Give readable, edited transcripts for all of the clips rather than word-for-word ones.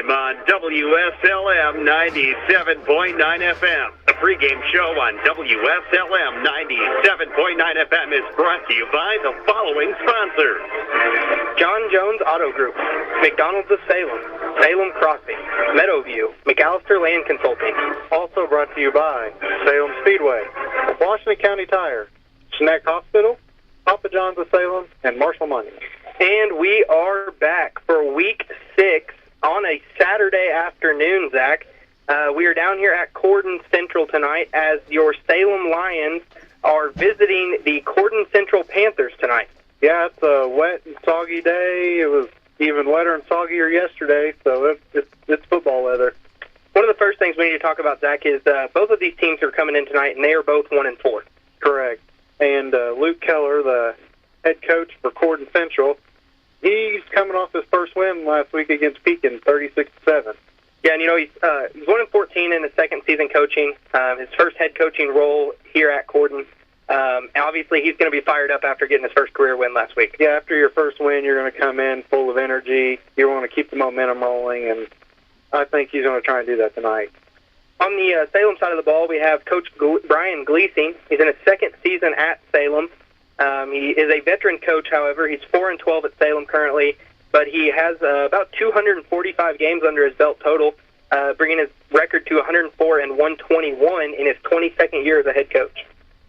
time on WSLM 97.9 FM. The pregame show on WSLM 97.9 FM is brought to you by the following sponsors: John Jones Auto Group, McDonald's of Salem, Salem Crossing, Meadowview, McAllister Land Consulting. Also brought to you by Salem Speedway, Washington County Tire, Schneck Hospital, Papa John's of Salem, and Marshall Money. And we are back for Week 6 on a Saturday afternoon, Zach. We are down here at Corydon Central tonight as your Salem Lions are visiting the Corydon Central Panthers tonight. Yeah, it's a wet and soggy day. It was even wetter and soggier yesterday, so it's football weather. One of the first things we need to talk about, Zach, is both of these teams are coming in tonight, and they are both 1-4. Correct. And Luke Keller, the head coach for Corydon Central, he's coming off his first win last week against Pekin, 36-7. Yeah, and he's 1-14 in his second season coaching, his first head coaching role here at Corydon. Obviously, he's going to be fired up after getting his first career win last week. Yeah, after your first win, you're going to come in full of energy. You want to keep the momentum rolling, and I think he's going to try and do that tonight. On the Salem side of the ball, we have Coach Brian Gleasing. He's in his second season at Salem. He is a veteran coach, however. He's 4-12 at Salem currently, but he has about 245 games under his belt total, bringing his record to 104 and 121 in his 22nd year as a head coach.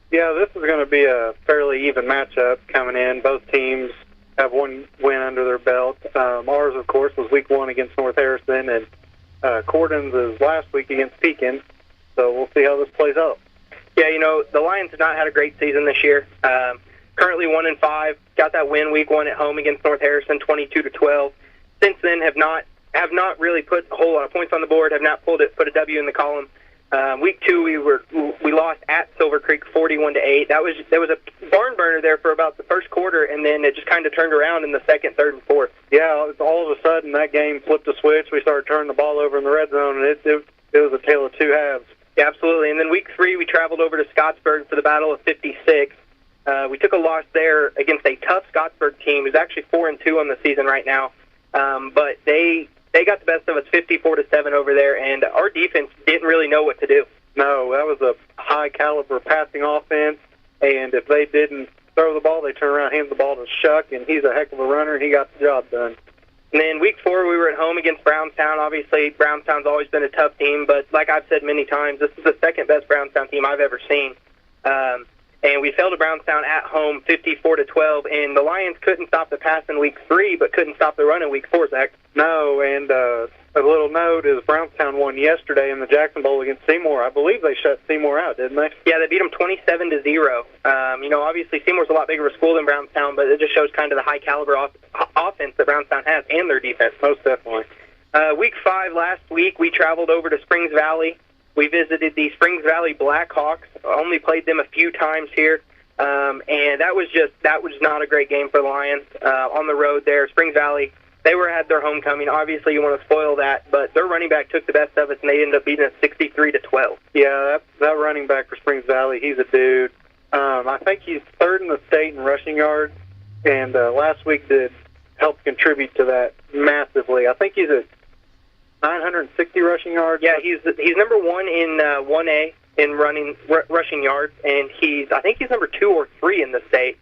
Yeah, this is going to be a fairly even matchup coming in. Both teams have one win under their belt. Ours, of course, was Week 1 against North Harrison, and Corydon's is last week against Pekin, so we'll see how this plays out. Yeah, the Lions have not had a great season this year. Currently 1-5, got that win Week 1 at home against North Harrison, 22-12. Since then, have not really put a whole lot of points on the board. Have not put a W in the column. Week 2, we lost at Silver Creek, 41-8. There was a barn burner there for about the first quarter, and then it just kind of turned around in the second, third, and fourth. Yeah, all of a sudden that game flipped a switch. We started turning the ball over in the red zone, and it was a tale of two halves. Yeah, absolutely. And then Week 3, we traveled over to Scottsburg for the Battle of 56. We took a loss there against a tough Scottsburg team who's actually 4-2 on the season right now. But they got the best of us 54-7 over there, and our defense didn't really know what to do. No, that was a high-caliber passing offense, and if they didn't throw the ball, they turned around, handed the ball to Shuck, and he's a heck of a runner, and he got the job done. And then Week 4, we were at home against Brownstown. Obviously, Brownstown's always been a tough team, but like I've said many times, this is the second-best Brownstown team I've ever seen. And we fell to Brownstown at home 54-12, and the Lions couldn't stop the pass in Week 3, but couldn't stop the run in Week 4, Zach. No, and a little note is Brownstown won yesterday in the Jackson Bowl against Seymour. I believe they shut Seymour out, didn't they? Yeah, they beat them 27-0. Obviously Seymour's a lot bigger of a school than Brownstown, but it just shows kind of the high-caliber offense that Brownstown has and their defense. Most definitely. Week 5 last week, we traveled over to Springs Valley. We visited the Springs Valley Blackhawks. Only played them a few times here, and that was not a great game for the Lions on the road there. Springs Valley, they had their homecoming. Obviously, you want to spoil that, but their running back took the best of us, and they ended up beating us 63-12. Yeah, that running back for Springs Valley, he's a dude. I think he's third in the state in rushing yards, and last week did help contribute to that massively. I think he's at 960 rushing yards. Yeah, he's number 1 in 1A in rushing yards, and I think he's number 2 or 3 in the state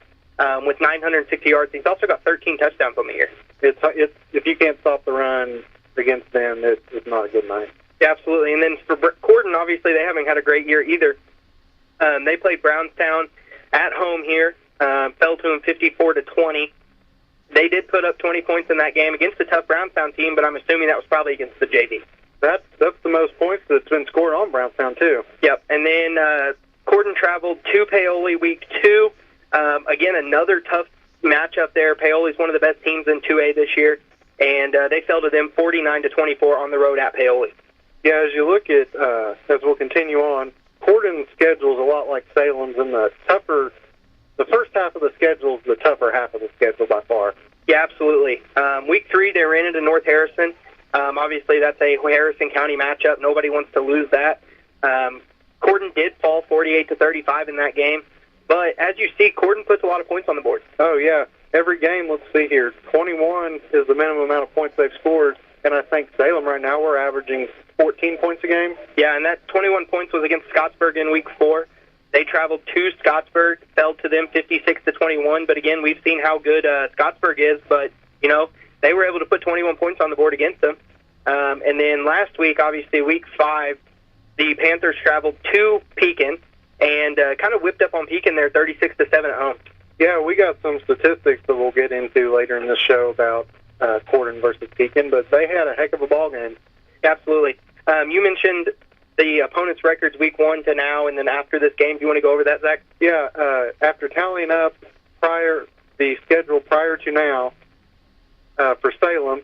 with 960 yards. He's also got 13 touchdowns on the year. It's if you can't stop the run against them, it's not a good night. Yeah, absolutely. And then for Corydon, obviously they haven't had a great year either. They played Brownstown at home here, fell to them 54-20. They did put up 20 points in that game against a tough Brownstown team, but I'm assuming that was probably against the JV. That's the most points that's been scored on Brownstown, too. Yep. And then Corydon traveled to Paoli Week 2. Again, another tough matchup there. Paoli's one of the best teams in 2A this year, and they fell to them 49-24 on the road at Paoli. Yeah, as you look at, as we'll continue on, Corydon's schedule is a lot like Salem's, and the first half of the schedule is the tougher half of the schedule by far. Yeah, absolutely. Week 3, they ran into North Harrison. Obviously, that's a Harrison County matchup. Nobody wants to lose that. Corydon did fall 48-35 in that game. But as you see, Corydon puts a lot of points on the board. Oh, yeah. Every game, let's see here, 21 is the minimum amount of points they've scored. And I think Salem right now, we're averaging 14 points a game. Yeah, and that 21 points was against Scottsburg in Week 4. They traveled to Scottsburg, fell to them 56-21. But again, we've seen how good Scottsburg is. But, they were able to put 21 points on the board against them. And then last week, obviously, Week 5, the Panthers traveled to Pekin and kind of whipped up on Pekin there 36-7 at home. Yeah, we got some statistics that we'll get into later in this show about Corydon versus Pekin, but they had a heck of a ball game. Absolutely. You mentioned the opponent's records Week 1 to now, and then after this game, do you want to go over that, Zach? Yeah, after tallying up the schedule prior to now for Salem,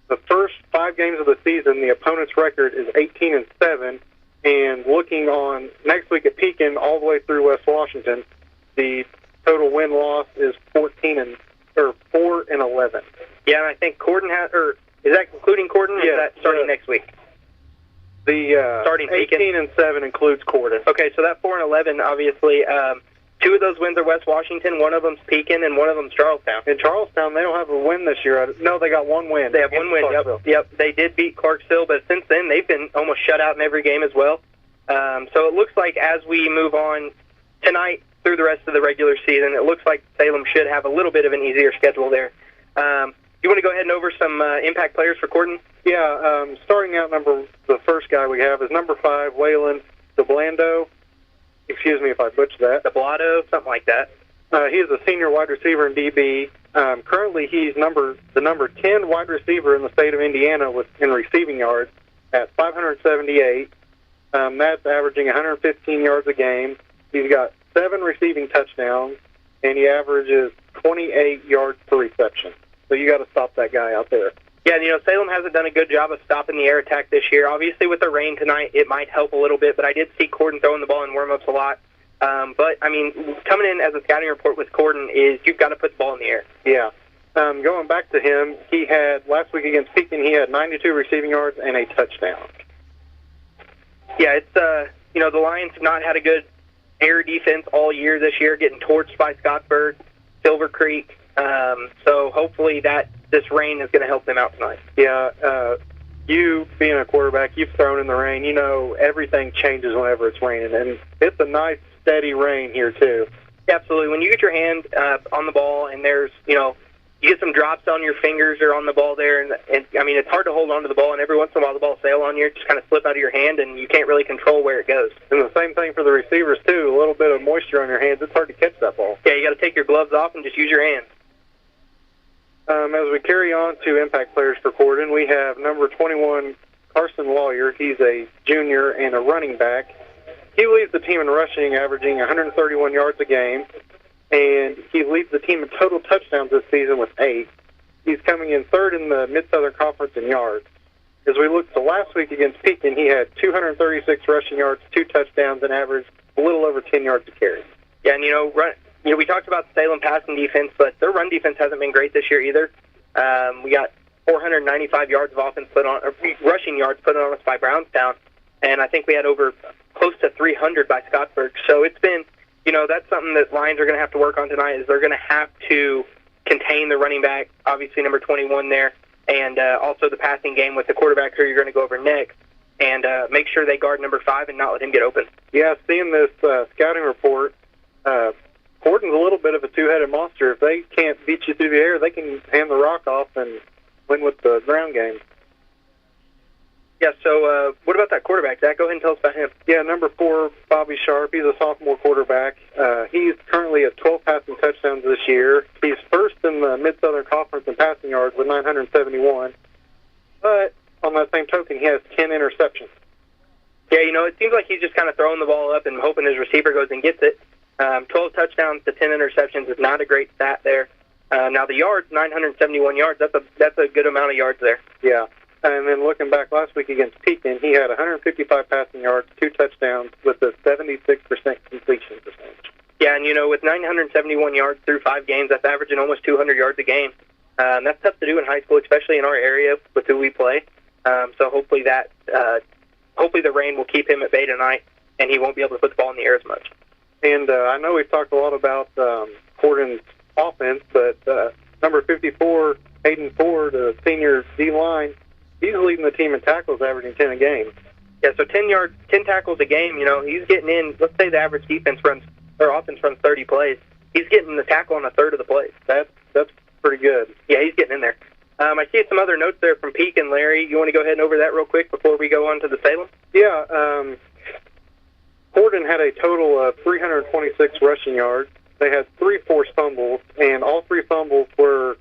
the first 5 games of the season, the opponent's record is 18-7, and looking on next week at Pekin all the way through West Washington, the total win-loss is 4-11. Yeah, and I think Corydon is that including Corydon, or is that starting next week? The starting 18-7 includes Corydon. Okay, so that 4-11, obviously, 2 of those wins are West Washington, one of them's Pekin, and one of them's Charlestown. In Charlestown, they don't have a win this year. No, they got 1 win. They have 1 win, yep. They did beat Clarksville, but since then, they've been almost shut out in every game as well. So it looks like as we move on tonight through the rest of the regular season, it looks like Salem should have a little bit of an easier schedule there. You want to go ahead and over some impact players for Corydon? Yeah, starting out, the first guy we have is number 5, Waylon DeBlando. Excuse me if I butchered that. DeBlado, something like that. He is a senior wide receiver in DB. Currently, he's the number 10 wide receiver in the state of Indiana in receiving yards at 578. That's averaging 115 yards a game. He's got 7 receiving touchdowns, and he averages 28 yards per reception. So you got to stop that guy out there. Yeah, Salem hasn't done a good job of stopping the air attack this year. Obviously, with the rain tonight, it might help a little bit, but I did see Corydon throwing the ball in warm-ups a lot. But, coming in as a scouting report with Corydon is you've got to put the ball in the air. Yeah. Going back to him, he had, last week against Pekin, he had 92 receiving yards and a touchdown. Yeah, it's, the Lions have not had a good air defense all year this year, getting torched by Scottsburg, Silver Creek. So hopefully this rain is going to help them out tonight. Yeah, you being a quarterback, you've thrown in the rain. Everything changes whenever it's raining, and it's a nice, steady rain here, too. Absolutely. When you get your hand on the ball and there's, you get some drops on your fingers or on the ball there, and it's hard to hold on to the ball, and every once in a while the ball sail on you, just kind of slip out of your hand, and you can't really control where it goes. And the same thing for the receivers, too. A little bit of moisture on your hands, it's hard to catch that ball. Yeah, you got to take your gloves off and just use your hands. As we carry on to impact players for Corydon, we have number 21, Carson Lawyer. He's a junior and a running back. He leads the team in rushing, averaging 131 yards a game, and he leads the team in total touchdowns this season with 8. He's coming in 3rd in the Mid-Southern Conference in yards. As we look to last week against Pekin, he had 236 rushing yards, 2 touchdowns, and averaged a little over 10 yards a carry. Yeah, and we talked about Salem passing defense, but their run defense hasn't been great this year either. We got 495 yards of offense rushing yards put on us by Brownstown, and I think we had over close to 300 by Scottsburg. So it's been, that's something that Lions are going to have to work on tonight. Is they're going to have to contain the running back, obviously number 21 there, and also the passing game with the quarterback who you're going to go over next, and make sure they guard number 5 and not let him get open. Yeah, seeing this scouting report. Corydon's a little bit of a two-headed monster. If they can't beat you through the air, they can hand the rock off and win with the ground game. Yeah, so what about that quarterback, Zach? Go ahead and tell us about him. Yeah, number 4, Bobby Sharp. He's a sophomore quarterback. He's currently at 12 passing touchdowns this year. He's 1st in the Mid-Southern Conference in passing yards with 971. But on that same token, he has 10 interceptions. Yeah, it seems like he's just kind of throwing the ball up and hoping his receiver goes and gets it. 12 touchdowns to 10 interceptions is not a great stat there. Now the yards, 971 yards, that's a good amount of yards there. Yeah. And then looking back last week against Pekin, he had 155 passing yards, 2 touchdowns with a 76% completion percentage. Yeah, and with 971 yards through 5 games, that's averaging almost 200 yards a game. That's tough to do in high school, especially in our area with who we play. So hopefully the rain will keep him at bay tonight, and he won't be able to put the ball in the air as much. And I know we've talked a lot about Corydon's offense, but number 54, Hayden Ford, a senior D-line, he's leading the team in tackles, averaging 10 a game. Yeah, so 10 tackles a game, he's getting in, let's say the average offense runs 30 plays. He's getting the tackle on a third of the plays. That's pretty good. Yeah, he's getting in there. I see some other notes there from Peak and Larry. You want to go ahead and over that real quick before we go on to the Salem? Yeah, Corydon had a total of 326 rushing yards. They had 3 forced fumbles, and all 3 fumbles were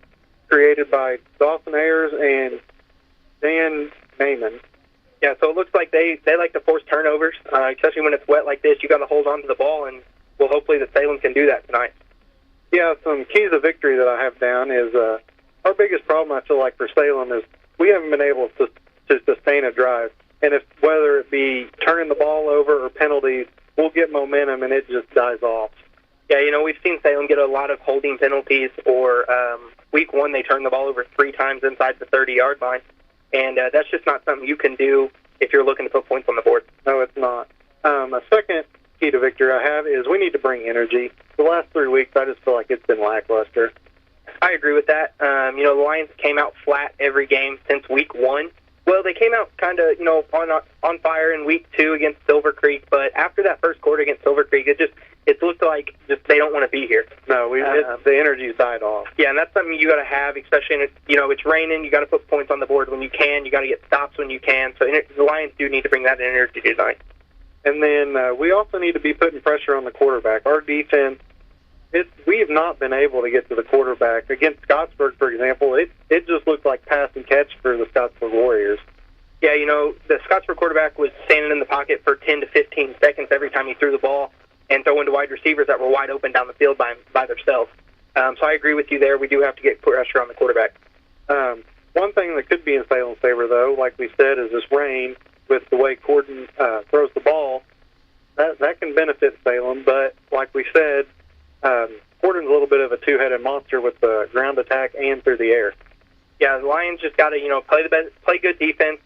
created by Dawson Ayers and Dan Naiman. Yeah, so it looks like they like to force turnovers, especially when it's wet like this. You got to hold on to the ball, and well, hopefully the Salem can do that tonight. Yeah, some keys of victory that I have down is our biggest problem, I feel like, for Salem is we haven't been able to sustain a drive. And whether it be turning the ball over or penalties, we'll get momentum and it just dies off. Yeah, we've seen Salem get a lot of holding penalties, or week 1 they turned the ball over 3 times inside the 30-yard line. And that's just not something you can do if you're looking to put points on the board. No, it's not. A second key to victory I have is we need to bring energy. The last 3 weeks, I just feel like it's been lackluster. I agree with that. The Lions came out flat every game since week 1. Well, they came out kind of, on fire in week 2 against Silver Creek, but after that first quarter against Silver Creek, it looked like just they don't want to be here. No, the energy's died off. Yeah, and that's something you got to have, especially in it's raining. You got to put points on the board when you can. You got to get stops when you can. So the Lions do need to bring that energy tonight. And then we also need to be putting pressure on the quarterback. Our defense, we have not been able to get to the quarterback. Against Scottsburg, for example, it just looked like pass and catch for the Scottsburg Warriors. Yeah, the Scottsburg quarterback was standing in the pocket for 10 to 15 seconds every time he threw the ball and throwing to wide receivers that were wide open down the field by themselves. So I agree with you there. We do have to get pressure on the quarterback. One thing that could be in Salem's favor, though, like we said, is this rain with the way Corydon throws the ball. That can benefit Salem, but like we said, Corydon's a little bit of a two-headed monster with the ground attack and through the air. Yeah, the Lions just got to play good defense.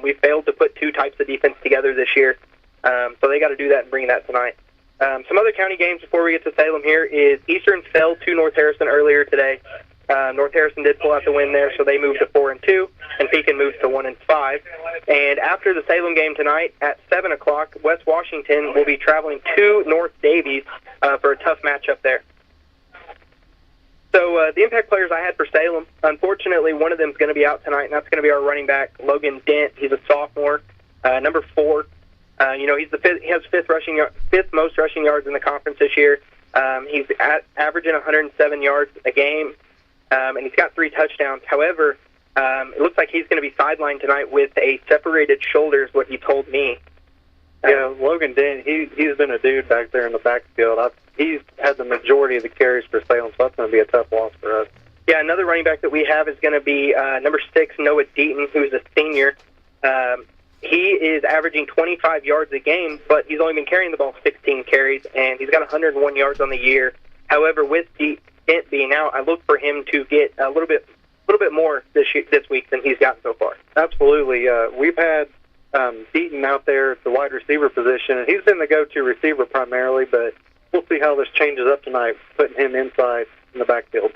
We failed to put 2 types of defense together this year, so they got to do that and bring that tonight. Some other county games before we get to Salem here is Eastern fell to North Harrison earlier today. North Harrison did pull out the win there, so they moved to 4-2, and Pekin moves to 1-5. And after the Salem game tonight at 7 o'clock, West Washington will be traveling to North Davies for a tough matchup there. So the impact players I had for Salem, unfortunately, one of them is going to be out tonight, and that's going to be our running back, Logan Dent. He's a sophomore, number 4. He's he has fifth most rushing yards in the conference this year. He's averaging 107 yards a game, and he's got 3 touchdowns. However, it looks like he's going to be sidelined tonight with a separated shoulder, is what he told me. Yeah, Logan Dent, he's been a dude back there in the backfield. He's had the majority of the carries for Salem, so that's going to be a tough loss for us. Yeah, another running back that we have is going to be number 6, Noah Deaton, who's a senior. He is averaging 25 yards a game, but he's only been carrying the ball 16 carries, and he's got 101 yards on the year. However, with Dent being out, I look for him to get a little bit more this week than he's gotten so far. Absolutely. We've had Deaton out there at the wide receiver position, and he's been the go-to receiver primarily, but we'll see how this changes up tonight, putting him inside in the backfield.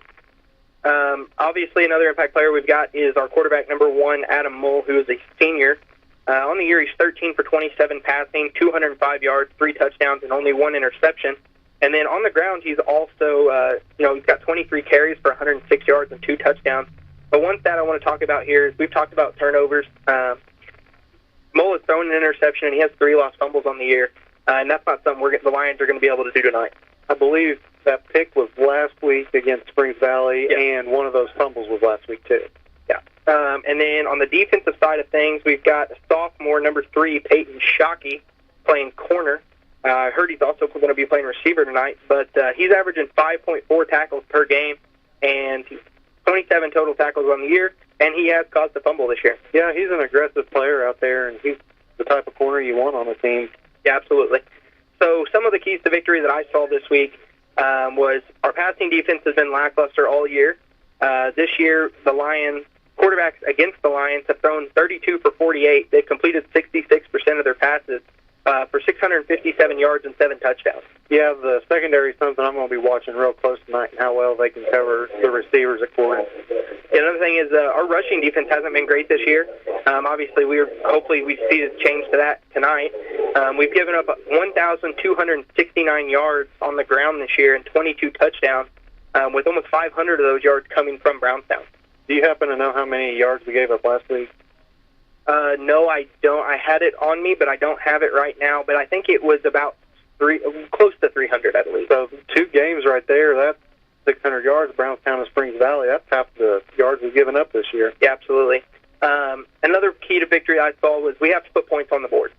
Obviously, another impact player we've got is our quarterback, number 1, Adam Mull, who is a senior. On the year, he's 13 for 27 passing, 205 yards, 3 touchdowns, and only 1 interception. And then on the ground, he's also, he's got 23 carries for 106 yards and 2 touchdowns. But one stat I want to talk about here is we've talked about turnovers. Mull has thrown an interception, and he has 3 lost fumbles on the year. And that's not something the Lions are going to be able to do tonight. I believe that pick was last week against Springs Valley, and one of those fumbles was last week, too. Yeah. And then on the defensive side of things, we've got sophomore number 3, Peyton Shockey, playing corner. I heard he's also going to be playing receiver tonight, but he's averaging 5.4 tackles per game, and 27 total tackles on the year, and he has caused a fumble this year. Yeah, he's an aggressive player out there, and he's the type of corner you want on a team. Yeah, absolutely. So some of the keys to victory that I saw this week was our passing defense has been lackluster all year. This year, the Lions quarterbacks against the Lions have thrown 32 for 48. They've completed 66% of their passes. for 657 yards and 7 touchdowns. Yeah, the secondary is something I'm going to be watching real close tonight and how well they can cover the receivers at Corydon. Another thing is our rushing defense hasn't been great this year. Obviously, hopefully we see a change to that tonight. We've given up 1,269 yards on the ground this year and 22 touchdowns, with almost 500 of those yards coming from Brownstown. Do you happen to know how many yards we gave up last week? No, I don't. I had it on me, but I don't have it right now. But I think it was about close to 300, I believe. So 2 games right there, that's 600 yards, Brownstown and Springs Valley. That's half the yards we've given up this year. Yeah, absolutely. Another key to victory I saw was we have to put points on the board.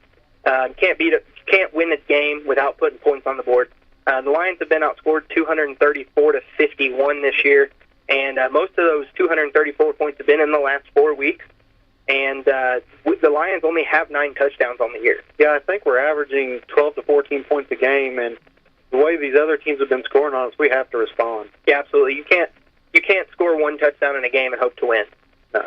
Can't win this game without putting points on the board. The Lions have been outscored 234-51 this year, and most of those 234 points have been in the last 4 weeks. And the Lions only have 9 touchdowns on the year. Yeah, I think we're averaging 12 to 14 points a game, and the way these other teams have been scoring on us, we have to respond. Yeah, absolutely. You can't score 1 touchdown in a game and hope to win. No.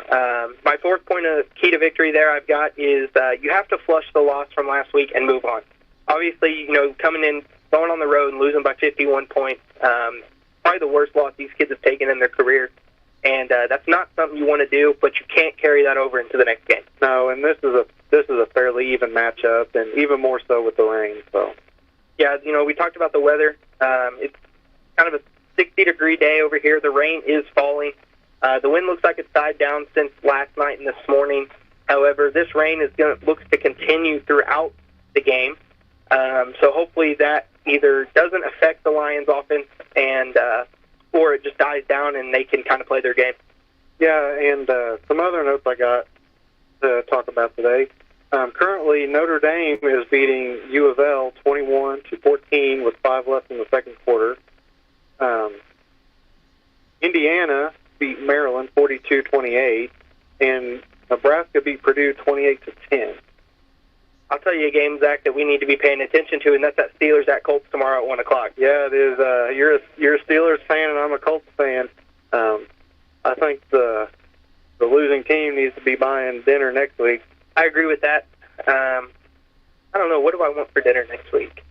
My fourth point of key to victory there I've got is you have to flush the loss from last week and move on. Obviously, coming in, going on the road and losing by 51 points, probably the worst loss these kids have taken in their career. And that's not something you want to do, but you can't carry that over into the next game. No, and this is a fairly even matchup, and even more so with the rain. So, yeah, we talked about the weather. It's kind of a 60-degree day over here. The rain is falling. The wind looks like it's died down since last night and this morning. However, this rain looks to continue throughout the game. So hopefully that either doesn't affect the Lions' offense or it just dies down and they can kind of play their game. Yeah, and some other notes I got to talk about today. Currently, Notre Dame is beating U of L 21-14 with 5 left in the second quarter. Indiana beat Maryland 42-28, and Nebraska beat Purdue 28-10. I'll tell you a game, Zach, that we need to be paying attention to, and that's that Steelers at Colts tomorrow at 1 o'clock. Yeah, it is. You're a Steelers fan, and I'm a Colts fan. I think the losing team needs to be buying dinner next week. I agree with that. I don't know. What do I want for dinner next week?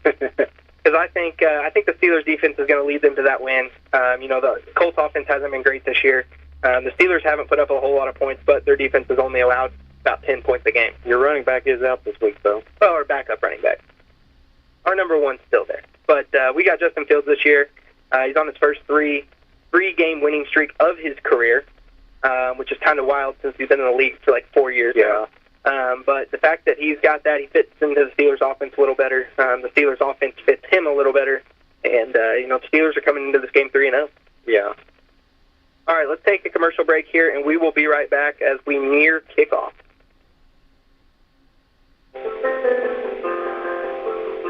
Because I think the Steelers' defense is going to lead them to that win. The Colts' offense hasn't been great this year. The Steelers haven't put up a whole lot of points, but their defense has only allowed about 10 points a game. Your running back is out this week, though. Well, our backup running back. Our number one's still there. But we got Justin Fields this year. He's on his first three-game winning streak of his career, which is kind of wild since he's been in the league for like 4 years now. But the fact that he's got that, he fits into the Steelers' offense a little better. The Steelers' offense fits him a little better. And, the Steelers are coming into this game 3-0. Yeah. All right, let's take a commercial break here, and we will be right back as we near kickoff.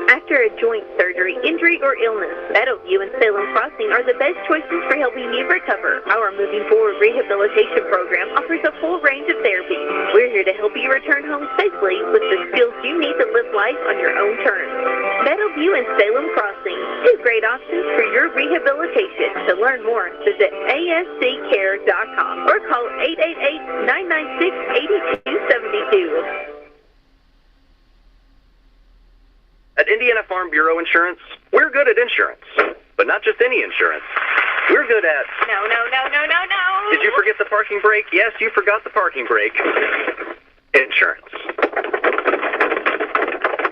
After a joint surgery, injury, or illness, Meadowview and Salem Crossing are the best choices for helping you recover. Our Moving Forward Rehabilitation Program offers a full range of therapy. We're here to help you return home safely with the skills you need to live life on your own terms. Meadowview and Salem Crossing, 2 great options for your rehabilitation. To learn more, visit asccare.com or call 888-996-8272. At Indiana Farm Bureau Insurance, we're good at insurance, but not just any insurance. We're good at... No. Did you forget the parking brake? Yes, you forgot the parking brake. Insurance.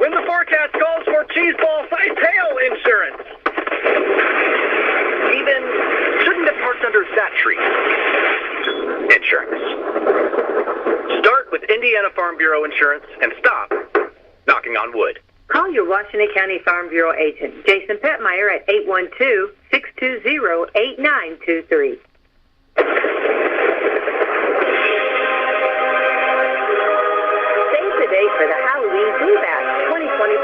When the forecast calls for cheese ball size hail insurance. Even shouldn't have parked under that tree. Insurance. Start with Indiana Farm Bureau Insurance and stop knocking on wood. Call your Washington County Farm Bureau agent, Jason Petmeyer, at 812-620-8923. Save the date for the Halloween Blue Bash 2024,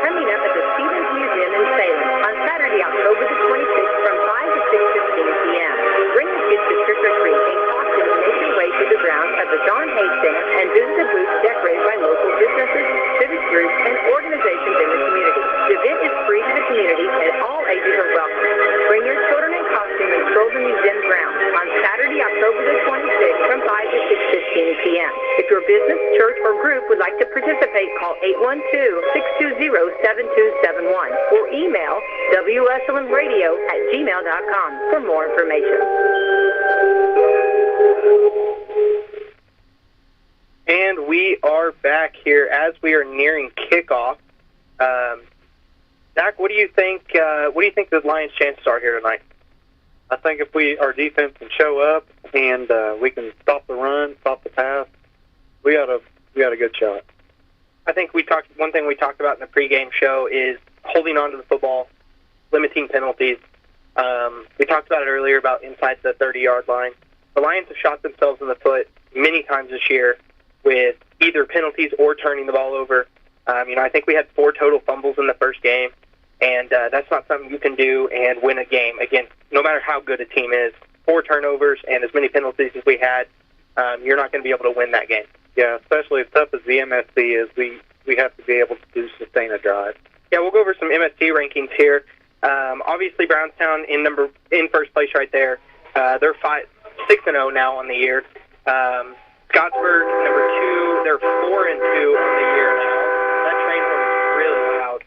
coming up at the Stevens Museum in Salem on Saturday, October the 26th from 5 to 6:15 p.m. Bring the kids to trick or treat and costume and make your way to the grounds of the John Hay Stand and visit the booths decorated by local businesses, civic groups, and organizations in the community. The event is free to the community and all ages are welcome. Bring your children in costume and stroll the museum grounds. p.m. If your business, church, or group would like to participate, call 812-620-7271 or email wslmradio@gmail.com for more information. And we are back here as we are nearing kickoff. Zach, what do you think? What do you think the Lions' chances are here tonight? I think if our defense can show up and we can stop the run, stop the pass, we got a good shot. I think one thing we talked about in the pregame show is holding on to the football, limiting penalties. We talked about it earlier about inside the 30-yard line. The Lions have shot themselves in the foot many times this year with either penalties or turning the ball over. I think we had 4 total fumbles in the first game, and that's not something you can do and win a game against, no matter how good a team is. 4 turnovers and as many penalties as we had, you're not going to be able to win that game. Yeah, especially as tough as the MSC is, we have to be able to sustain a drive. Yeah, we'll go over some MSC rankings here. Obviously, Brownstown in first place right there. They're 6-0 now on the year. Scottsburg, number 2, they're 4-2 on the year now. That train was really loud.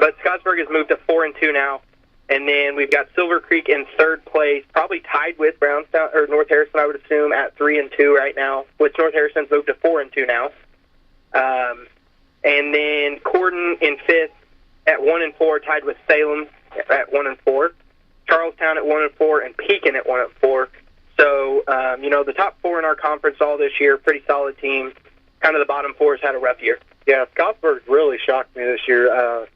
But Scottsburg has moved to 4-2 now. And then we've got Silver Creek in third place, probably tied with Brownstown or North Harrison, I would assume, at 3-2 right now, which North Harrison's moved to 4-2 now. And then Corydon in fifth at 1-4, tied with Salem at 1-4. Charlestown at 1-4, and Pekin at 1-4. So, the top 4 in our conference all this year, pretty solid team. Kind of the bottom 4 has had a rough year. Yeah, Scottsburg really shocked me this year.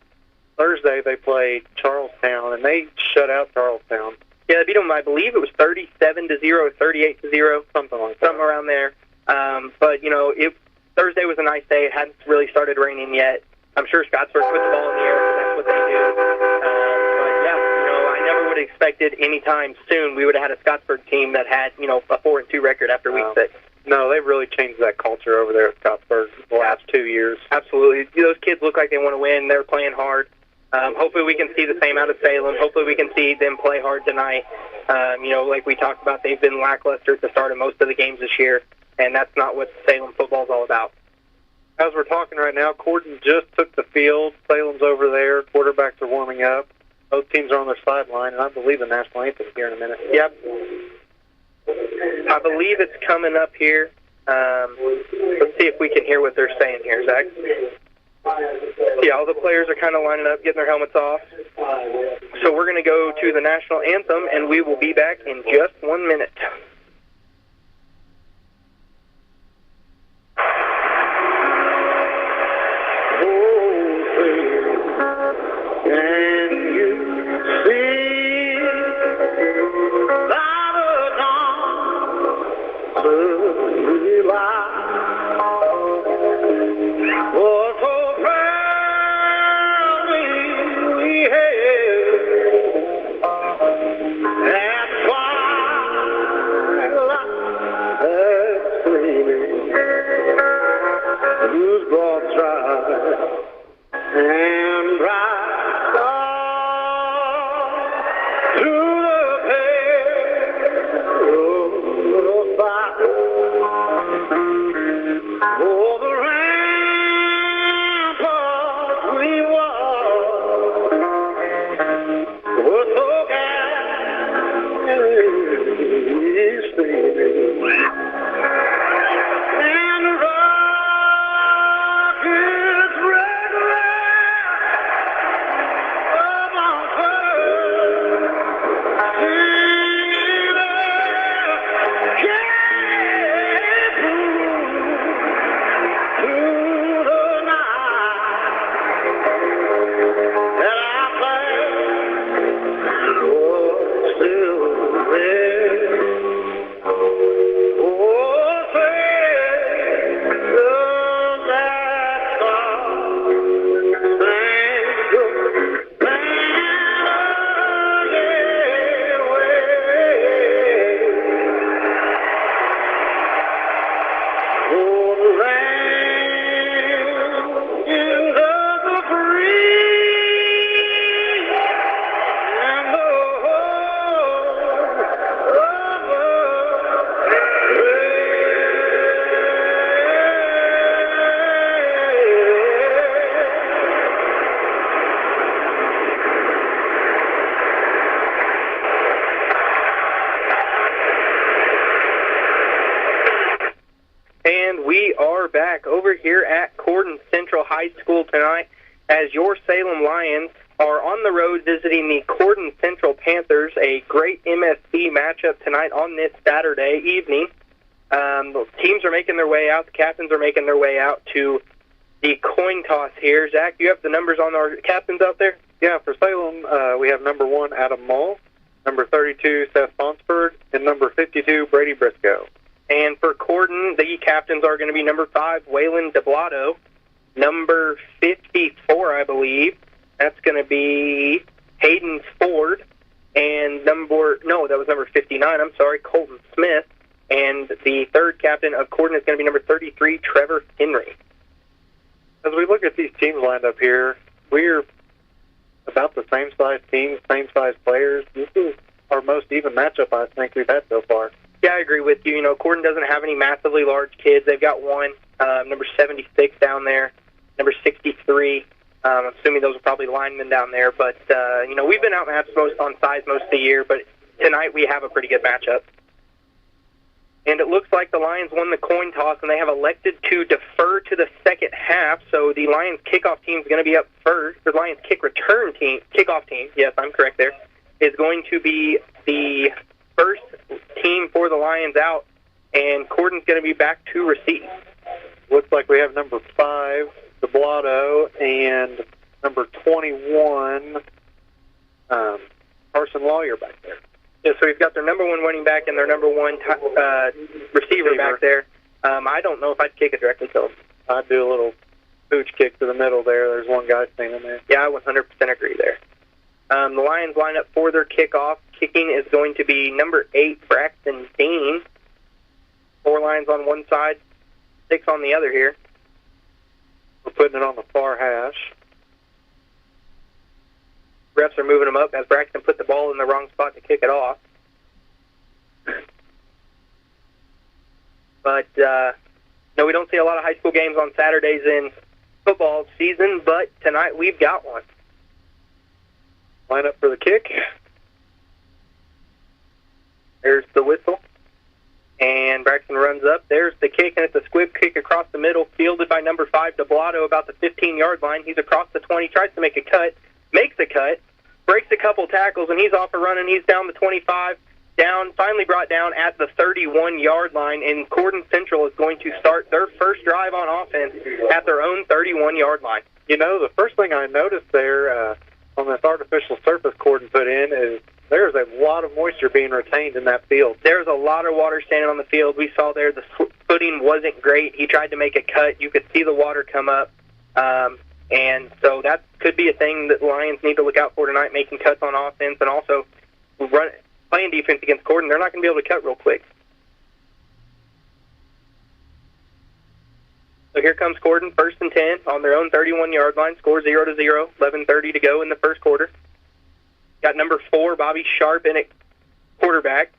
Thursday they played Charlestown, and they shut out Charlestown. Yeah, they beat them, I believe it was 37-0, 38-0, something like that. Something around there. But, Thursday was a nice day. It hadn't really started raining yet. I'm sure Scottsburg put the ball in the air because that's what they do. I never would have expected any time soon we would have had a Scottsburg team that had, a 4-2 record after week 6. No, they've really changed that culture over there at Scottsburg the last 2 years. Absolutely. Those kids look like they want to win. They're playing hard. Hopefully we can see the same out of Salem. Hopefully we can see them play hard tonight. Like we talked about, they've been lackluster at the start of most of the games this year, and that's not what Salem football is all about. As we're talking right now, Corydon just took the field. Salem's over there. Quarterbacks are warming up. Both teams are on their sideline, and I believe the national anthem is here in a minute. Yep. I believe it's coming up here. Let's see if we can hear what they're saying here, Zach. Yeah, all the players are kind of lining up, getting their helmets off. So we're going to go to the national anthem, and we will be back in just 1 minute. are back over here at Corydon Central High School tonight as your Salem Lions are on the road visiting the Corydon Central Panthers, a great MSC matchup tonight on this Saturday evening. The teams are making their way out. The captains are making their way out to the coin toss here. Zach, do you have the numbers on our captains out there? Yeah, for Salem, we have number 1, Adam Mull, number 32, Seth Fonsford, and number 52, Brady Briscoe. And for Corydon, the captains are going to be number 5, Waylon DeBlato, number 54, I believe. That's going to be Hayden Ford, and that was number 59, I'm sorry, Colton Smith. And the third captain of Corydon is going to be number 33, Trevor Henry. As we look at these teams lined up here, we're about the same size teams, same size players. This is our most even matchup I think we've had so far. Yeah, I agree with you. You know, Corydon doesn't have any massively large kids. They've got one, number 76 down there, number 63. I'm assuming those are probably linemen down there. But, you know, we've been outmatched on size most of the year, but tonight we have a pretty good matchup. And it looks like the Lions won the coin toss, and they have elected to defer to the second half. So the Lions kickoff team is going to be up first. The Lions kickoff team, yes, I'm correct there, is going to be the first team for the Lions out, and Corydon's going to be back to receive. Looks like we have number 5, DeBlato, and number 21, Carson Lawyer back there. Yeah, so we've got their number 1 running back and their number 1 receiver back there. I don't know if I'd kick it directly to them. I'd do a little pooch kick to the middle there. There's one guy standing there. Yeah, I 100% agree there. The Lions line up for their kickoff. Kicking is going to be number 8, Braxton Dean. 4 Lions on one side, 6 on the other here. We're putting it on the far hash. Refs are moving them up as Braxton put the ball in the wrong spot to kick it off. But, no, we don't see a lot of high school games on Saturdays in football season, but tonight we've got one. Line up for the kick. There's the whistle. And Braxton runs up. There's the kick, and it's a squib kick across the middle, fielded by number 5, DeBlato, about the 15-yard line. He's across the 20, tries to make a cut, makes a cut, breaks a couple tackles, and he's off a run, and he's down the 25, finally brought down at the 31-yard line, and Corydon Central is going to start their first drive on offense at their own 31-yard line. You know, the first thing I noticed there on this artificial surface Corydon put in is there's a lot of moisture being retained in that field. There's a lot of water standing on the field. We saw there the footing wasn't great. He tried to make a cut. You could see the water come up. And so that could be a thing that the Lions need to look out for tonight, making cuts on offense and also playing defense against Corydon. They're not going to be able to cut real quick. So here comes Corydon, 1st and 10 on their own 31-yard line. Score 0-0, 11:30 to go in the first quarter. Got number 4, Bobby Sharp, in at quarterback.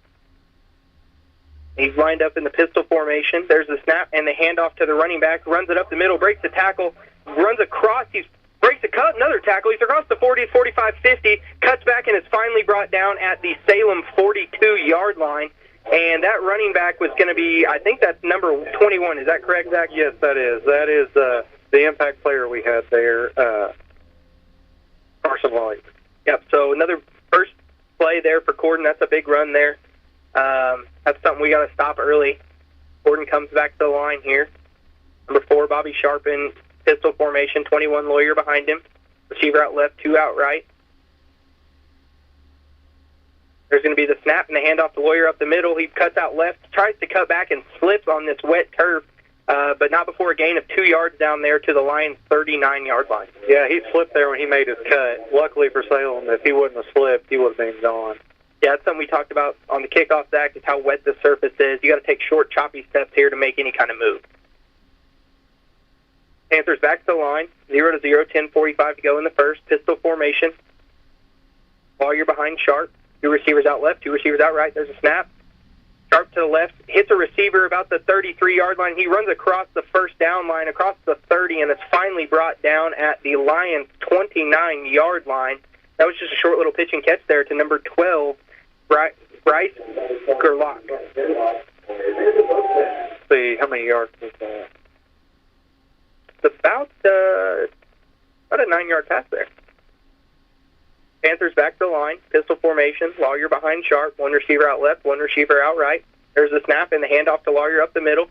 He's lined up in the pistol formation. There's the snap and the handoff to the running back. Runs it up the middle, breaks the tackle, runs across. He breaks a cut, another tackle. He's across the 40, 45, 50, cuts back, and is finally brought down at the Salem 42-yard line. And that running back was going to be, I think that's number 21. Is that correct, Zach? Yes, that is. That is the impact player we had there, Carson Lawyer. Yep, so another first play there for Corydon. That's a big run there. That's something we got to stop early. Corydon comes back to the line here. Number 4, Bobby Sharp in pistol formation, 21 Lawyer behind him. Receiver out left, 2 out right. There's going to be the snap and the handoff to Lawyer up the middle. He cuts out left, tries to cut back and slips on this wet turf, but not before a gain of 2 yards down there to the Lions' 39-yard line. Yeah, he slipped there when he made his cut. Luckily for Salem, if he wouldn't have slipped, he would have been gone. Yeah, that's something we talked about on the kickoff, Zach, is how wet the surface is. You got to take short, choppy steps here to make any kind of move. Panthers back to the line, 0-0, 10:45 to go in the first. Pistol formation. While you're behind Sharp, 2 receivers out left, 2 receivers out right. There's a snap. Sharp to the left, hits a receiver about the 33-yard line. He runs across the first down line, across the 30, and it's finally brought down at the Lions' 29-yard line. That was just a short little pitch and catch there to number 12, Bryce Gerlach. See, how many yards was that? about a 9-yard pass there. Panthers back to the line, pistol formation. Lawyer behind Sharp, one receiver out left, one receiver out right. There's the snap and the handoff to Lawyer up the middle.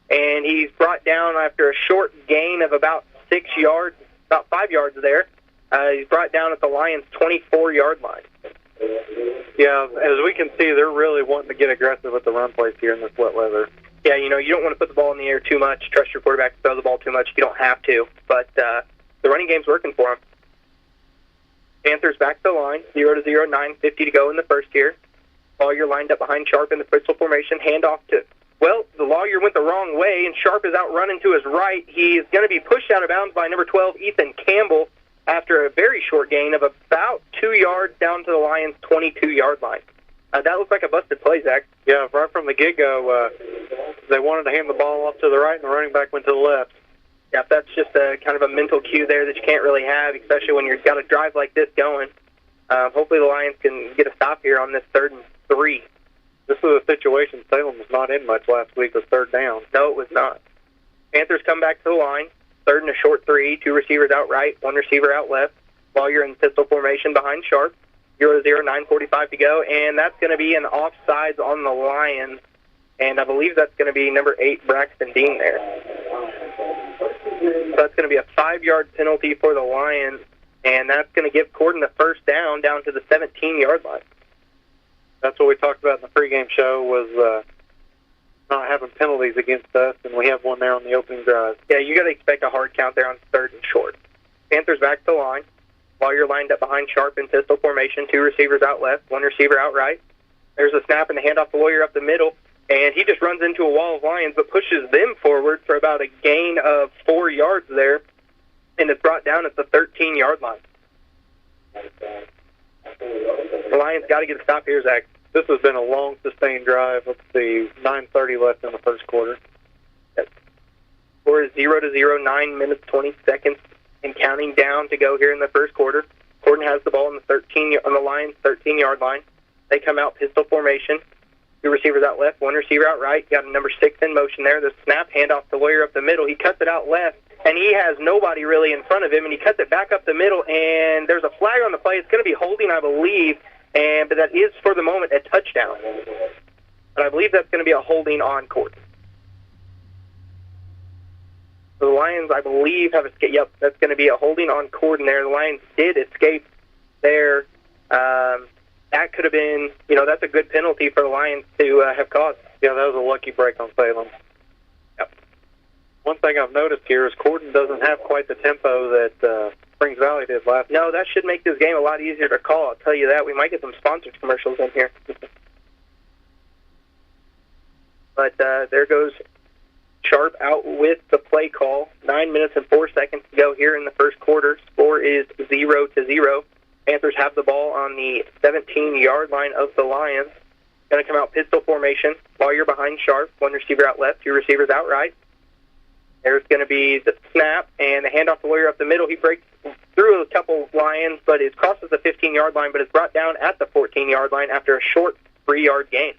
And he's brought down after a short gain of about 6 yards, about 5 yards there. He's brought down at the Lions' 24-yard line. Yeah, as we can see, they're really wanting to get aggressive with the run plays here in this wet weather. Yeah, you don't want to put the ball in the air too much, trust your quarterback to throw the ball too much if you don't have to. But the running game's working for him. Panthers back to the line, 0-0, 9:50 to go in the first here. Lawyer lined up behind Sharp in the pistol formation, handoff to... Well, the Lawyer went the wrong way, and Sharp is out running to his right. He is going to be pushed out of bounds by number 12, Ethan Campbell, after a very short gain of about 2 yards down to the Lions' 22-yard line. That looks like a busted play, Zach. Yeah, right from the get-go, they wanted to hand the ball off to the right, and the running back went to the left. Yeah, that's just a kind of a mental cue there that you can't really have, especially when you've got a drive like this going. Hopefully the Lions can get a stop here on this 3rd and 3. This was a situation Salem was not in much last week with 3rd down. No, it was not. Panthers come back to the line, 3rd and a short 3, 2 receivers out right, 1 receiver out left. Lawyer in pistol formation behind Sharp, 0-0, 9:45 to go, and that's going to be an offsides on the Lions, and I believe that's going to be number 8, Braxton Dean there. So that's going to be a 5-yard penalty for the Lions, and that's going to give Corydon the first down to the 17-yard line. That's what we talked about in the pregame show, was not having penalties against us, and we have one there on the opening drive. Yeah, you got to expect a hard count there on 3rd and short. Panthers back to the line. Lawyer lined up behind Sharp in pistol formation, 2 receivers out left, 1 receiver out right. There's a snap and the handoff to Lawyer up the middle, and he just runs into a wall of Lions but pushes them forward for about a gain of 4 yards there, and it's brought down at the 13-yard line. The Lions got to get a stop here, Zach. This has been a long, sustained drive. Let's see, 9:30 left in the first quarter. Score is 0-0, 9 minutes, 20 seconds, and counting down to go here in the first quarter. Corydon has the ball on the Lions' 13-yard line. They come out pistol formation. 2 receivers out left, 1 receiver out right. Got a number 6 in motion there. The snap handoff to Lawyer up the middle. He cuts it out left, and he has nobody really in front of him, and he cuts it back up the middle, and there's a flag on the play. It's going to be holding, I believe, but that is, for the moment, a touchdown. But I believe that's going to be a holding on Corydon. So the Lions, I believe, have escaped. Yep, that's going to be a holding on Corydon there. The Lions did escape there. That could have been, that's a good penalty for the Lions to have caused. Yeah, that was a lucky break on Salem. Yep. One thing I've noticed here is Corydon doesn't have quite the tempo that Springs Valley did last. No, that should make this game a lot easier to call. I'll tell you that. We might get some sponsored commercials in here. But there goes Sharp out with the play call. 9 minutes and 4 seconds to go here in the first quarter. Score is 0-0. Panthers have the ball on the 17-yard line of the Lions. Going to come out pistol formation. Lawyer behind Sharp. 1 receiver out left, 2 receivers out right. There's going to be the snap and the handoff to Lawyer up the middle. He breaks through a couple Lions, but it crosses the 15-yard line, but is brought down at the 14-yard line after a short 3-yard gain.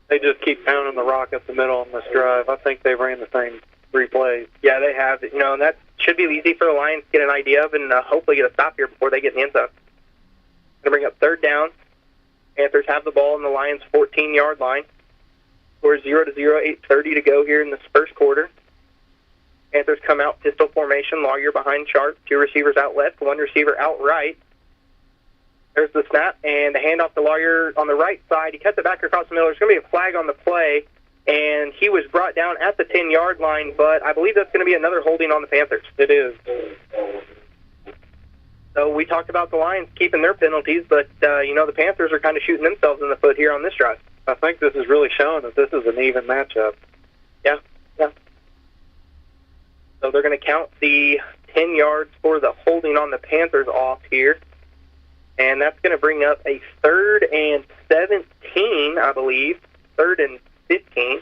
They just keep pounding the rock up the middle on this drive. I think they ran the same 3 plays. Yeah, they have. And that should be easy for the Lions to get an idea of and hopefully get a stop here before they get in the end zone. Going to bring up 3rd down. Panthers have the ball in the Lions' 14-yard line. Score 0-0, 8:30 to go here in this first quarter. Panthers come out pistol formation. Lawyer behind Sharp. 2 receivers out left, 1 receiver out right. There's the snap and the handoff to Lawyer on the right side. He cuts it back across the middle. There's going to be a flag on the play, and he was brought down at the 10-yard line, but I believe that's going to be another holding on the Panthers. It is. So we talked about the Lions keeping their penalties, but, the Panthers are kind of shooting themselves in the foot here on this drive. I think this is really showing that this is an even matchup. Yeah. So they're going to count the 10 yards for the holding on the Panthers off here. And that's going to bring up a 3rd and 17, I believe. 3rd and 15.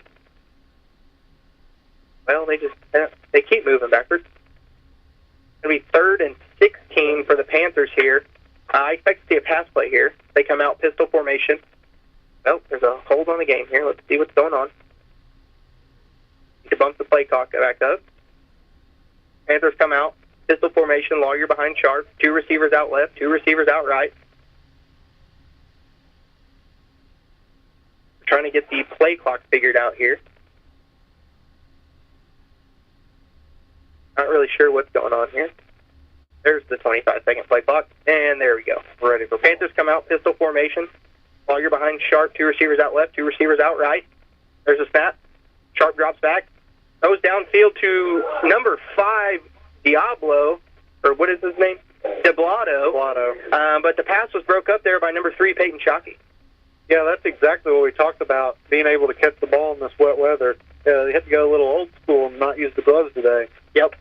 Well, they keep moving backwards. It's going to be 3rd and 16 for the Panthers here. I expect to see a pass play here. They come out pistol formation. Well, there's a hold on the game here. Let's see what's going on. You can bump the play clock back up. Panthers come out. Pistol formation, Lawyer behind Sharp. 2 receivers out left, 2 receivers out right. We're trying to get the play clock figured out here. Not really sure what's going on here. There's the 25-second play clock, and there we go. We're ready for Panthers come out, pistol formation. Lawyer behind Sharp, 2 receivers out left, 2 receivers out right. There's a snap. Sharp drops back. Goes downfield to number 5, Diablo, or what is his name? Deblotto. But the pass was broke up there by number 3, Peyton Shockey. Yeah, that's exactly what we talked about, being able to catch the ball in this wet weather. They had to go a little old school and not use the gloves today. Yep.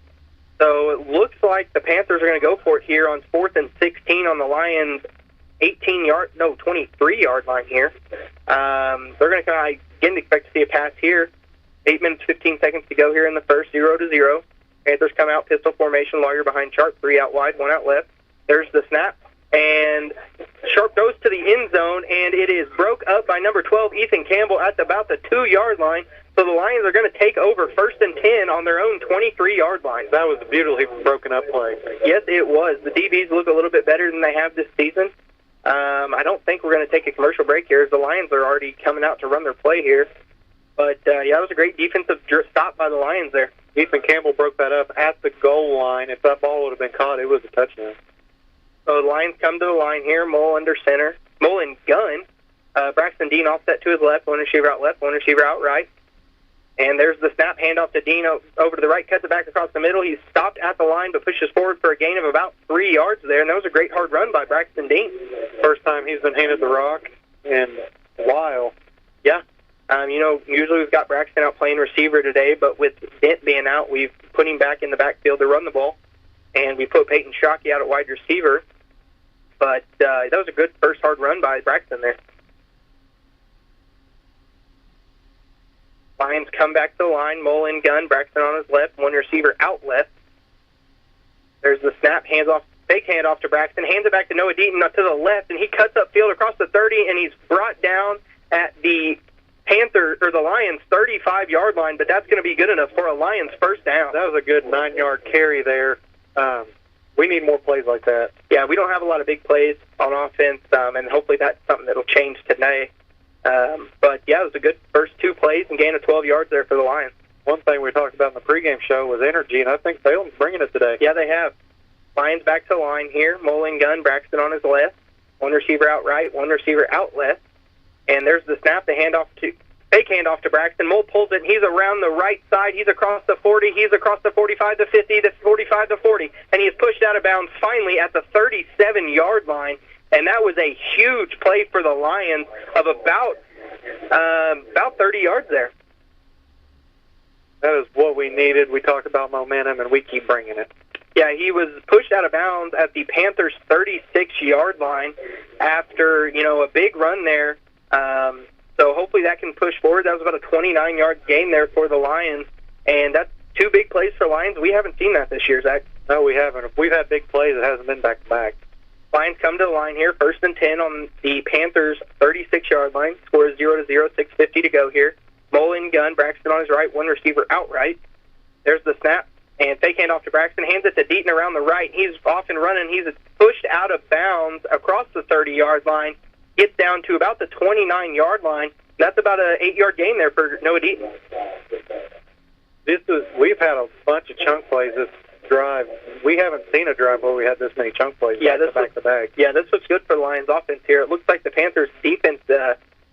So it looks like the Panthers are going to go for it here on 4th and 16 on the Lions' 23-yard line here. They're going to again expect to see a pass here. 8 minutes, 15 seconds to go here in the first, 0-0. Panthers come out, pistol formation, Lawyer behind Sharp, 3 out wide, 1 out left. There's the snap, and Sharp goes to the end zone, and it is broke up by number 12, Ethan Campbell, at about the 2-yard line. So the Lions are going to take over 1st and 10 on their own 23-yard line. That was a beautifully broken up play. Yes, it was. The DBs look a little bit better than they have this season. I don't think we're going to take a commercial break here, as the Lions are already coming out to run their play here. But, yeah, it was a great defensive stop by the Lions there. Ethan Campbell broke that up at the goal line. If that ball would have been caught, it was a touchdown. So the Lions come to the line here. Mole under center. Mole and gun. Braxton Dean offset to his left. 1 receiver out left, 1 receiver out right. And there's the snap, handoff to Dean over to the right, cuts it back across the middle. He's stopped at the line but pushes forward for a gain of about 3 yards there, and that was a great hard run by Braxton Dean. First time he's been handed the rock in a while. Yeah. Usually we've got Braxton out playing receiver today, but with Dent being out, we've put him back in the backfield to run the ball, and we put Peyton Shockey out at wide receiver. But that was a good first hard run by Braxton there. Lions come back to the line, Mole in gun, Braxton on his left, 1 receiver out left. There's the snap, fake handoff to Braxton, hands it back to Noah Deaton to the left, and he cuts upfield across the 30, and he's brought down at the Lions' 35-yard line, but that's going to be good enough for a Lions first down. That was a good 9-yard carry there. We need more plays like that. Yeah, we don't have a lot of big plays on offense, and hopefully that's something that will change today. But, yeah, it was a good first 2 plays and gain of 12 yards there for the Lions. One thing we talked about in the pregame show was energy, and I think Salem's bringing it today. Yeah, they have. Lions back to the line here. Mole and gun, Braxton on his left. 1 receiver out right, 1 receiver out left. And there's the snap, fake handoff to Braxton. Mole pulls it, and he's around the right side. He's across the 40. He's across the 45, the 50, the 45, the 40. And he is pushed out of bounds finally at the 37-yard line. And that was a huge play for the Lions of about 30 yards there. That is what we needed. We talked about momentum, and we keep bringing it. Yeah, he was pushed out of bounds at the Panthers' 36-yard line after, a big run there. So hopefully that can push forward. That was about a 29-yard gain there for the Lions. And that's 2 big plays for Lions. We haven't seen that this year, Zach. No, we haven't. If we've had big plays, it hasn't been back-to-back. Lions come to the line here, 1st and 10 on the Panthers' 36-yard line. Score is 0-0, 6:50 to go here. Mole in gun, Braxton on his right, 1 receiver outright. There's the snap, and fake handoff to Braxton. Hands it to Deaton around the right. He's off and running. He's pushed out of bounds across the 30-yard line. Gets down to about the 29-yard line. That's about an 8-yard gain there for Noah Deaton. We've had a bunch of chunk plays this drive. We haven't seen a drive where we had this many chunk plays back-to-back. Yeah, this looks good for the Lions' offense here. It looks like the Panthers' defense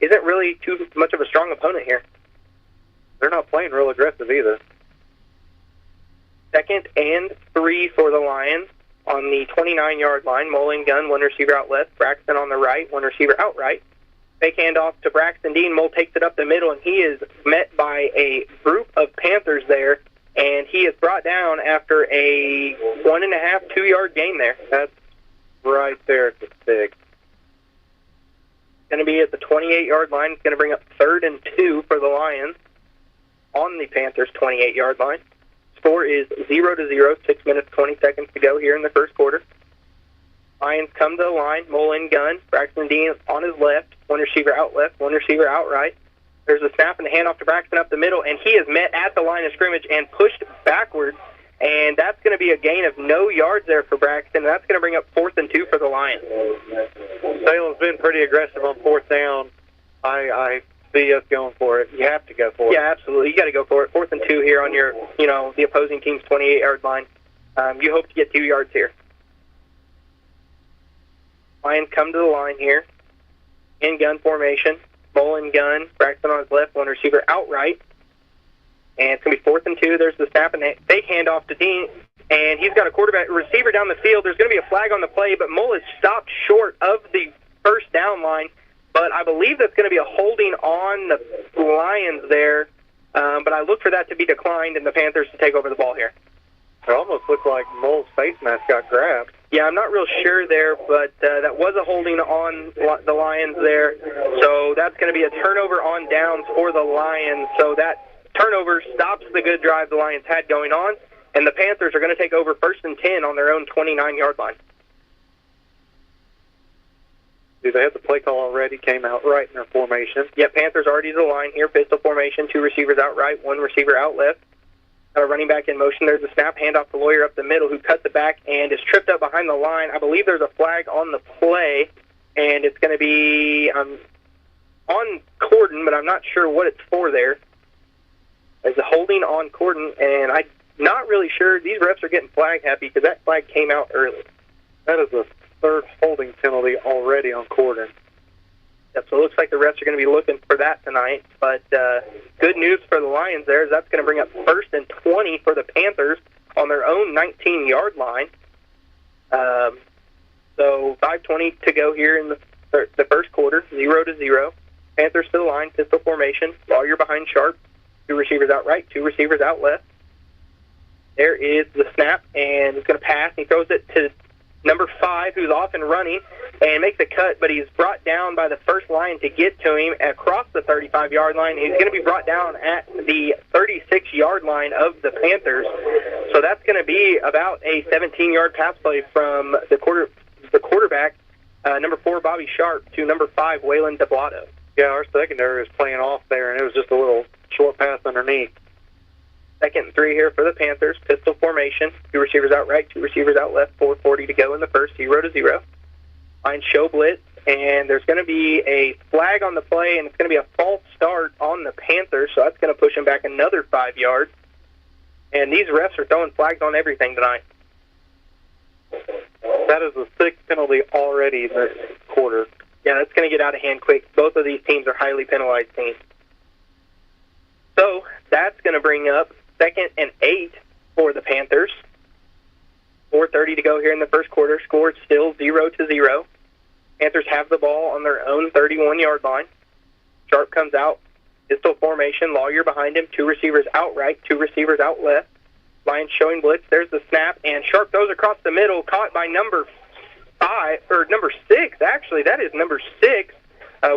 isn't really too much of a strong opponent here. They're not playing real aggressive either. 2nd and 3 for the Lions on the 29-yard line. Mole in gun, 1 receiver out left. Braxton on the right, 1 receiver out right. Fake handoff to Braxton Dean. Mole takes it up the middle, and he is met by a group of Panthers there, and he is brought down after a 1.5, 2-yard gain there. That's right there at the stick. Going to be at the 28-yard line. It's going to bring up 3rd and 2 for the Lions on the Panthers' 28-yard line. Score is 0-0, 6 minutes, 20 seconds to go here in the first quarter. Lions come to the line, Mole in gun, Braxton Dean on his left, 1 receiver out left, 1 receiver out right. There's a snap and the handoff to Braxton up the middle, and he is met at the line of scrimmage and pushed backwards, and that's going to be a gain of no yards there for Braxton, and that's going to bring up 4th and 2 for the Lions. Salem's been pretty aggressive on 4th down. I see us going for it. You have to go for it. Yeah, absolutely. You got to go for it. 4th and 2 here on your, the opposing team's 28-yard line. You hope to get 2 yards here. Lions come to the line here in gun formation. Mullen gun. Braxton on his left, one receiver outright. And it's going to be 4th and 2. There's the snap and fake handoff to Dean. And he's got a receiver down the field. There's going to be a flag on the play, but Mullen stopped short of the first down line. But I believe that's going to be a holding on the Lions there. But I look for that to be declined and the Panthers to take over the ball here. It almost looked like Mullen's face mask got grabbed. Yeah, I'm not real sure there, but that was a holding on the Lions there. So that's going to be a turnover on downs for the Lions. So that turnover stops the good drive the Lions had going on, and the Panthers are going to take over 1st and 10 on their own 29-yard line. Do they have the play call already? Came out right in their formation. Yep, Panthers already to the line here. Pistol formation, 2 receivers out right, 1 receiver out left. Running back in motion. There's a snap, handoff to Lawyer up the middle, who cuts it back and is tripped up behind the line. I believe there's a flag on the play, and it's going to be on Corydon, but I'm not sure what it's for there. There's a holding on Corydon, and I'm not really sure. These refs are getting flag happy because that flag came out early. That is the 3rd holding penalty already on Corydon. Yep, so it looks like the refs are going to be looking for that tonight. But good news for the Lions there is that's going to bring up 1st and 20 for the Panthers on their own 19-yard line. So 5:20 to go here in the first quarter, 0-0. Panthers to the line, pistol formation. Lawyer behind Sharp. 2 receivers out right, 2 receivers out left. There is the snap, and he's going to pass. He throws it to number 5, who's off and running, and makes the cut, but he's brought down by the first line to get to him across the 35-yard line. He's going to be brought down at the 36-yard line of the Panthers. So that's going to be about a 17-yard pass play from the quarterback, number 4, Bobby Sharp, to number 5, Waylon DeBlato. Yeah, our secondary was playing off there, and it was just a little short pass underneath. 2nd and 3 here for the Panthers. Pistol formation. 2 receivers out right, 2 receivers out left. 4:40 to go in the first. 0-0. Line show blitz, and there's going to be a flag on the play, and it's going to be a false start on the Panthers, so that's going to push them back another 5 yards. And these refs are throwing flags on everything tonight. That is the 6th penalty already this quarter. Yeah, that's going to get out of hand quick. Both of these teams are highly penalized teams. So that's going to bring up 2nd and 8 for the Panthers. 4:30 to go here in the first quarter. Scored still 0-0. Panthers have the ball on their own 31-yard line. Sharp comes out. Pistol formation. Lawyer behind him. 2 receivers out right, 2 receivers out left. Lions showing blitz. There's the snap, and Sharp throws across the middle, caught by number 6, actually. That is number 6.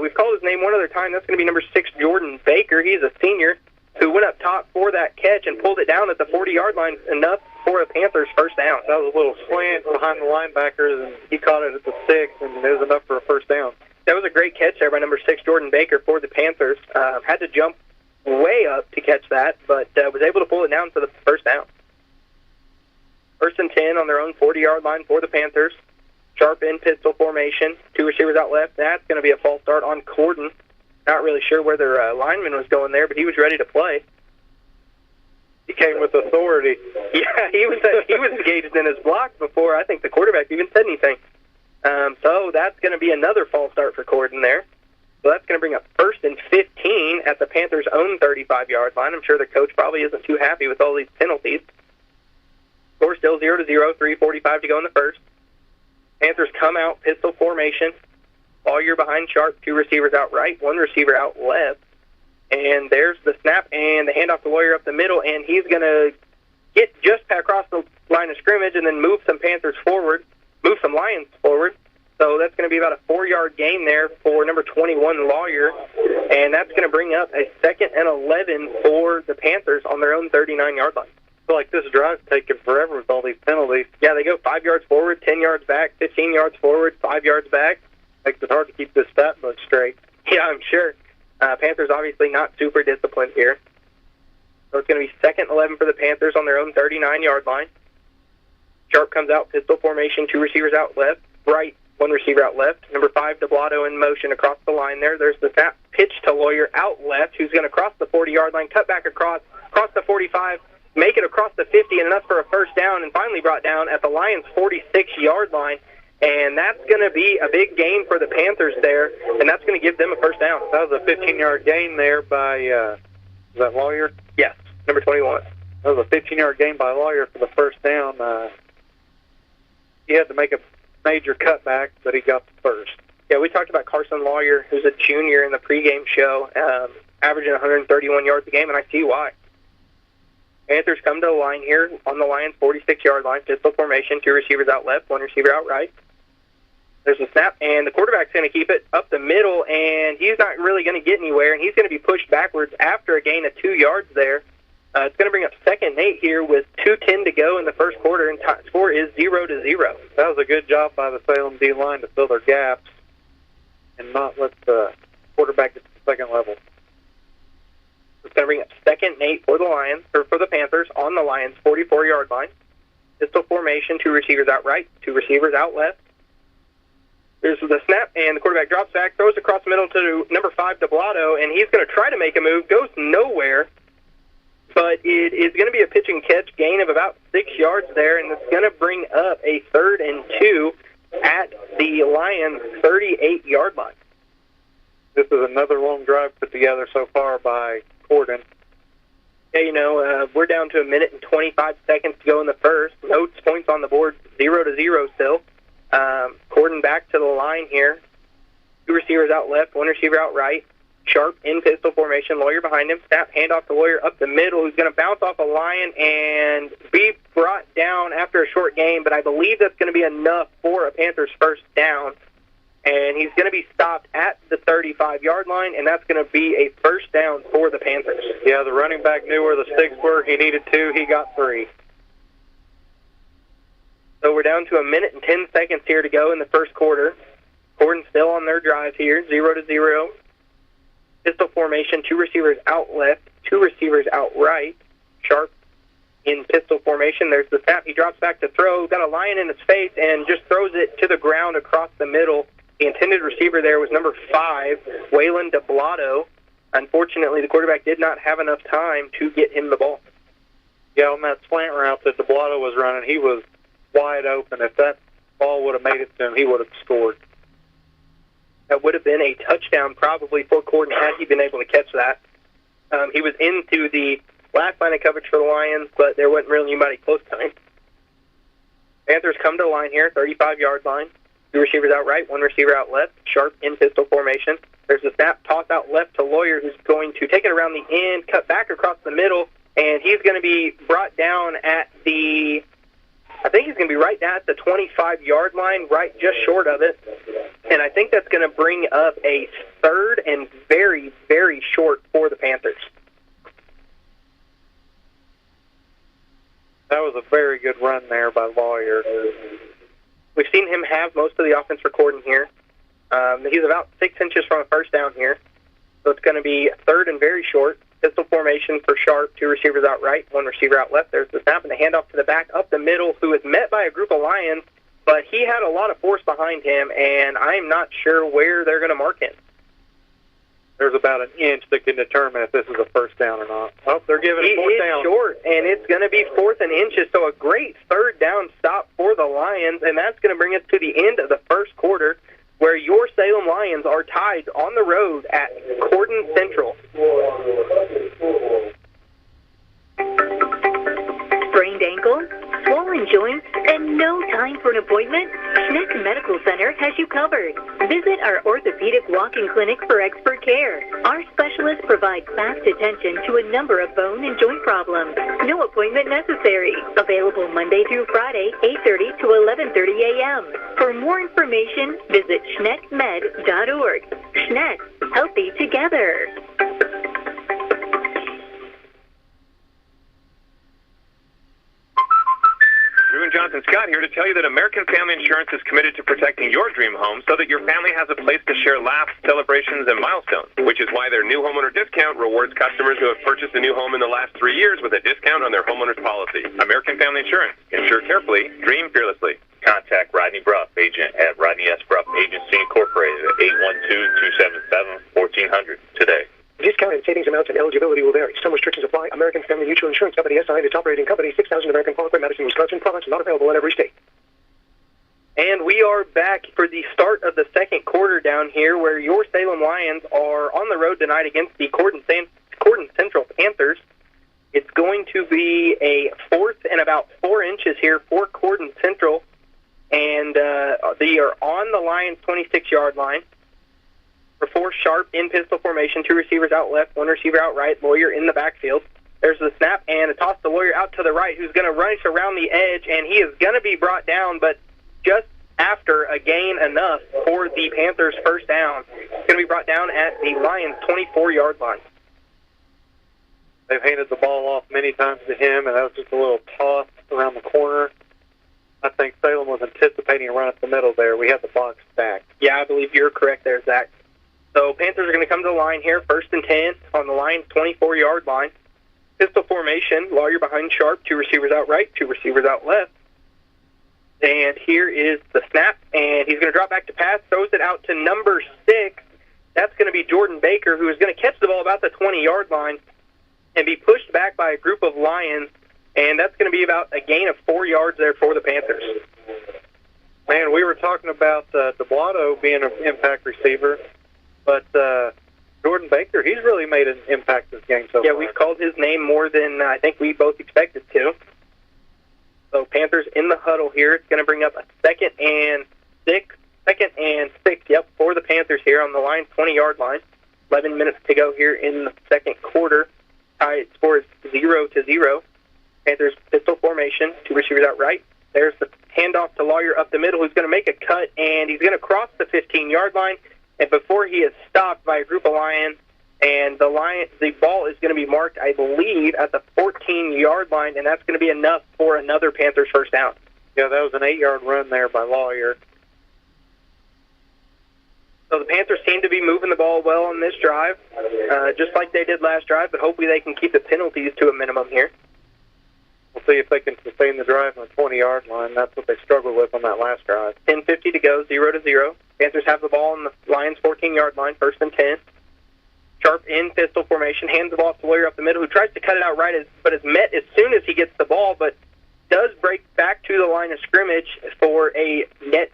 We've called his name one other time. That's going to be number 6, Jordan Baker. He's a senior who went up top for that catch and pulled it down at the 40-yard line, enough for a Panthers first down. That was a little slant behind the linebackers, and he caught it at the 6, and it was enough for a first down. That was a great catch there by number 6, Jordan Baker, for the Panthers. Had to jump way up to catch that, but was able to pull it down for the first down. 1st and 10 on their own 40-yard line for the Panthers. Sharp in pistol formation. 2 receivers out left. That's going to be a false start on Corydon. Not really sure where their lineman was going there, but he was ready to play. He came with authority. Yeah, he was engaged in his block before I think the quarterback even said anything. So that's going to be another false start for Corydon there. So that's going to bring up 1st and 15 at the Panthers' own 35-yard line. I'm sure the coach probably isn't too happy with all these penalties. Score still 0-0, 3:45 to go in the first. Panthers come out, pistol formation. Lawyer behind Sharp, 2 receivers out right, 1 receiver out left. And there's the snap and the handoff to Lawyer up the middle, and he's going to get just across the line of scrimmage and then move some Panthers forward, move some Lions forward. So that's going to be about a 4-yard gain there for number 21, Lawyer. And that's going to bring up a 2nd and 11 for the Panthers on their own 39-yard line. I feel like this drive's taking forever with all these penalties. Yeah, they go 5 yards forward, 10 yards back, 15 yards forward, 5 yards back. Makes it hard to keep this stat book straight. Yeah, I'm sure. Panthers obviously not super disciplined here. So it's going to be 2nd and 11 for the Panthers on their own 39-yard line. Sharp comes out, pistol formation, 2 receivers out left, right, 1 receiver out left. Number 5, DeBlato in motion across the line there. There's the snap, pitch to Lawyer out left, who's going to cross the 40-yard line, cut back across the 45, make it across the 50, and enough for a first down, and finally brought down at the Lions' 46-yard line. And that's going to be a big gain for the Panthers there, and that's going to give them a first down. That was a 15-yard gain there by, is that Lawyer? Yes, number 21. That was a 15-yard gain by Lawyer for the first down. He had to make a major cutback, but he got the first. Yeah, we talked about Carson Lawyer, who's a junior in the pregame show, averaging 131 yards a game, and I see why. Panthers come to the line here on the Lions' 46-yard line, pistol formation, 2 receivers out left, 1 receiver out right. There's a snap, and the quarterback's going to keep it up the middle, and he's not really going to get anywhere, and he's going to be pushed backwards after a gain of 2 yards there. It's going to bring up 2nd and 8 here with 2:10 to go in the first quarter, and score is 0-0. That was a good job by the Salem D-line to fill their gaps and not let the quarterback get to the second level. It's going to bring up 2nd and 8 for the Lions, or for the Panthers on the Lions' 44-yard line. Pistol formation, 2 receivers out right, 2 receivers out left. There's the snap, and the quarterback drops back, throws across the middle to number 5, DeBlato, and he's going to try to make a move, goes nowhere, but it is going to be a pitch and catch gain of about 6 yards there, and it's going to bring up a 3rd and 2 at the Lions' 38-yard line. This is another long drive put together so far by Corydon. Yeah, we're down to 1 minute and 25 seconds to go in the first. No points on the board, 0-0 still. Corydon back to the line here. 2 receivers out left, 1 receiver out right. Sharp in pistol formation, Lawyer behind him. Snap, handoff to Lawyer up the middle, who's going to bounce off a Lion and be brought down after a short game, but I believe that's going to be enough for a Panthers first down. And he's going to be stopped at the 35-yard line, and that's going to be a first down for the Panthers. Yeah, the running back knew where the sticks were. He needed 2. He got 3. So we're down to 1 minute and 10 seconds here to go in the first quarter. Corydon still on their drive here, 0-0. Pistol formation, 2 receivers out left, 2 receivers out right. Sharp in pistol formation. There's the snap. He drops back to throw. Got a Lion in his face and just throws it to the ground across the middle. The intended receiver there was number 5, Waylon DeBlato. Unfortunately, the quarterback did not have enough time to get him the ball. Yeah, on that slant route that DeBlato was running, he was wide open. If that ball would have made it to him, he would have scored. That would have been a touchdown probably for Corydon had he been able to catch that. He was into the last line of coverage for the Lions, but there wasn't really anybody close to him. Panthers come to the line here, 35-yard line. 2 receivers out right, 1 receiver out left. Sharp in pistol formation. There's a snap, toss out left to Lawyer, who's going to take it around the end, cut back across the middle, and he's going to be brought down at the, I think he's going to be right down at the 25-yard line, right just short of it. And I think that's going to bring up a 3rd and very, very short for the Panthers. That was a very good run there by Lawyer. We've seen him have most of the offense for Corydon here. He's about 6 inches from a first down here. So it's going to be 3rd and very short. Pistol formation for Sharp, 2 receivers out right, 1 receiver out left. There's the snap and the handoff to the back up the middle, who is met by a group of Lions, but he had a lot of force behind him, and I'm not sure where they're going to mark him. There's about an inch that can determine if this is a first down or not. Oh, they're giving it 4th down. It's short, and it's going to be 4th and inches, so a great 3rd down stop for the Lions, and that's going to bring us to the end of the first quarter, where your Salem Lions are tied on the road at Corydon Central. Sprained ankle, swollen joints, and no time for an appointment? Schneck Medical Center has you covered. Visit our orthopedic walk-in clinic for expert care. Our specialists provide fast attention to a number of bone and joint problems. No appointment necessary. Available Monday through Friday, 8:30 to 11:30 a.m. For more information, visit schneckmed.org. Schneck, healthy together. Drew and John Wisconsin. Scott here to tell you that American Family Insurance is committed to protecting your dream home so that your family has a place to share laughs, celebrations, and milestones, which is why their new homeowner discount rewards customers who have purchased a new home in the last 3 years with a discount on their homeowner's policy. American Family Insurance. Insure carefully, dream fearlessly. Contact Rodney Bruff, agent at Rodney S. Bruff Agency Incorporated at 812-277-1400 today. Discounted savings amounts and eligibility will vary. Some restrictions apply. American Family Mutual Insurance Company, SI, and its operating company, 6000 American Parkway, Madison, Wisconsin. Products not available in every state. And we are back for the start of the second quarter down here, where your Salem Lions are on the road tonight against the Corydon Central Panthers. It's going to be a fourth and about 4 inches here for Corydon Central, and they are on the Lions' 26-yard line. For 4 sharp in pistol formation, 2 receivers out left, 1 receiver out right, Lawyer in the backfield. There's the snap and a toss to Lawyer out to the right, who's going to rush around the edge, and he is going to be brought down, but just after a gain enough for the Panthers' first down. It's going to be brought down at the Lions' 24-yard line. They've handed the ball off many times to him, and that was just a little toss around the corner. I think Salem was anticipating a run up the middle there. We had the box stacked. Yeah, I believe you're correct there, Zach. So Panthers are going to come to the line here, 1st and 10 on the Lions' 24-yard line. Pistol formation, Lawyer behind Sharp, 2 receivers out right, 2 receivers out left. And here is the snap, and he's going to drop back to pass, throws it out to number 6. That's going to be Jordan Baker, who is going to catch the ball about the 20-yard line and be pushed back by a group of Lions, and that's going to be about a gain of 4 yards there for the Panthers. Man, we were talking about DeBlato being an impact receiver, but Jordan Baker, he's really made an impact this game so far. Yeah, we've called his name more than I think we both expected to. So Panthers in the huddle here. It's going to bring up a 2nd and 6. 2nd and 6, yep, for the Panthers here on the line, 20-yard line. 11 minutes to go here in the second quarter. Tie score is 0-0. Panthers pistol formation, 2 receivers out right. There's the handoff to Lawyer up the middle, who's going to make a cut, and he's going to cross the 15-yard line. And before he is stopped by a group of Lions, and the ball is going to be marked, I believe, at the 14-yard line, and that's going to be enough for another Panthers first down. Yeah, that was an 8-yard run there by Lawyer. So the Panthers seem to be moving the ball well on this drive, just like they did last drive, but hopefully they can keep the penalties to a minimum here. We'll see if they can sustain the drive on the 20-yard line. That's what they struggled with on that last drive. 10:50 to go, 0-0. Panthers have the ball on the Lions' 14-yard line, 1st and 10. Sharp in pistol formation, hands the ball off to Lawyer up the middle, who tries to cut it out right, but is met as soon as he gets the ball, but does break back to the line of scrimmage for a net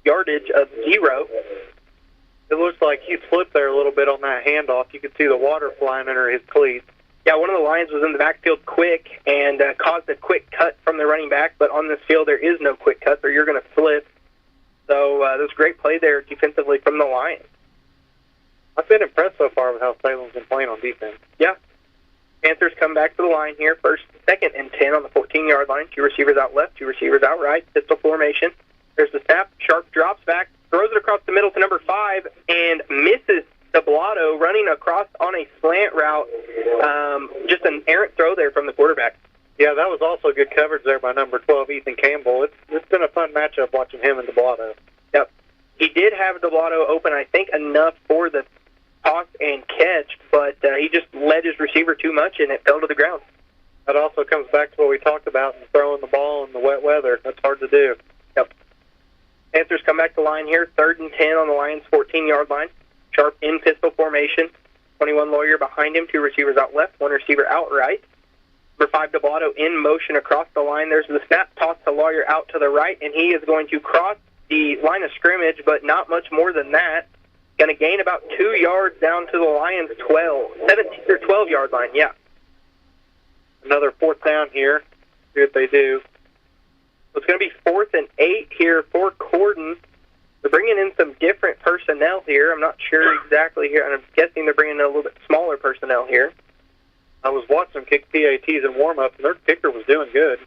yardage of 0. It looks like he slipped there a little bit on that handoff. You could see the water flying under his cleats. Yeah, one of the Lions was in the backfield quick and caused a quick cut from the running back, but on this field there is no quick cut, or you're going to flip. So that was a great play there defensively from the Lions. I've been impressed so far with how Salem's been playing on defense. Yeah. Panthers come back to the line here, 2nd and 10 on the 14-yard line. 2 receivers out left, 2 receivers out right, pistol formation. There's the snap. Sharp drops back, throws it across the middle to number 5, and misses DeBlato running across on a slant route. Just an errant throw there from the quarterback. Yeah, that was also good coverage there by number 12, Ethan Campbell. It's been a fun matchup watching him and DeBlato. Yep. He did have DeBlato open, I think, enough for the toss and catch, but he just led his receiver too much, and it fell to the ground. That also comes back to what we talked about, throwing the ball in the wet weather. That's hard to do. Yep. Panthers come back to line here, 3rd and 10 on the Lions' 14-yard line. Sharp in pistol formation. 21 Lawyer behind him, 2 receivers out left, 1 receiver out right. Number 5 DeBlato in motion across the line. There's the snap toss to Lawyer out to the right, and he is going to cross the line of scrimmage, but not much more than that. Going to gain about 2 yards down to the Lions' 12-yard line, yeah. Another 4th down here. See what they do. So it's going to be 4th and 8 here for Corydon. They're bringing in some different personnel here. I'm not sure exactly here. I'm guessing they're bringing in a little bit smaller personnel here. I was watching them kick PATs in warm-up, and their kicker was doing good.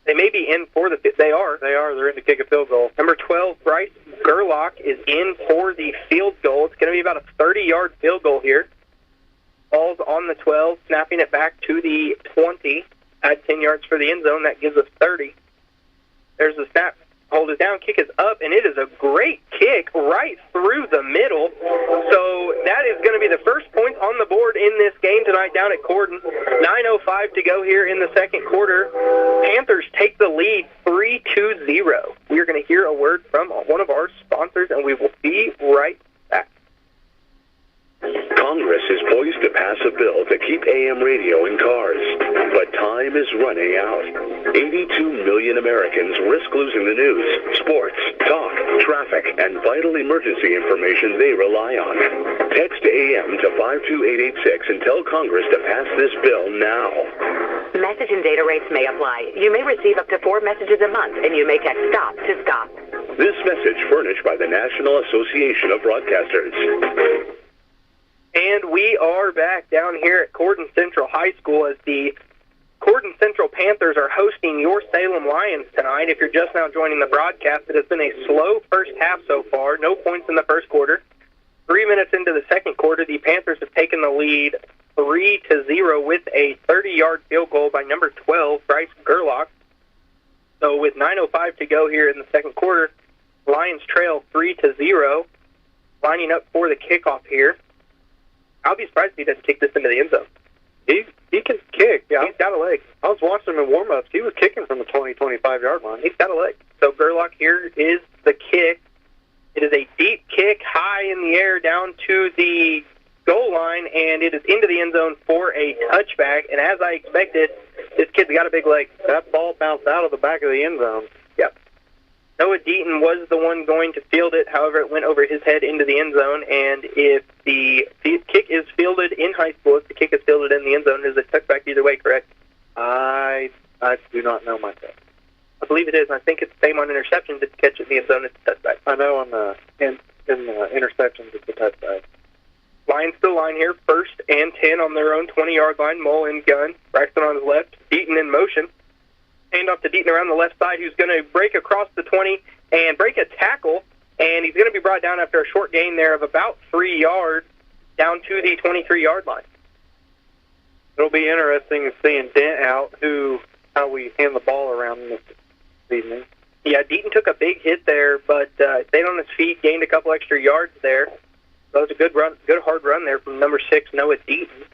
They may be in for the... They are. They're in to kick a field goal. Number 12, Bryce Gerlach, is in for the field goal. It's going to be about a 30-yard field goal here. Ball's on the 12, snapping it back to the 20. Add 10 yards for the end zone. That gives us 30. There's the snap. Hold it down. Kick is up, and it is a great kick right through the middle. So that is going to be the first point on the board in this game tonight down at Corydon. 9:05 to go here in the second quarter. Panthers take the lead 3-0. We are going to hear a word from one of our sponsors, and we will be right back. Congress is poised to pass a bill to keep AM radio in cars, but time is running out. 82 million Americans risk losing the news, sports, talk, traffic, and vital emergency information they rely on. Text AM to 52886 and tell Congress to pass this bill now. Message and data rates may apply. You may receive up to 4 messages a month, and you may text STOP to STOP. This message furnished by the National Association of Broadcasters. And we are back down here at Corydon Central High School as the Corydon Central Panthers are hosting your Salem Lions tonight. If you're just now joining the broadcast, it has been a slow first half so far. No points in the first quarter. 3 minutes into the second quarter, the Panthers have taken the lead 3-0 with a 30-yard field goal by number 12, Bryce Gerlach. So with 9:05 to go here in the second quarter, Lions trail 3-0, lining up for the kickoff here. I'll be surprised if he doesn't kick this into the end zone. He can kick. Yeah, he's got a leg. I was watching him in warm-ups. He was kicking from the 20-25-yard line. He's got a leg. So Gerlach here is the kick. It is a deep kick high in the air down to the goal line, and it is into the end zone for a touchback. And as I expected, this kid's got a big leg. That ball bounced out of the back of the end zone. Yep. Noah Deaton was the one going to field it. However, it went over his head into the end zone, and if the kick is fielded in high school, if the kick is fielded in the end zone, is a touchback either way, correct? I do not know myself. I believe it is. I think it's the same on interceptions. If you catch it in the end zone, it's a touchback. I know on the in interceptions, it's a touchback. Lions still line here, 1st and 10 on their own 20-yard line. Mole in gun. Braxton on his left. Deaton in motion. Hand off to Deaton around the left side, who's going to break across the 20 and break a tackle, and he's going to be brought down after a short gain there of about 3 yards down to the 23-yard line. It'll be interesting seeing Dent out, how we hand the ball around this evening. Yeah, Deaton took a big hit there, but stayed on his feet, gained a couple extra yards there. That was a good run, good hard run there from number 6, Noah Deaton.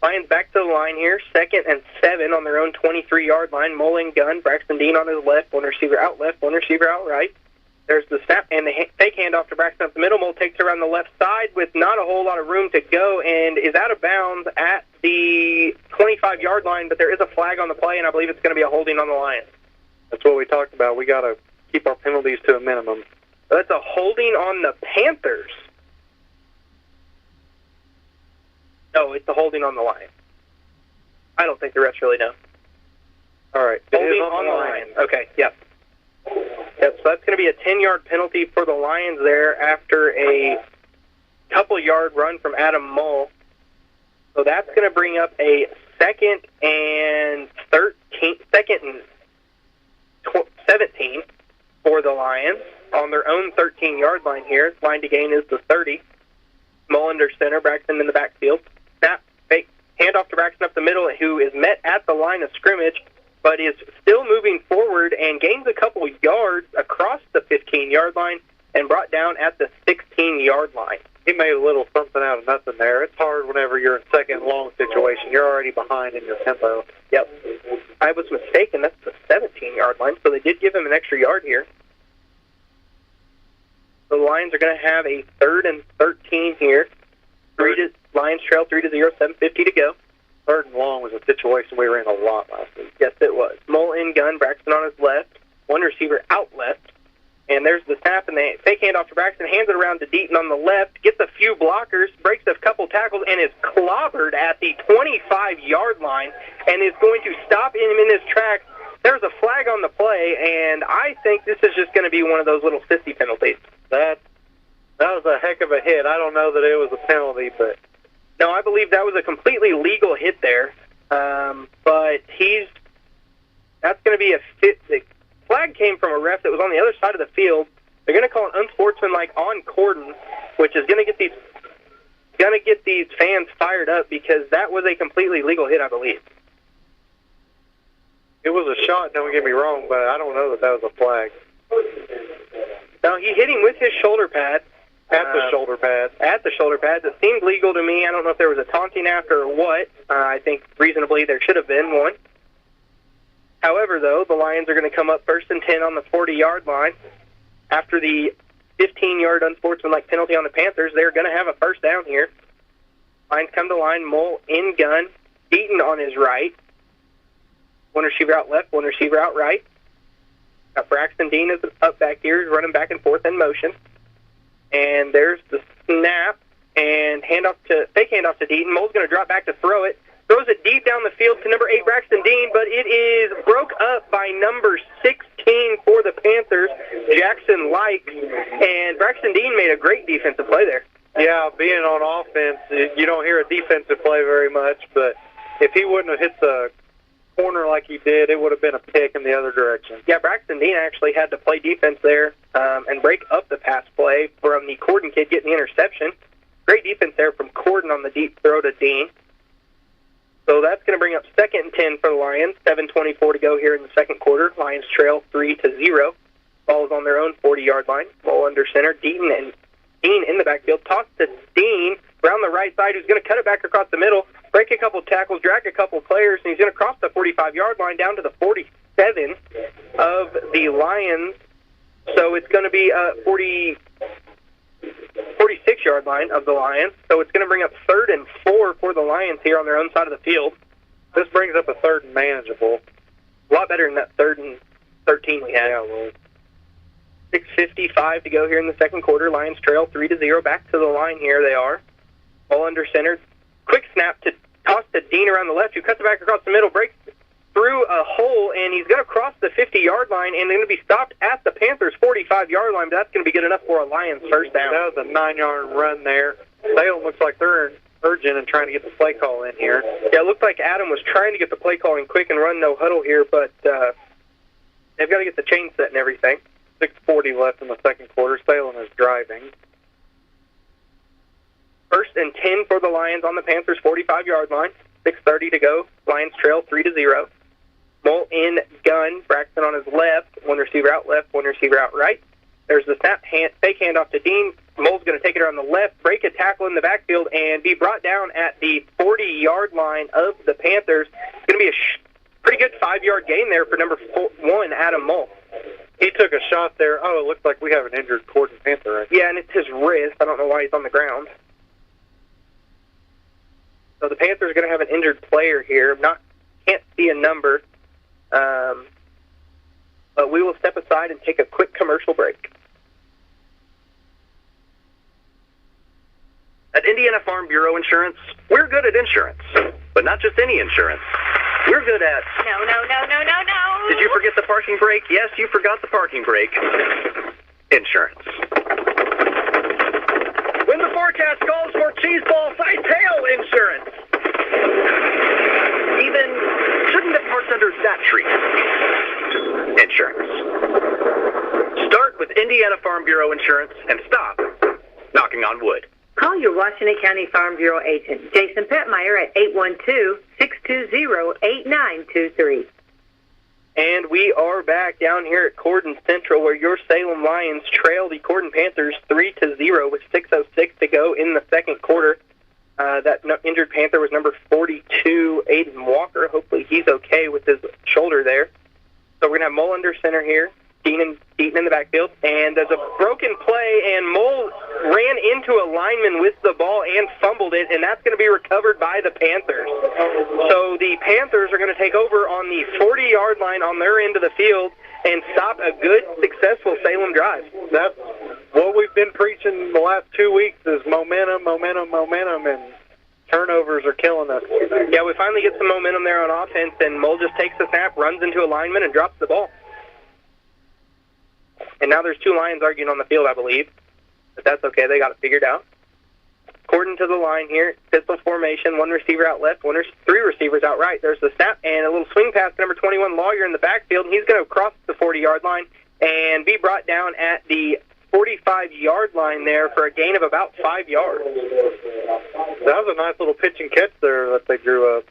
Lions back to the line here, 2nd and 7 on their own 23-yard line. Mullen gun, Braxton Dean on his left, one receiver out left, one receiver out right. There's the snap and the fake handoff to Braxton up the middle. Mole takes it around the left side with not a whole lot of room to go and is out of bounds at the 25-yard line, but there is a flag on the play, and I believe it's going to be a holding on the Lions. That's what we talked about. We got to keep our penalties to a minimum. That's a holding on the Panthers. No, it's a holding on the Lions. I don't think the refs really know. All right. Holding on the Lions. Okay, yep. Yep, so that's going to be a 10-yard penalty for the Lions there after a couple-yard run from Adam Mull. So that's going to bring up a 2nd and 17 for the Lions on their own 13-yard line here. Line to gain is the 30. Mull under center, Braxton in the backfield. Snap, fake, handoff to Braxton up the middle, who is met at the line of scrimmage, but is still moving forward and gains a couple yards across the 15-yard line and brought down at the 16-yard line. He made a little something out of nothing there. It's hard whenever you're in second and long situation. You're already behind in your tempo. Yep. I was mistaken. That's the 17-yard line, so they did give him an extra yard here. The Lions are going to have a 3rd and 13 here. Lions trail 3-0, 7:50 to go. 3rd and long was a situation we were in a lot last week. Yes, it was. Mull in gun, Braxton on his left, one receiver out left. And there's the snap and the fake handoff to Braxton, hands it around to Deaton on the left, gets a few blockers, breaks a couple tackles, and is clobbered at the 25-yard line and is going to stop him in his tracks. There's a flag on the play, and I think this is just going to be one of those little sissy penalties. That was a heck of a hit. I don't know that it was a penalty, but... No, I believe that was a completely legal hit there. But that's going to be the flag came from a ref that was on the other side of the field. They're going to call it unsportsmanlike on Corydon, which is going to get these fans fired up because that was a completely legal hit, I believe. It was a shot, don't get me wrong, but I don't know that was a flag. No, he hit him with his shoulder pad. At the shoulder pad. At the shoulder pad. It seemed legal to me. I don't know if there was a taunting after or what. I think reasonably there should have been one. However, though, the Lions are going to come up 1st and 10 on the 40-yard line. After the 15-yard unsportsmanlike penalty on the Panthers, they're going to have a first down here. Lions come to line, Mole in gun, Deaton on his right. One receiver out left, one receiver out right. Braxton Dean is up back here, he's running back and forth in motion. And there's the snap and fake handoff to Deaton. Mole's going to drop back to throw it. Throws it deep down the field to number 8, Braxton Dean, but it is broke up by number 16 for the Panthers, Jackson Like. And Braxton Dean made a great defensive play there. Yeah, being on offense, you don't hear a defensive play very much, but if he wouldn't have hit the corner like he did, it would have been a pick in the other direction. Yeah, Braxton Dean actually had to play defense there and break up the pass play from the Corydon kid getting the interception. Great defense there from Corydon on the deep throw to Dean. So that's going to bring up 2nd and 10 for the Lions. 7:24 to go here in the second quarter. Lions trail 3-0. Ball is on their own 40-yard line. Ball under center. Dean in the backfield. Toss to Dean around the right side, who's going to cut it back across the middle, break a couple tackles, drag a couple players, and he's going to cross the 45-yard line down to the 47 of the Lions. So it's going to be 46-yard line of the Lions. So it's going to bring up 3rd and 4 for the Lions here on their own side of the field. This brings up a 3rd and manageable. A lot better than that 3rd and 13 we had. Yeah, well. 6:55 to go here in the second quarter. Lions trail 3-0. Back to the line here they are. Ball under center. Quick snap to toss to Dean around the left, who cuts it back across the middle, breaks through a hole, and he's going to cross the 50-yard line, and they're going to be stopped at the Panthers' 45-yard line, but that's going to be good enough for a Lions first down. That was a 9-yard run there. Salem looks like they're urgent and trying to get the play call in here. Yeah, it looked like Adam was trying to get the play call in quick and run no huddle here, but they've got to get the chain set and everything. 6:40 left in the second quarter. Salem is driving. 1st and 10 for the Lions on the Panthers' 45-yard line. 6:30 to go. Lions trail 3-0. Mole in gun. Braxton on his left. One receiver out left, one receiver out right. There's the snap, fake handoff to Dean. Mole's going to take it around the left, break a tackle in the backfield, and be brought down at the 40-yard line of the Panthers. It's going to be a pretty good 5-yard gain there for number 1, Adam Mole. He took a shot there. Oh, it looks like we have an injured Corydon Panther right now. Yeah, and it's his wrist. I don't know why he's on the ground. So the Panthers are going to have an injured player here. Can't see a number. But we will step aside and take a quick commercial break. At Indiana Farm Bureau Insurance, we're good at insurance. But not just any insurance. We're good at... No. Did you forget the parking brake? Yes, you forgot the parking brake. Insurance. When the forecast calls for cheese ball size tail insurance. Even shouldn't have parked under that tree. Insurance. Start with Indiana Farm Bureau Insurance and stop knocking on wood. Call your Washington County Farm Bureau agent, Jason Petmeyer, at 812-620-8923. And we are back down here at Corydon Central, where your Salem Lions trail the Corydon Panthers 3-0 with 6:06 to go in the second quarter. That injured Panther was number 42, Aiden Walker. Hopefully he's okay with his shoulder there. So we're going to have Mole under center here, Deaton in the backfield. And there's a broken play, and Mole ran into a lineman with the ball and fumbled it, and that's going to be recovered by the Panthers. So the Panthers are going to take over on the 40-yard line on their end of the field and stop a good, successful Salem drive. That's what we've been preaching the last 2 weeks is momentum, and turnovers are killing us. Yeah, we finally get some momentum there on offense, and Mole just takes the snap, runs into a lineman, and drops the ball. And now there's 2 Lions arguing on the field, I believe. But that's okay. They got it figured out. According to the line here, pistol formation, 1 receiver out left, 3 receivers out right. There's the snap and a little swing pass to number 21, Lawyer, in the backfield. And he's going to cross the 40-yard line and be brought down at the 45-yard line there for a gain of about 5 yards. That was a nice little pitch and catch there that they drew up.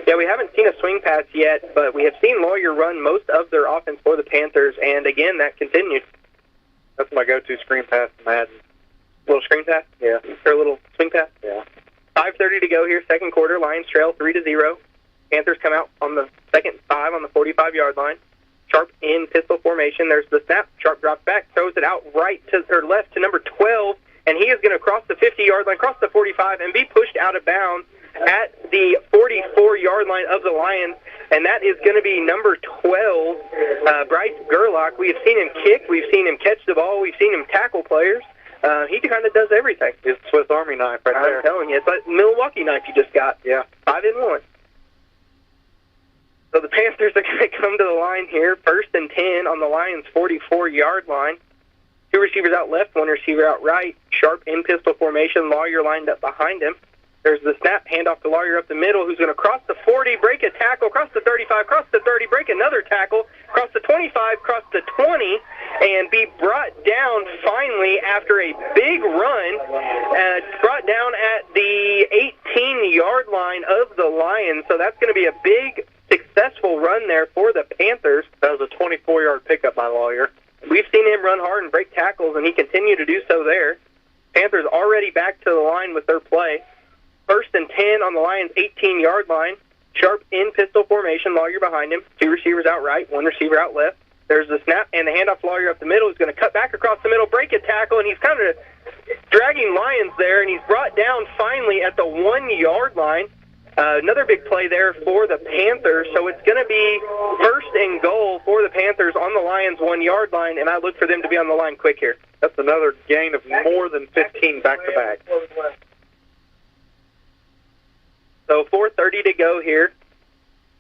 Yeah, we haven't seen a swing pass yet, but we have seen Lawyer run most of their offense for the Panthers, and again, that continued. That's my go-to screen pass in Madden. Little screen pass? Yeah. Or a little swing pass? Yeah. 5:30 to go here, second quarter. Lions trail 3-0. Panthers come out on the second 5 on the 45-yard line. Sharp in pistol formation. There's the snap. Sharp drops back, throws it out left to number 12, and he is going to cross the 50-yard line, cross the 45, and be pushed out of bounds at the 44-yard line of the Lions, and that is going to be number 12, Bryce Gerlach. We have seen him kick. We've seen him catch the ball. We've seen him tackle players. He kind of does everything. It's a Swiss Army knife right there. I'm telling you. It's like Milwaukee knife you just got. Yeah. 5-in-1. So the Panthers are going to come to the line here, 1st and 10 on the Lions' 44-yard line. 2 receivers out left, 1 receiver out right. Sharp in pistol formation. Lawyer lined up behind him. There's the snap, handoff to Lawyer up the middle, who's going to cross the 40, break a tackle, cross the 35, cross the 30, break another tackle, cross the 25, cross the 20, and be brought down finally after a big run, brought down at the 18-yard line of the Lions. So that's going to be a big, successful run there for the Panthers. That was a 24-yard pickup by Lawyer. We've seen him run hard and break tackles, and he continued to do so there. Panthers already back to the line with their play. 1st and 10 on the Lions' 18-yard line. Sharp in pistol formation. Lawyer behind him. 2 receivers out right, 1 receiver out left. There's the snap and the handoff to Lawyer up the middle. He's going to cut back across the middle, break a tackle, and he's kind of dragging Lions there, and he's brought down finally at the 1-yard line. Another big play there for the Panthers. So it's going to be 1st and goal for the Panthers on the Lions' 1-yard line, and I look for them to be on the line quick here. That's another gain of more than 15 back-to-back. So 4:30 to go here.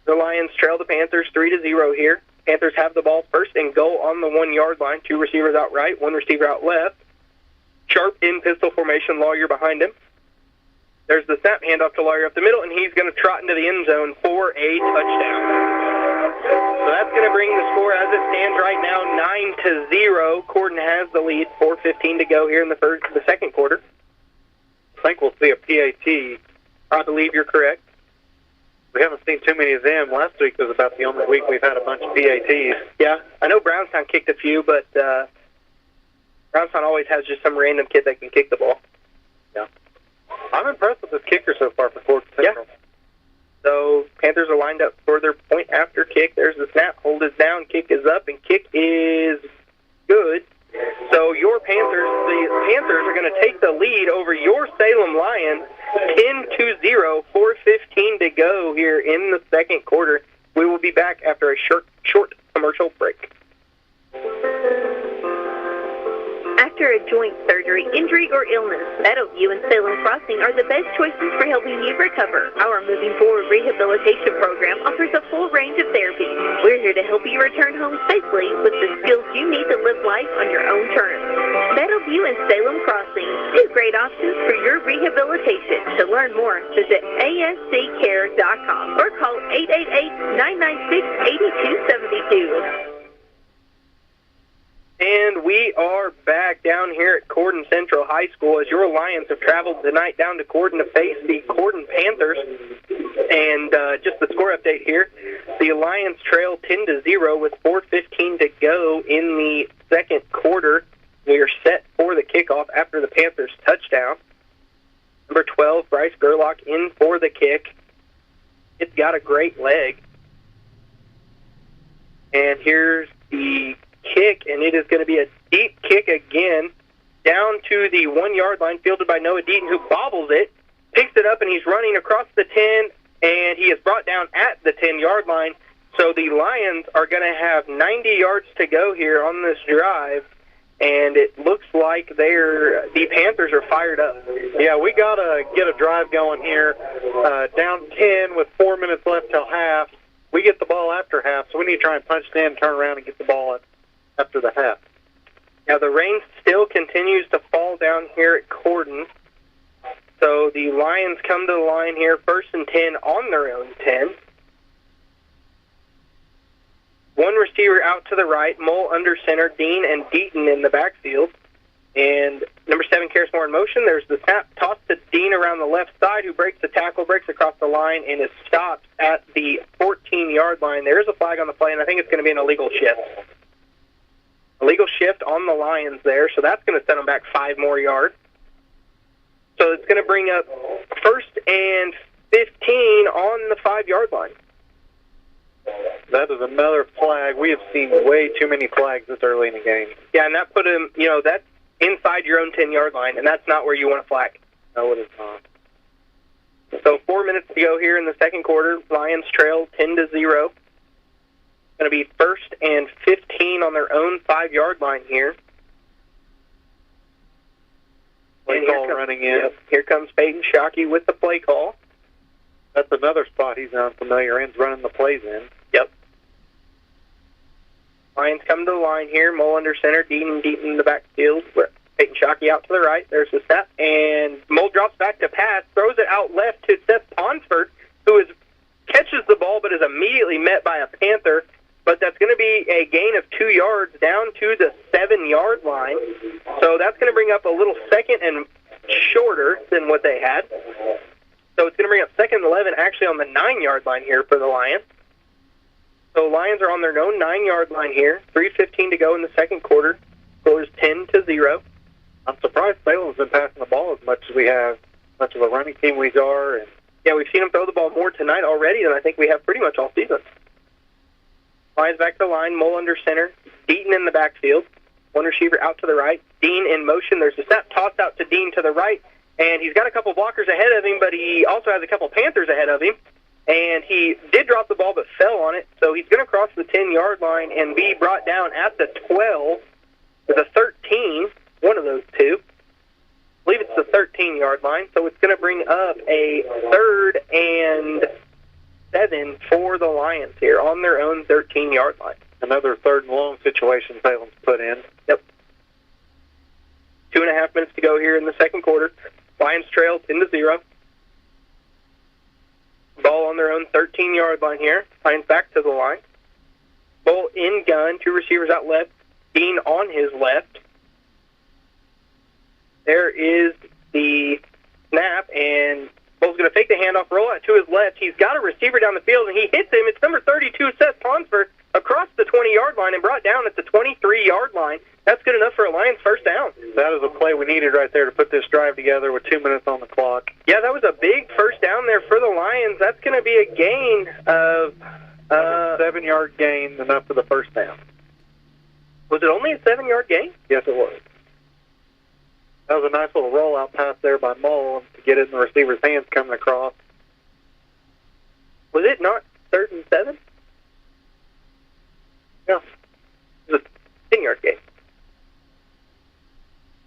The Lions trail the Panthers 3-0 here. Panthers have the ball, 1st and goal on the 1-yard line. 2 receivers out right, 1 receiver out left. Sharp in pistol formation, Lawyer behind him. There's the snap, handoff to Lawyer up the middle, and he's going to trot into the end zone for a touchdown. So that's going to bring the score as it stands right now, 9-0. Corydon has the lead, 4:15 to go here in the second quarter. I think we'll see a PAT. I believe you're correct. We haven't seen too many of them. Last week was about the only week we've had a bunch of PATs. Yeah, I know Brownstown kicked a few, but Brownstown always has just some random kid that can kick the ball. Yeah. I'm impressed with this kicker so far for Corydon Central. Yeah. So Panthers are lined up for their point after kick. There's the snap. Hold is down. Kick is up, and kick is good. So your the Panthers are going to take the lead over your Salem Lions, 10-0, 4:15 to go here in the second quarter. We will be back after a short commercial break. After a joint surgery, injury, or illness, Meadowview and Salem Crossing are the best choices for helping you recover. Our Moving Forward rehabilitation program offers a full range of therapies. We're here to help you return home safely with the skills you need to live life on your own terms. Meadowview and Salem Crossing, 2 great options for your rehabilitation. To learn more, visit asccare.com or call 888-996-8272. And we are back down here at Corydon Central High School as your Lions have traveled tonight down to Corydon to face the Corydon Panthers. And just the score update here, the Lions trail 10-0 with 4:15 to go in the second quarter. We are set for the kickoff after the Panthers touchdown. Number 12, Bryce Gerlach in for the kick. It's got a great leg. And here's the kick, and it is going to be a deep kick again down to the 1-yard line, fielded by Noah Deaton, who bobbles it, picks it up, and he's running across the 10, and he is brought down at the 10-yard line. So the Lions are going to have 90 yards to go here on this drive, and it looks like the Panthers are fired up. Yeah, we got to get a drive going here. Down 10 with 4 minutes left till half. We get the ball after half, so we need to try and punch it in, turn around, and get the ball after the half. Now the rain still continues to fall down here at Corydon. So the Lions come to the line here, 1st and 10 on their own 10. 1 receiver out to the right, Mole under center, Dean and Deaton in the backfield. And Number 7, Karismore in motion. There's the snap, toss to Dean around the left side, who breaks the tackle, breaks across the line, and is stopped at the 14-yard line. There is a flag on the play, and I think it's going to be an illegal shift. Illegal shift on the Lions there, so that's going to set them back 5 more yards. So it's going to bring up 1st and 15 on the 5-yard line. That is another flag. We have seen way too many flags this early in the game. Yeah, and that put him, that's inside your own 10-yard line, and that's not where you want to flag. No, it is not. So 4 minutes to go here in the second quarter. Lions trail 10-0. Going to be 1st and 15 on their own 5-yard line here. Play call running in. Yep, here comes Peyton Shockey with the play call. That's another spot he's unfamiliar in, running the plays in. Yep. Lions come to the line here. Mole under center. Deaton in the backfield. Peyton Shockey out to the right. There's the snap. And Mole drops back to pass. Throws it out left to Seth Ponsford, who catches the ball but is immediately met by a Panther. But that's going to be a gain of 2 yards down to the 7-yard line. So that's going to bring up a little second and shorter than what they had. So it's going to bring up 2nd and 11 actually on the 9-yard line here for the Lions. So Lions are on their own 9-yard line here. 3:15 to go in the second quarter. Score is 10-0. I'm surprised Salem's been passing the ball as much as we have, much of a running team we are. And yeah, we've seen them throw the ball more tonight already than I think we have pretty much all season. Lions back to the line. Mole under center. Deaton in the backfield. One receiver out to the right. Dean in motion. There's a snap tossed out to Dean to the right. And he's got a couple blockers ahead of him, but he also has a couple Panthers ahead of him. And he did drop the ball but fell on it. So he's going to cross the 10-yard line and be brought down at the 12 or the 13, one of those two. I believe it's the 13-yard line. So it's going to bring up a 3rd and 7 for the Lions here on their own 13-yard line. Another 3rd and long situation Salem's put in. Yep. 2.5 minutes to go here in the second quarter. Lions trail 10-0. Ball on their own 13-yard line here. Lions back to the line. Ball in gun. 2 receivers out left. Dean on his left. There is the snap, and Bull's going to fake the handoff, roll out to his left. He's got a receiver down the field, and he hits him. It's number 32, Seth Ponsford, across the 20-yard line and brought down at the 23-yard line. That's good enough for a Lions first down. That is a play we needed right there to put this drive together with 2 minutes on the clock. Yeah, that was a big first down there for the Lions. That's going to be a gain of... 7-yard gain, enough for the first down. Was it only a 7-yard gain? Yes, it was. That was a nice little rollout pass there by Mole to get it in the receiver's hands coming across. Was it not 3rd and 7? Yeah. It was a 10-yard gain.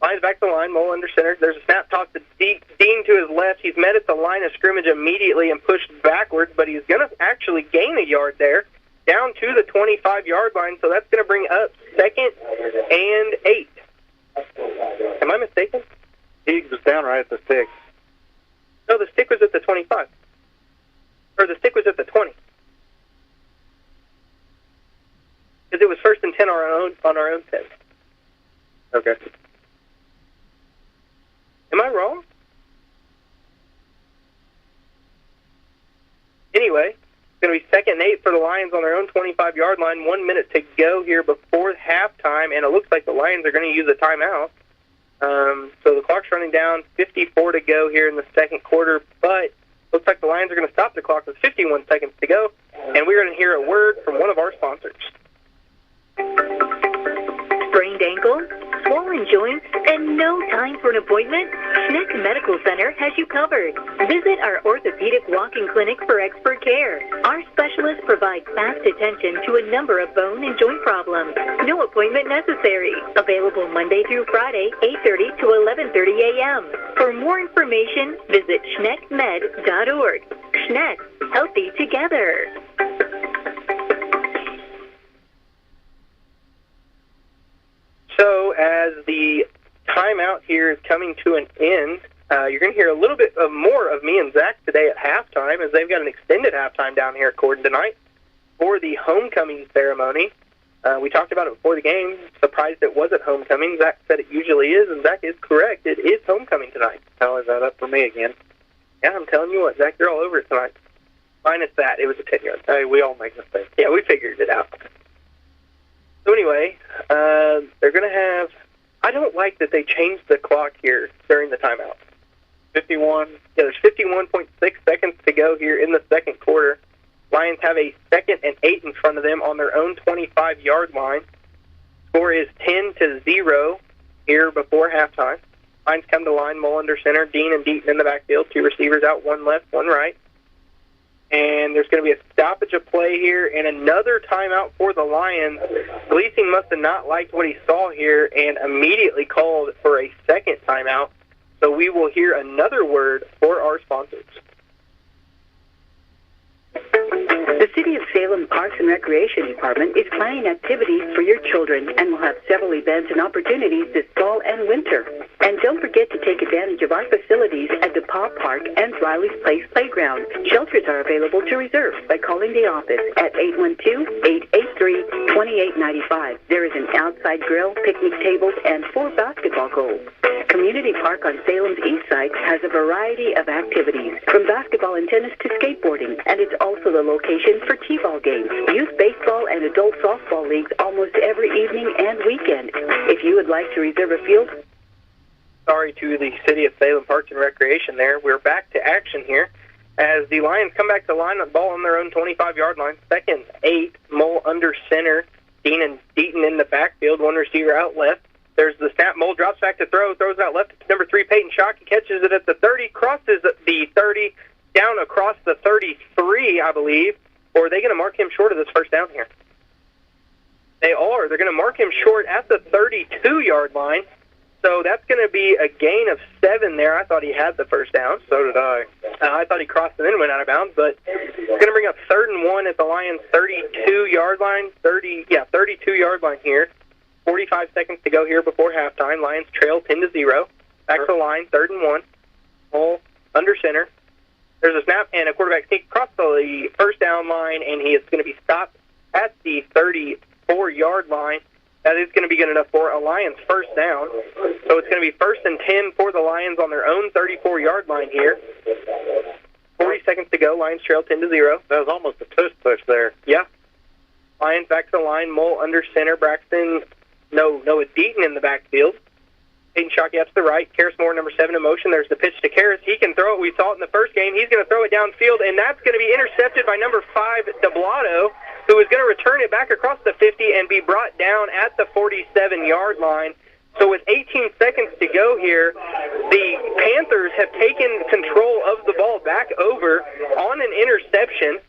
Lions back to the line, Mole under center. There's a snap toss to Dean to his left. He's met at the line of scrimmage immediately and pushed backwards, but he's going to actually gain a yard there down to the 25-yard line, so that's going to bring up 2nd and 8. Am I mistaken? He was down right at the 6. No, the stick was at the 25. Or the stick was at the 20. Because it was 1st and 10 on our own 10. Okay. Am I wrong? Anyway, it's going to be 2nd and 8 for the Lions on their own 25-yard line. 1 minute to go here before halftime, and it looks like the Lions are going to use a timeout. So the clock's running down, 54 to go here in the second quarter, but looks like the Lions are going to stop the clock with 51 seconds to go, and we're going to hear a word from one of our sponsors. Sprained ankle, swollen joints, and no time for an appointment? Schneck Medical Center has you covered. Visit our orthopedic walk-in clinic for expert care. Our specialists provide fast attention to a number of bone and joint problems. No appointment necessary. Available Monday through Friday, 8:30 to 11:30 a.m. For more information, visit schneckmed.org. Schneck, healthy together. So as the timeout here is coming to an end, you're going to hear a little bit more of me and Zach today at halftime, as they've got an extended halftime down here at Corydon tonight for the homecoming ceremony. We talked about it before the game. Surprised it wasn't homecoming. Zach said it usually is, and Zach is correct. It is homecoming tonight. Tallies that up for me again. Yeah, I'm telling you what, Zach, you're all over it tonight. Minus that, it was a 10-yard. Hey, we all make mistakes. Yeah, we figured it out. So anyway, they're going to have... I don't like that they changed the clock here during the timeout. 51. Yeah, there's 51.6 seconds to go here in the second quarter. Lions have a 2nd and 8 in front of them on their own 25-yard line. Score is 10-0 here before halftime. Lions come to line, Mull under center, Dean and Deaton in the backfield. 2 receivers out, 1 left, 1 right. And there's going to be a stoppage of play here and another timeout for the Lions. Gleasing must have not liked what he saw here and immediately called for a second timeout. So we will hear another word for our sponsors. The City of Salem Parks and Recreation Department is planning activities for your children and will have several events and opportunities this fall and winter. And don't forget to take advantage of our facilities at DePaul Park and Riley's Place Playground. Shelters are available to reserve by calling the office at 812-883-2895. There is an outside grill, picnic tables, and 4 basketball goals. Community Park on Salem's east side has a variety of activities, from basketball and tennis to skateboarding, and it's also the location for T-ball games, youth baseball, and adult softball leagues almost every evening and weekend. If you would like to reserve a field... Sorry to the City of Salem Parks and Recreation there. We're back to action here as the Lions come back to line the ball on their own 25-yard line. 2nd, 8, Mull under center, Dean and Deaton in the backfield, 1 receiver out left. There's the snap. Mull drops back to throw, throws out left to number 3, Peyton Shockey, catches it at the 30, crosses the 30, down across the 33, I believe. Or are they going to mark him short of this first down here? They are. They're going to mark him short at the 32-yard line. So that's going to be a gain of 7 there. I thought he had the first down. So did I. I thought he crossed and then went out of bounds, but it's going to bring up 3rd and 1 at the Lions' 32-yard line. 32-yard line here. 45 seconds to go here before halftime. Lions trail 10-0. Back to the line, 3rd and 1. Mull under center. There's a snap and a quarterback sneak across the first down line, and he is going to be stopped at the 34-yard line. That is going to be good enough for a Lions first down. So it's going to be 1st and 10 for the Lions on their own 34-yard line here. 40 seconds to go. Lions trail 10-0. That was almost a tush push there. Yeah. Lions back to the line. Mull under center. Braxton, Noah Deaton in the backfield. Peyton Shockey up to the right. Karras Moore, number 7 in motion. There's the pitch to Karras. He can throw it. We saw it in the first game. He's going to throw it downfield, and that's going to be intercepted by number 5, DeBlato, who is going to return it back across the 50 and be brought down at the 47-yard line. So with 18 seconds to go here, the Panthers have taken control of the ball back over on an interception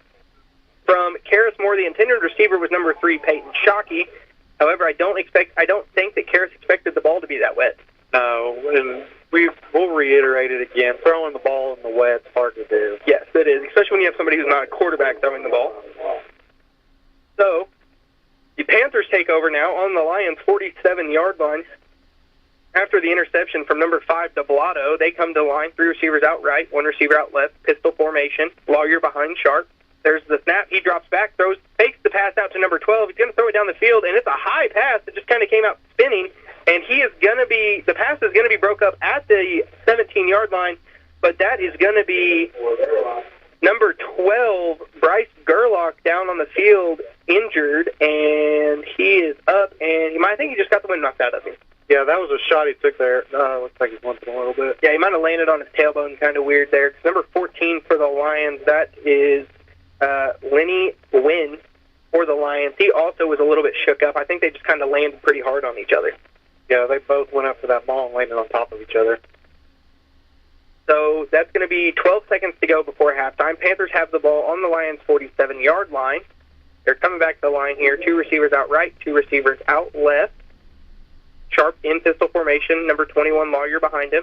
from Karras Moore. The intended receiver was number 3, Peyton Shockey. However, I don't think that Karras expected the ball to be that wet. No, and we'll reiterate it again. Throwing the ball in the wet is hard to do. Yes, it is, especially when you have somebody who's not a quarterback throwing the ball. So, the Panthers take over now on the Lions' 47-yard line. After the interception from number 5, DeBlato, they come to line, 3 receivers out right, 1 receiver out left, pistol formation, Lawyer behind Sharp. There's the snap. He drops back, fakes the pass out to number 12. He's going to throw it down the field, and it's a high pass that just kind of came out spinning. And the pass is going to be broke up at the 17-yard line, but that is going to be number 12, Bryce Gerlach, down on the field, injured, and he is up, and I think he just got the wind knocked out of him. Yeah, that was a shot he took there. Looks like he's limping a little bit. Yeah, he might have landed on his tailbone, kind of weird there. Number 14 for the Lions, that is Lenny Wynn for the Lions. He also was a little bit shook up. I think they just kind of landed pretty hard on each other. Yeah, they both went up for that ball and landed on top of each other. So that's going to be 12 seconds to go before halftime. Panthers have the ball on the Lions' 47-yard line. They're coming back to the line here. 2 receivers out right, 2 receivers out left. Sharp in pistol formation, number 21, Lawyer behind him.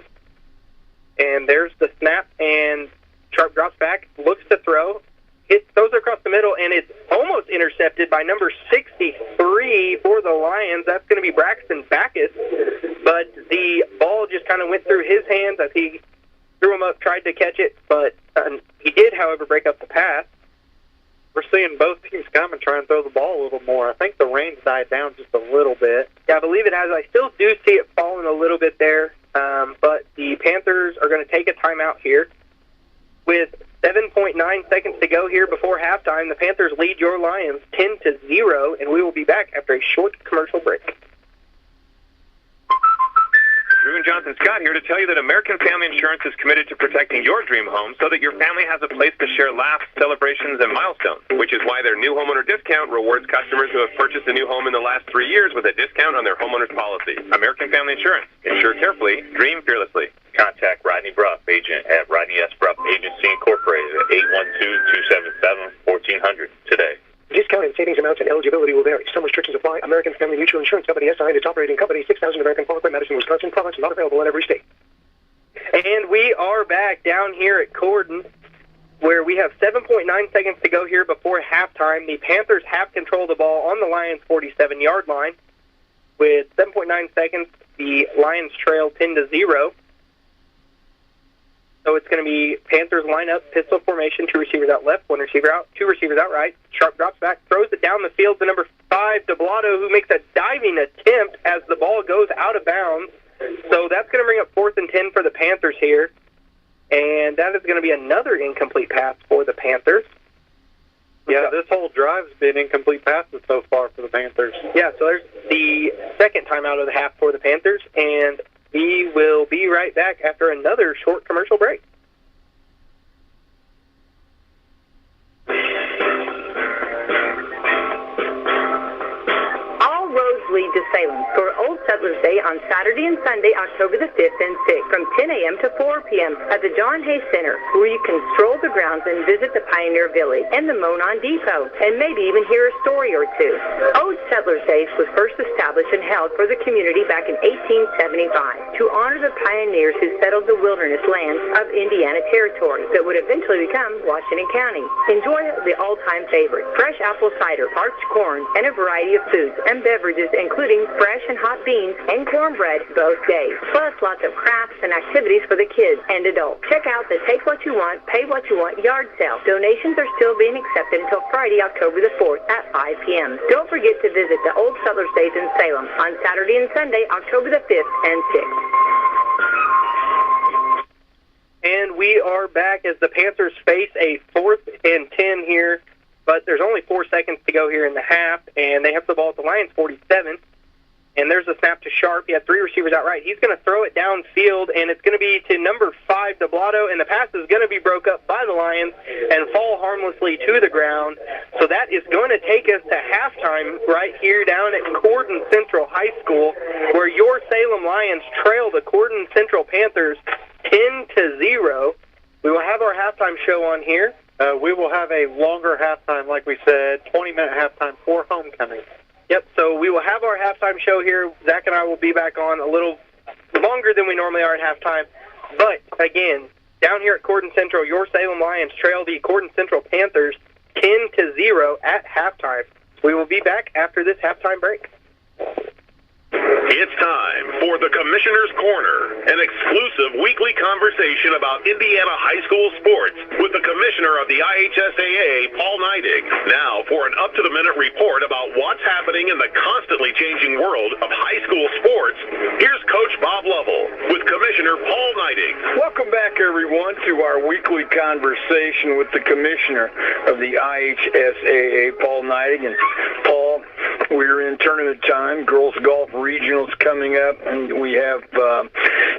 And there's the snap, and Sharp drops back, looks to throw. It throws it across the middle, and it's almost intercepted by number 63 for the Lions. That's going to be Braxton Backus. But the ball just kind of went through his hands as he threw him up, tried to catch it. But he did, however, break up the pass. we're seeing both teams come and try and throw the ball a little more. I think the rain's died down just a little bit. Yeah, I believe it has. I still do see it falling a little bit there, but the Panthers are going to take a timeout here. With 7.9 seconds to go here before halftime, the Panthers lead your Lions 10-0, and we will be back after a short commercial break. Drew and Jonathan Scott here to tell you that American Family Insurance is committed to protecting your dream home so that your family has a place to share laughs, celebrations, and milestones, which is why their new homeowner discount rewards customers who have purchased a new home in the last 3 years with a discount on their homeowner's policy. American Family Insurance. Insure carefully, dream fearlessly. Contact Rodney Bruff, agent at Rodney S. Bruff Agency Incorporated at 812-277-1400 today. Discount and savings amounts and eligibility will vary. Some restrictions apply. American Family Mutual Insurance Company, SI, and its operating company, 6000 American Parkway, Madison, Wisconsin. Products not available in every state. And we are back down here at Corydon, where we have 7.9 seconds to go here before halftime. The Panthers have control of the ball on the Lions' 47-yard line. With 7.9 seconds, the Lions trail 10-0. So it's going to be Panthers line up, pistol formation, 2 receivers out left, 1 receiver out, 2 receivers out right. Sharp drops back, throws it down the field to number 5, Deblotto, who makes a diving attempt as the ball goes out of bounds. So that's going to bring up 4th and 10 for the Panthers here. And that is going to be another incomplete pass for the Panthers. Yeah, this whole drive's been incomplete passes so far for the Panthers. Yeah, so there's the second timeout of the half for the Panthers, and we will be right back after another short commercial break. All roads lead to Salem for Old Settlers Day on Saturday and Sunday, October the 5th and 6th, from 10 a.m. to 4 p.m. at the John Hay Center, where you can stroll the grounds and visit the Pioneer Village and the Monon Depot, and maybe even hear a story or two. Old Settlers Day was first established and held for the community back in 1875 to honor the pioneers who settled the wilderness lands of Indiana Territory that would eventually become Washington County. Enjoy the all-time favorite, fresh apple cider, parched corn, and a variety of foods and beverages, including fresh and hot beans and cornbread both days, plus lots of crafts and activities for the kids and adults. Check out the Take What You Want, Pay What You Want yard sale. Donations are still being accepted until Friday, October the 4th at 5 p.m. Don't forget to visit the Old Settlers Days in Salem on Saturday and Sunday, October the 5th and 6th. And we are back as the Panthers face a 4th and 10 here, but there's only 4 seconds to go here in the half, and they have the ball at the Lions' 47. And there's a snap to Sharp. He had 3 receivers out right. He's going to throw it downfield, and it's going to be to number 5, Deblotto, and the pass is going to be broke up by the Lions and fall harmlessly to the ground. So that is going to take us to halftime right here down at Corydon Central High School, where your Salem Lions trail the Corydon Central Panthers 10-0. We will have our halftime show on here. We will have a longer halftime, like we said, 20-minute halftime for homecoming. Yep, so we will have our halftime show here. Zach and I will be back on a little longer than we normally are at halftime. But, again, down here at Corydon Central, your Salem Lions trail the Corydon Central Panthers 10-0 at halftime. We will be back after this halftime break. It's time for the Commissioner's Corner, an exclusive weekly conversation about Indiana high school sports with the Commissioner of the IHSAA, Paul Neidig. Now for an up-to-the-minute report about what's happening in the constantly changing world of high school sports, here's Coach Bob Lovell with Commissioner Paul Neidig. Welcome back, everyone, to our weekly conversation with the Commissioner of the IHSAA, Paul Neidig. And Paul, we're in tournament time. Girls golf regionals coming up, and we have a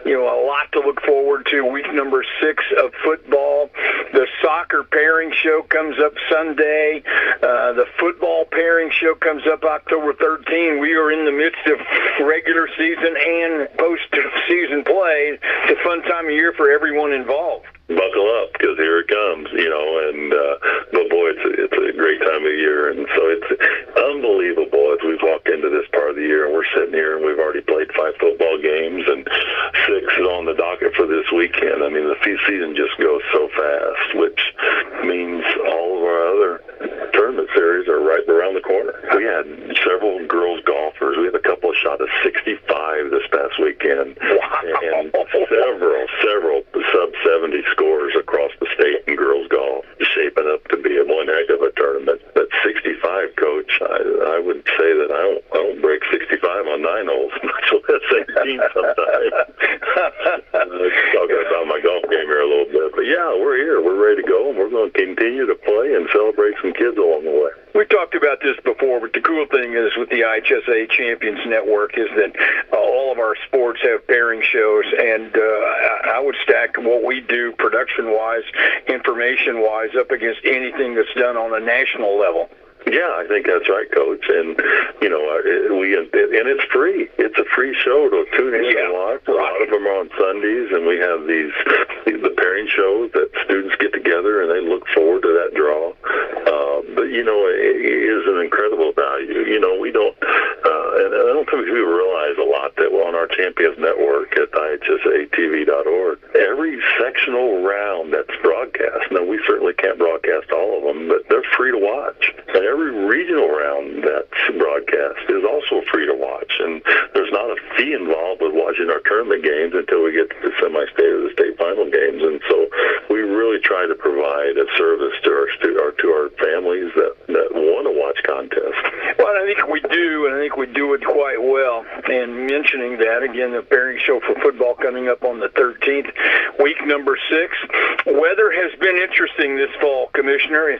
lot to look forward to. Week number 6 of football. The soccer pairing show comes up Sunday. The football pairing show comes up October 13. We are in the midst of regular season and post-season play. It's a fun time of year for everyone involved. Buckle up, because here it comes, but boy, it's a great time of year, and so it's unbelievable as we've walked into this part of the year, and we're sitting here, and we've already played 5 football games, and 6 is on the docket for this weekend. I mean, the season just goes so fast, which means all of our other tournament series are right around the corner. We had several girls golfers. We had a couple of shot of 65 this past weekend, and several sub-70 scores across the state and ready to go, and we're going to continue to play and celebrate some kids along the way. We talked about this before, but the cool thing is with the IHSA Champions Network is that all of our sports have pairing shows, and I would stack what we do production-wise, information-wise, up against anything that's done on a national level. Yeah, I think that's right, Coach. And and it's free. It's a free show to tune in and watch. A lot of them are on Sundays, and we have the pairing shows that students get together and they look forward to that draw. But it is an incredible value. We don't, and I don't think people realize a lot that on our Champions Network at IHSATV.org, every sectional round that's broadcast. Now, we certainly can't broadcast all of them, but they're free to watch. And every regional round that's broadcast is also free to watch. And there's not a fee involved with watching our tournament games until we get to the semi-state or the state final games. And so we really try to provide a service to our families that want to watch contests. Well, I think we do, and I think we do it quite well. And mentioning that, again, the pairing show for football coming up on the 13th, week number 6. Weather has been interesting this fall, Commissioner.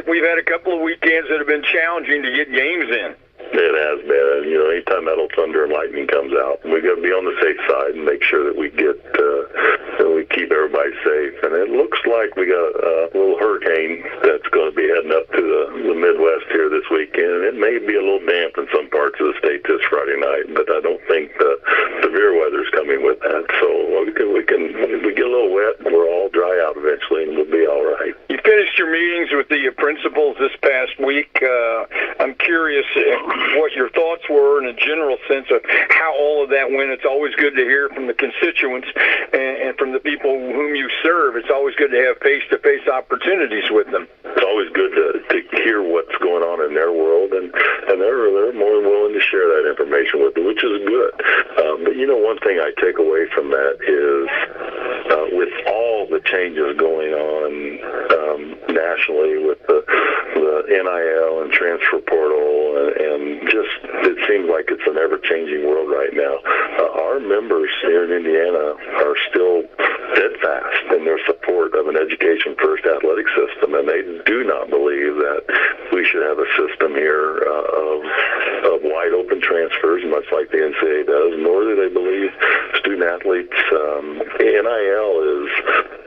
We've had a couple of weekends that have been challenging to get games in. It has been. Anytime that'll thunder and lightning comes out, we got to be on the safe side and make sure that we get we keep everybody safe. And it looks like we got a little hurricane that's going to be heading up to the Midwest here this weekend. It may be a little damp in some parts of the state this Friday night, but I don't think the severe weather's coming with that. So if we get a little wet, we'll all dry out eventually, and we'll be all right. You finished your meetings with the principals this past week. I'm curious what your thoughts were in a general sense of how all of that went. It's always good to hear from the constituents and from the people whom you serve. It's always good to have face-to-face opportunities with them. It's always good to hear what's going on in their world, and they're more than willing to share that information with them, which is good. But one thing I take away from that is with all the changes going on nationally with the NIL and transfer portal and just it seems like it's an ever-changing world right now. Our members here in Indiana are still steadfast in their support of an education-first athletic system, and they do not believe that we should have a system here of wide-open transfers, much like the NCAA does, nor do they believe student-athletes. NIL is,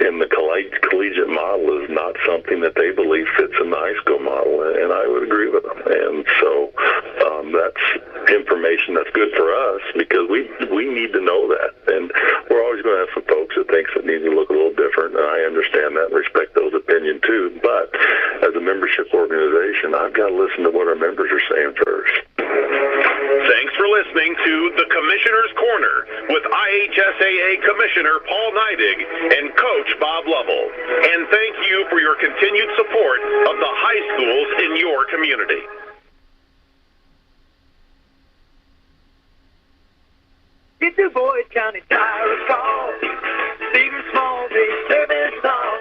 in the collegiate model, is not something that they believe fits in the high school model, and I would agree with them. And so that's information that's good for us because we need to know that. And we're always going to have some folks that thinks it needs to look a little different, and I understand that and respect those opinions too. But as a membership organization, I've got to listen to what our members are saying first. Thanks for listening to the Commissioner's Corner with IHSAA Commissioner Paul Neidig and Coach Bob Lovell. And thank you for your continued support of the high schools in your community. Get the Boyd County Tire a call. Big or small, they service all.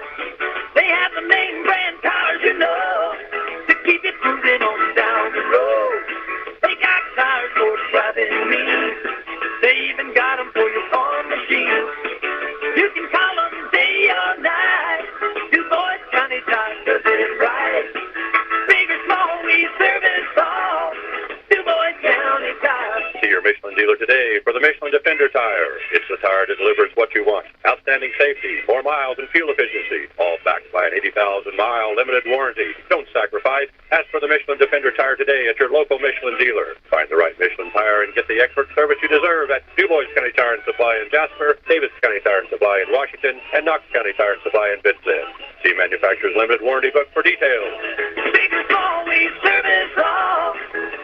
They have the name brand tires, to keep it moving on down the road. They got tires for private needs. They even got them for your farm machines. You can call them day or night. Do Boyd County Tire does it right. Big or small, we service all. Do Boyd County Tire. See your Michelin dealer today for the Michelin Defender tire. It's the tire that delivers what you want. Outstanding safety, more miles and fuel efficiency, all backed by an 80,000-mile limited warranty. Don't sacrifice. Ask for the Michelin Defender tire today at your local Michelin dealer. Find the right Michelin tire and get the expert service you deserve at DuBois County Tire and Supply in Jasper, Davis County Tire and Supply in Washington, and Knox County Tire and Supply in Vincent. See manufacturer's limited warranty book for details. Big or small, we service all.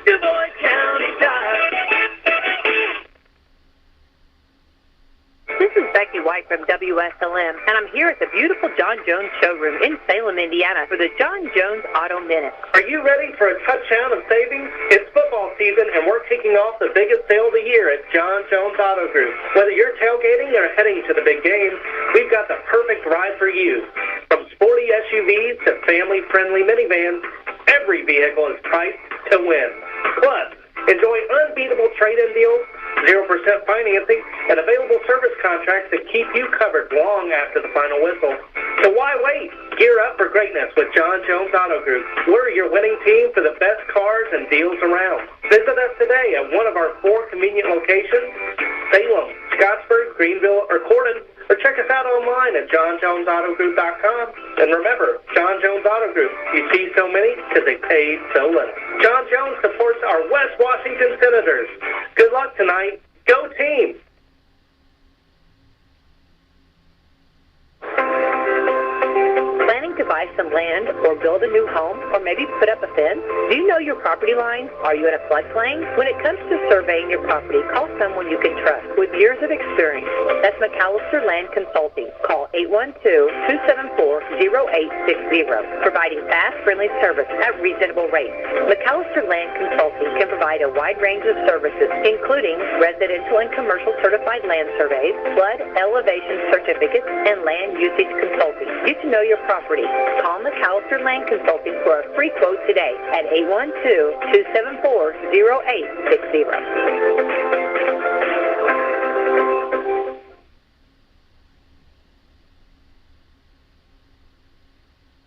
DuBois County Tire. This is Becky White from WSLM, and I'm here at the beautiful John Jones showroom in Salem, Indiana for the John Jones Auto Minute. Are you ready for a touchdown of savings? It's football season, and we're kicking off the biggest sale of the year at John Jones Auto Group. Whether you're tailgating or heading to the big game, we've got the perfect ride for you. From sporty SUVs to family-friendly minivans, every vehicle is priced to win. Plus, enjoy unbeatable trade-in deals, 0% financing, and available service contracts that keep you covered long after the final whistle. So why wait? Gear up for greatness with John Jones Auto Group. We're your winning team for the best cars and deals around. Visit us today at one of our 4 convenient locations, Salem, Scottsburg, Greenville, or Corydon, or check us out online at johnjonesautogroup.com. And remember, John Jones Auto Group, you see so many because they paid so little. John Jones supports our West Washington Senators. Good luck tonight. Go team! Planning to buy some land or build a new home or maybe put up a fence? Do you know your property lines? Are you in a floodplain? When it comes to surveying your property, call someone you can trust with years of experience. That's McAllister Land Consulting. Call 812-274-0860, providing fast, friendly service at reasonable rates. McAllister Land Consulting can provide a wide range of services, including residential and commercial certified land surveys, flood elevation certificates, and land usage consulting. Get to know your property. Call McAllister Land Consulting for a free quote today at 812-274-0860.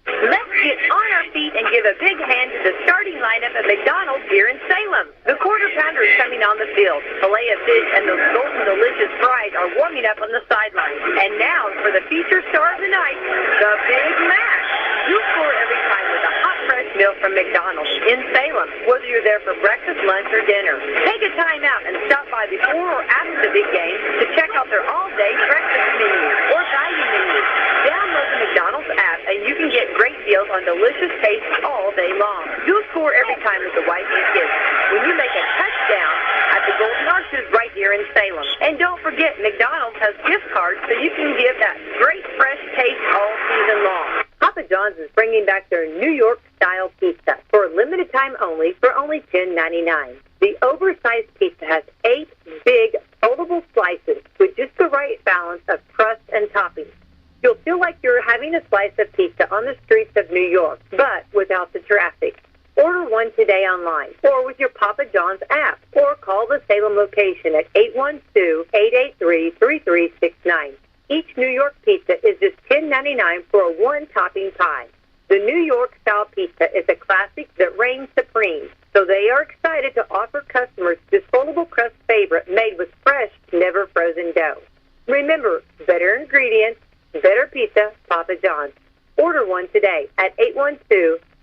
Let's get on our feet and give a big hand to the starting lineup at McDonald's here in Salem. The quarter pounder is coming on the field. Filet of fish and those golden delicious fries are warming up on the sidelines. And now for the feature star of the night, the Big Mac. You score every time with a hot, fresh meal from McDonald's in Salem, whether you're there for breakfast, lunch, or dinner. Take a time out and stop by before or after the big game to check out their all-day breakfast menu or value menu. Download the McDonald's app and you can get great deals on delicious taste all day long. You'll score every time with the wife and kids when you make a touchdown at the Golden Arches right here in Salem. And don't forget, McDonald's has gift cards so you can give that great fresh taste all season long. Papa John's is bringing back their New York-style pizza for a limited time only for only $10.99. The oversized pizza has 8 big, foldable slices with just the right balance of crust and toppings. You'll feel like you're having a slice of pizza on the streets of New York, but without the traffic. Order one today online or with your Papa John's app, or call the Salem location at 812-883-3369. Each New York pizza is just $10.99 for a one-topping pie. The New York-style pizza is a classic that reigns supreme, so they are excited to offer customers this foldable crust favorite made with fresh, never frozen dough. Remember, better ingredients, better pizza, Papa John's. Order one today at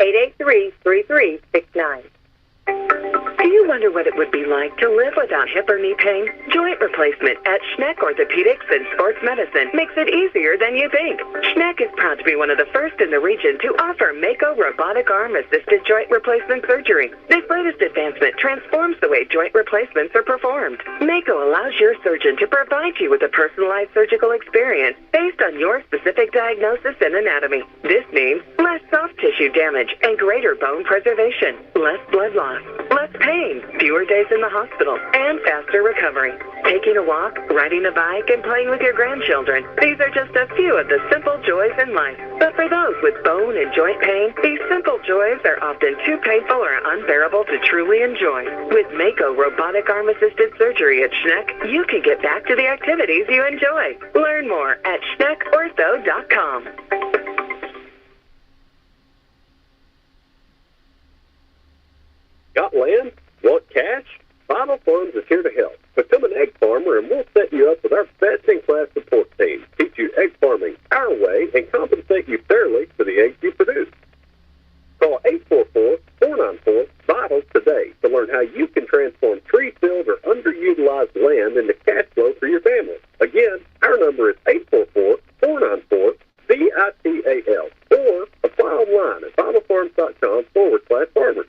812-883-3369. Do you wonder what it would be like to live without hip or knee pain? Joint replacement at Schneck Orthopedics and Sports Medicine makes it easier than you think. Schneck is proud to be one of the first in the region to offer Mako robotic arm-assisted joint replacement surgery. This latest advancement transforms the way joint replacements are performed. Mako allows your surgeon to provide you with a personalized surgical experience based on your specific diagnosis and anatomy. This means less soft tissue damage and greater bone preservation, less blood loss, less pain, fewer days in the hospital, and faster recovery. Taking a walk, riding a bike, and playing with your grandchildren. These are just a few of the simple joys in life. But for those with bone and joint pain, these simple joys are often too painful or unbearable to truly enjoy. With Mako robotic arm-assisted surgery at Schneck, you can get back to the activities you enjoy. Learn more at SchneckOrtho.com. Got land? Want cash? Vital Farms is here to help. Become an egg farmer and we'll set you up with our best-in-class support team. Teach you egg farming our way and compensate you fairly for the eggs you produce. Call 844-494-VITAL today to learn how you can transform tree-filled or underutilized land into cash flow for your family. Again, our number is 844-494-VITAL or apply online at vitalfarms.com/farmers.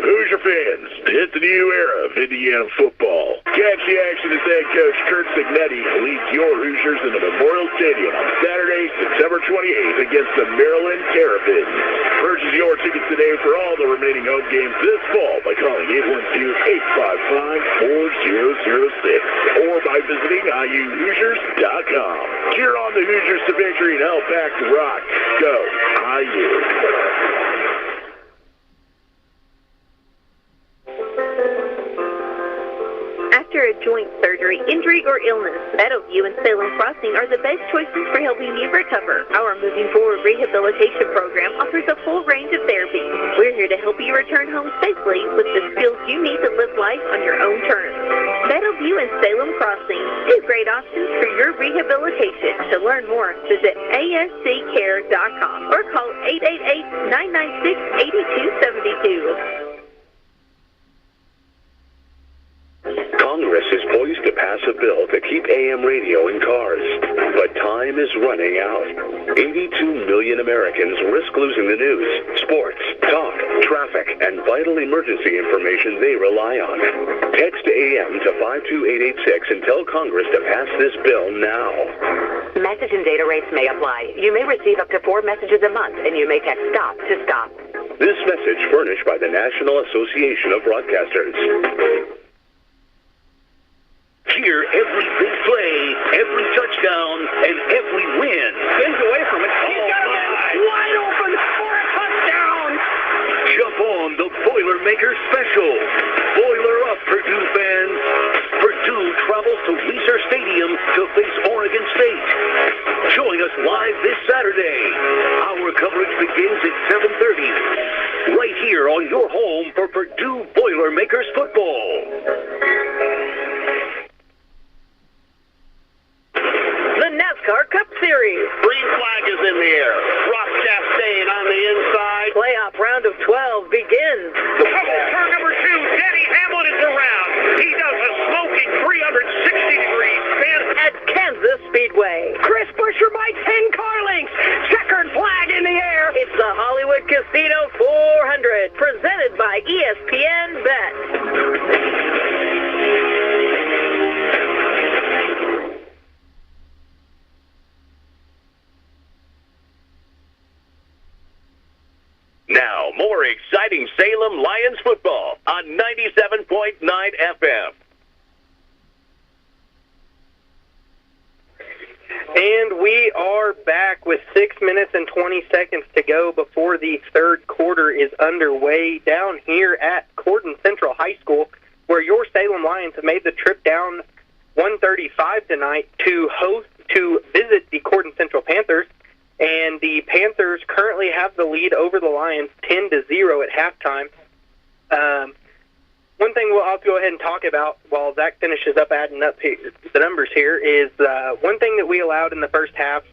Hoosier fans, it's a new era of Indiana football. Catch the action as head coach Kurt Signetti leads your Hoosiers into Memorial Stadium on Saturday, September 28th against the Maryland Terrapins. Purchase your tickets today for all the remaining home games this fall by calling 812-855-4006 or by visiting IUHoosiers.com. Cheer on the Hoosiers to victory and help back the Rock. Go IU. joint surgery, injury, or illness, Meadowview and Salem Crossing are the best choices for helping you recover. Our Moving Forward rehabilitation program offers a full range of therapies. We're here to help you return home safely with the skills you need to live life on your own terms. Meadowview and Salem Crossing, two great options for your rehabilitation. To learn more, visit asccare.com or call 888-996-8272. Congress is poised to pass a bill to keep AM radio in cars, but time is running out. 82 million Americans risk losing the news, sports, talk, traffic, and vital emergency information they rely on. Text AM to 52886 and tell Congress to pass this bill now. Message and data rates may apply. You may receive up to 4 messages a month, and you may text STOP to STOP. This message furnished by the National Association of Broadcasters. Hear every big play, every touchdown, and every win. Spins away from it. He's got a man wide open for a touchdown. Jump on the Boilermaker Special. Boiler up, Purdue fans. Purdue travels to Weiser Stadium to face Oregon State. Join us live this Saturday. Our coverage begins at 7:30. Right here on your home for Purdue Boilermakers football. The NASCAR Cup Series. Green flag is in the air. Ross Chastain on the inside. Playoff round of 12 begins. Turn number 2, Denny Hamlin is around. He does a smoking 360-degree spin at Kansas Speedway. Chris Buescher by 10 car lengths. Checkered flag in the air. It's the Hollywood Casino 400, presented by ESPN Bet. Now, more exciting Salem Lions football on 97.9 FM. And we are back with 6 minutes and 20 seconds to go before the third quarter is underway down here at Corydon Central High School, where your Salem Lions have made the trip down 135 tonight to visit the Corydon Central Panthers. And the Panthers currently have the lead over the Lions 10-0 at halftime. One thing I'll go ahead and talk about while Zach finishes up adding up the numbers here is one thing that we allowed in the first half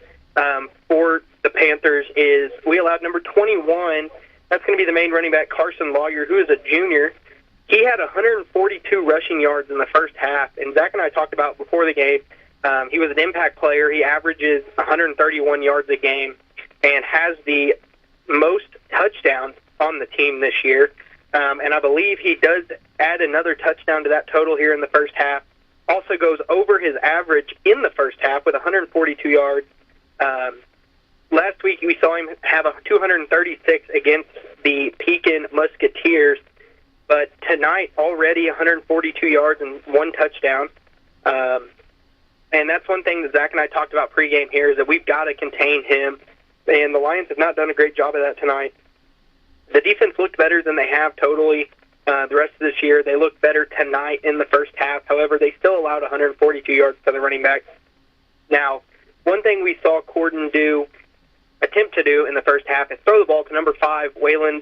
for the Panthers is we allowed number 21. That's going to be the main running back, Carson Lawyer, who is a junior. He had 142 rushing yards in the first half. And Zach and I talked about before the game, he was an impact player. He averages 131 yards a game and has the most touchdowns on the team this year. And I believe he does add another touchdown to that total here in the first half. Also goes over his average in the first half with 142 yards. Last week we saw him have a 236 against the Pekin Musketeers. But tonight already 142 yards and 1 touchdown. And that's one thing that Zach and I talked about pregame here is that we've got to contain him. And the Lions have not done a great job of that tonight. The defense looked better than they have totally the rest of this year. They looked better tonight in the first half. However, they still allowed 142 yards to the running backs. Now, one thing we saw Corydon attempt to do in the first half is throw the ball to number 5, Waylon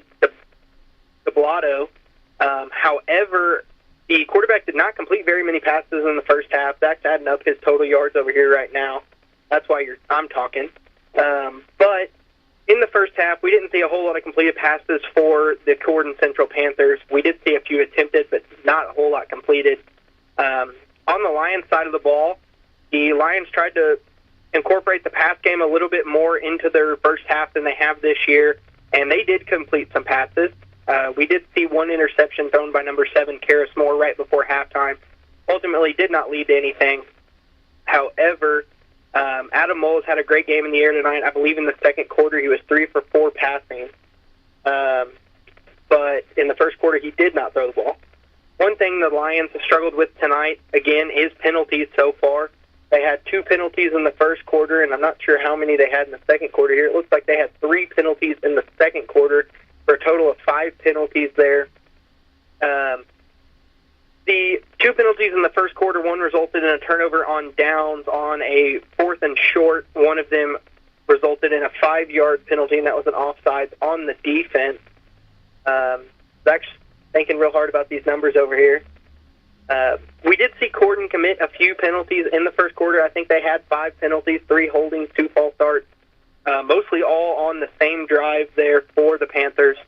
DeBlato. However, the quarterback did not complete very many passes in the first half. Zach's adding up his total yards over here right now. That's why I'm talking. But in the first half, we didn't see a whole lot of completed passes for the Corydon Central Panthers. We did see a few attempted, but not a whole lot completed. On the Lions side of the ball, the Lions tried to incorporate the pass game a little bit more into their first half than they have this year, and they did complete some passes. We did see 1 interception thrown by number 7, Karis Moore, right before halftime. Ultimately did not lead to anything. However, Adam Moles had a great game in the air tonight. I believe in the second quarter he was 3 for 4 passing. But in the first quarter he did not throw the ball. One thing the Lions have struggled with tonight, again, is penalties so far. They had 2 penalties in the first quarter, and I'm not sure how many they had in the second quarter here. It looks like they had 3 penalties in the second quarter for a total of 5 penalties there. The two penalties in the first quarter, one resulted in a turnover on downs on a 4th and short. One of them resulted in a 5-yard penalty, and that was an offside on the defense. Zach's thinking real hard about these numbers over here. We did see Corydon commit a few penalties in the first quarter. I think they had 5 penalties, 3 holdings, 2 false starts, mostly all on the same drive there for the Panthers.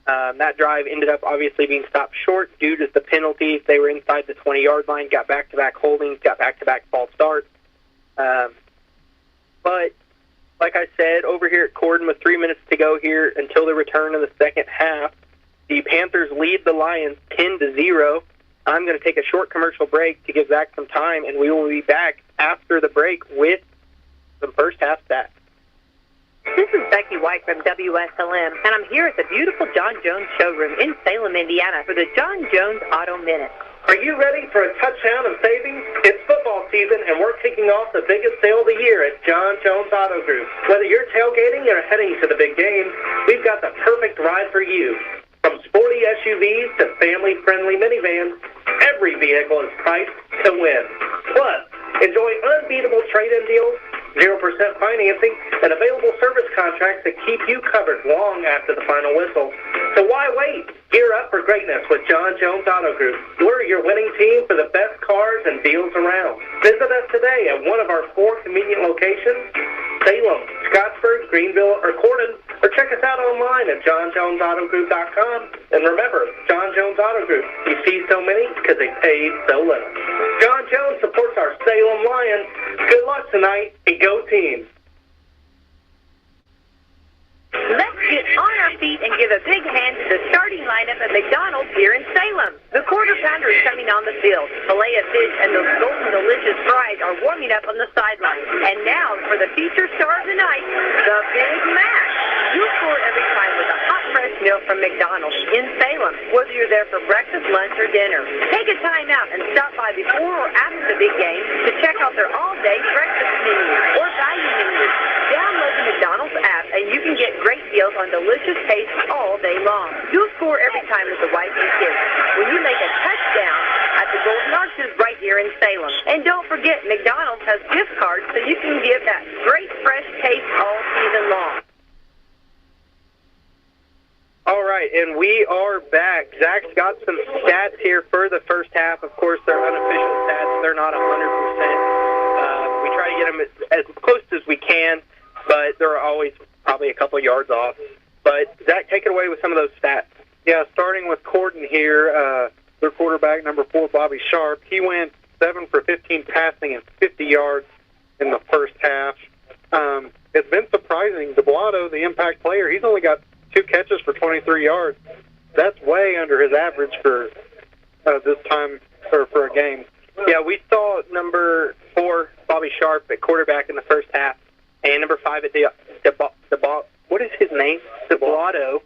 That drive ended up obviously being stopped short due to the penalties. They were inside the 20-yard line, got back-to-back holdings, got back-to-back false starts. But like I said, over here at Corydon with 3 minutes to go here until the return of the second half, the Panthers lead the Lions 10-0. I'm going to take a short commercial break to give Zach some time, and we will be back after the break with some first half stats. This is Becky White from WSLM, and I'm here at the beautiful John Jones showroom in Salem, Indiana for the John Jones Auto Minute. Are you ready for a touchdown of savings? It's football season, and we're kicking off the biggest sale of the year at John Jones Auto Group. Whether you're tailgating or heading to the big game, we've got the perfect ride for you. From sporty SUVs to family-friendly minivans, every vehicle is priced to win. Plus, enjoy unbeatable trade-in deals, 0% financing, and available service contracts that keep you covered long after the final whistle. So why wait? Gear up for greatness with John Jones Auto Group. We're your winning team for the best cars and deals around. Visit us today at one of our 4 convenient locations, Salem, Scottsburg, Greenville, or Corydon, or check us out online at johnjonesautogroup.com. And remember, John Jones Auto Group, you see so many because they paid so little. John Jones supports our Salem Lions. Good luck tonight, and go team. Let's get on our feet and give a big hand to the starting lineup at McDonald's here in Salem. The quarter pounder is coming on the field. Filet of fish and those golden delicious fries are warming up on the sideline. And now for the feature star of the night, the Big Mac. You'll score every time with a hot, fresh meal from McDonald's in Salem, whether you're there for breakfast, lunch, or dinner. Take a time out and stop by before or after the big game to check out their all-day breakfast menu or value menu. Download the McDonald's app and you can get great deals on delicious tastes all day long. You'll score every time with the wife and kids when you make a touchdown at the Golden Arches right here in Salem. And don't forget, McDonald's has gift cards so you can give that great fresh taste all season long. All right, and we are back. Zach's got some stats here for the first half. Of course, they're unofficial stats. They're not 100%. We try to get them as close as we can, but they're always probably a couple yards off. But Zach, take it away with some of those stats. Yeah, starting with Corydon here, their quarterback, number 4, Bobby Sharp. He went 7 for 15 passing and 50 yards in the first half. It's been surprising. DeBlato, the impact player, he's only got 2 catches for 23 yards. That's way under his average for this time or for a game. Yeah, we saw number 4, Bobby Sharp, at quarterback in the first half, and number 5 at what is his name? DeBlato.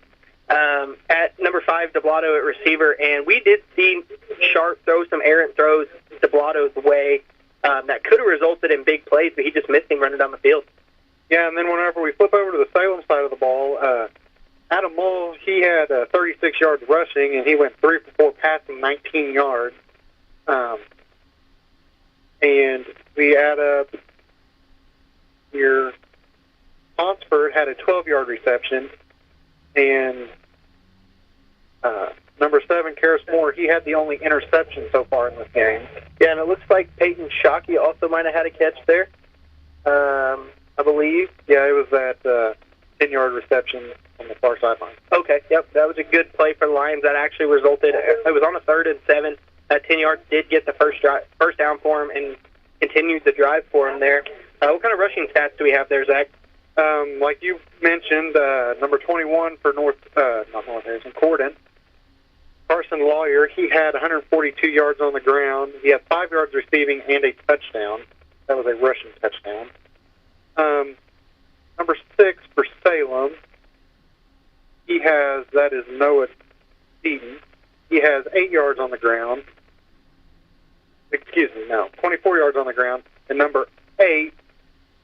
At number 5, DeBlato at receiver, and we did see Sharp throw some errant throws DeBlato's way that could have resulted in big plays, but he just missed him running down the field. Yeah, and then whenever we flip over to the Salem side of the ball, Adam Mull, he had 36 yards rushing, and he went 3 for 4 passing, 19 yards. And we add up here, Hansford had a 12-yard reception, and number 7, Karis Moore, he had the only interception so far in this game. Yeah, and it looks like Peyton Shockey also might have had a catch there, I believe. Yeah, it was that 10-yard reception on the far sideline. Okay, yep, that was a good play for the Lions. That actually resulted, it was on a 3rd and 7. That 10 yards did get the first down for him and continued the drive for him there. What kind of rushing stats do we have there, Zach? Like you mentioned, number 21 for Corydon, Carson Lawyer, he had 142 yards on the ground. He had 5 yards receiving and a touchdown. That was a rushing touchdown. Number 6 for Salem, that is Noah Deaton. He has 8 yards on the ground. 24 yards on the ground. And number 8,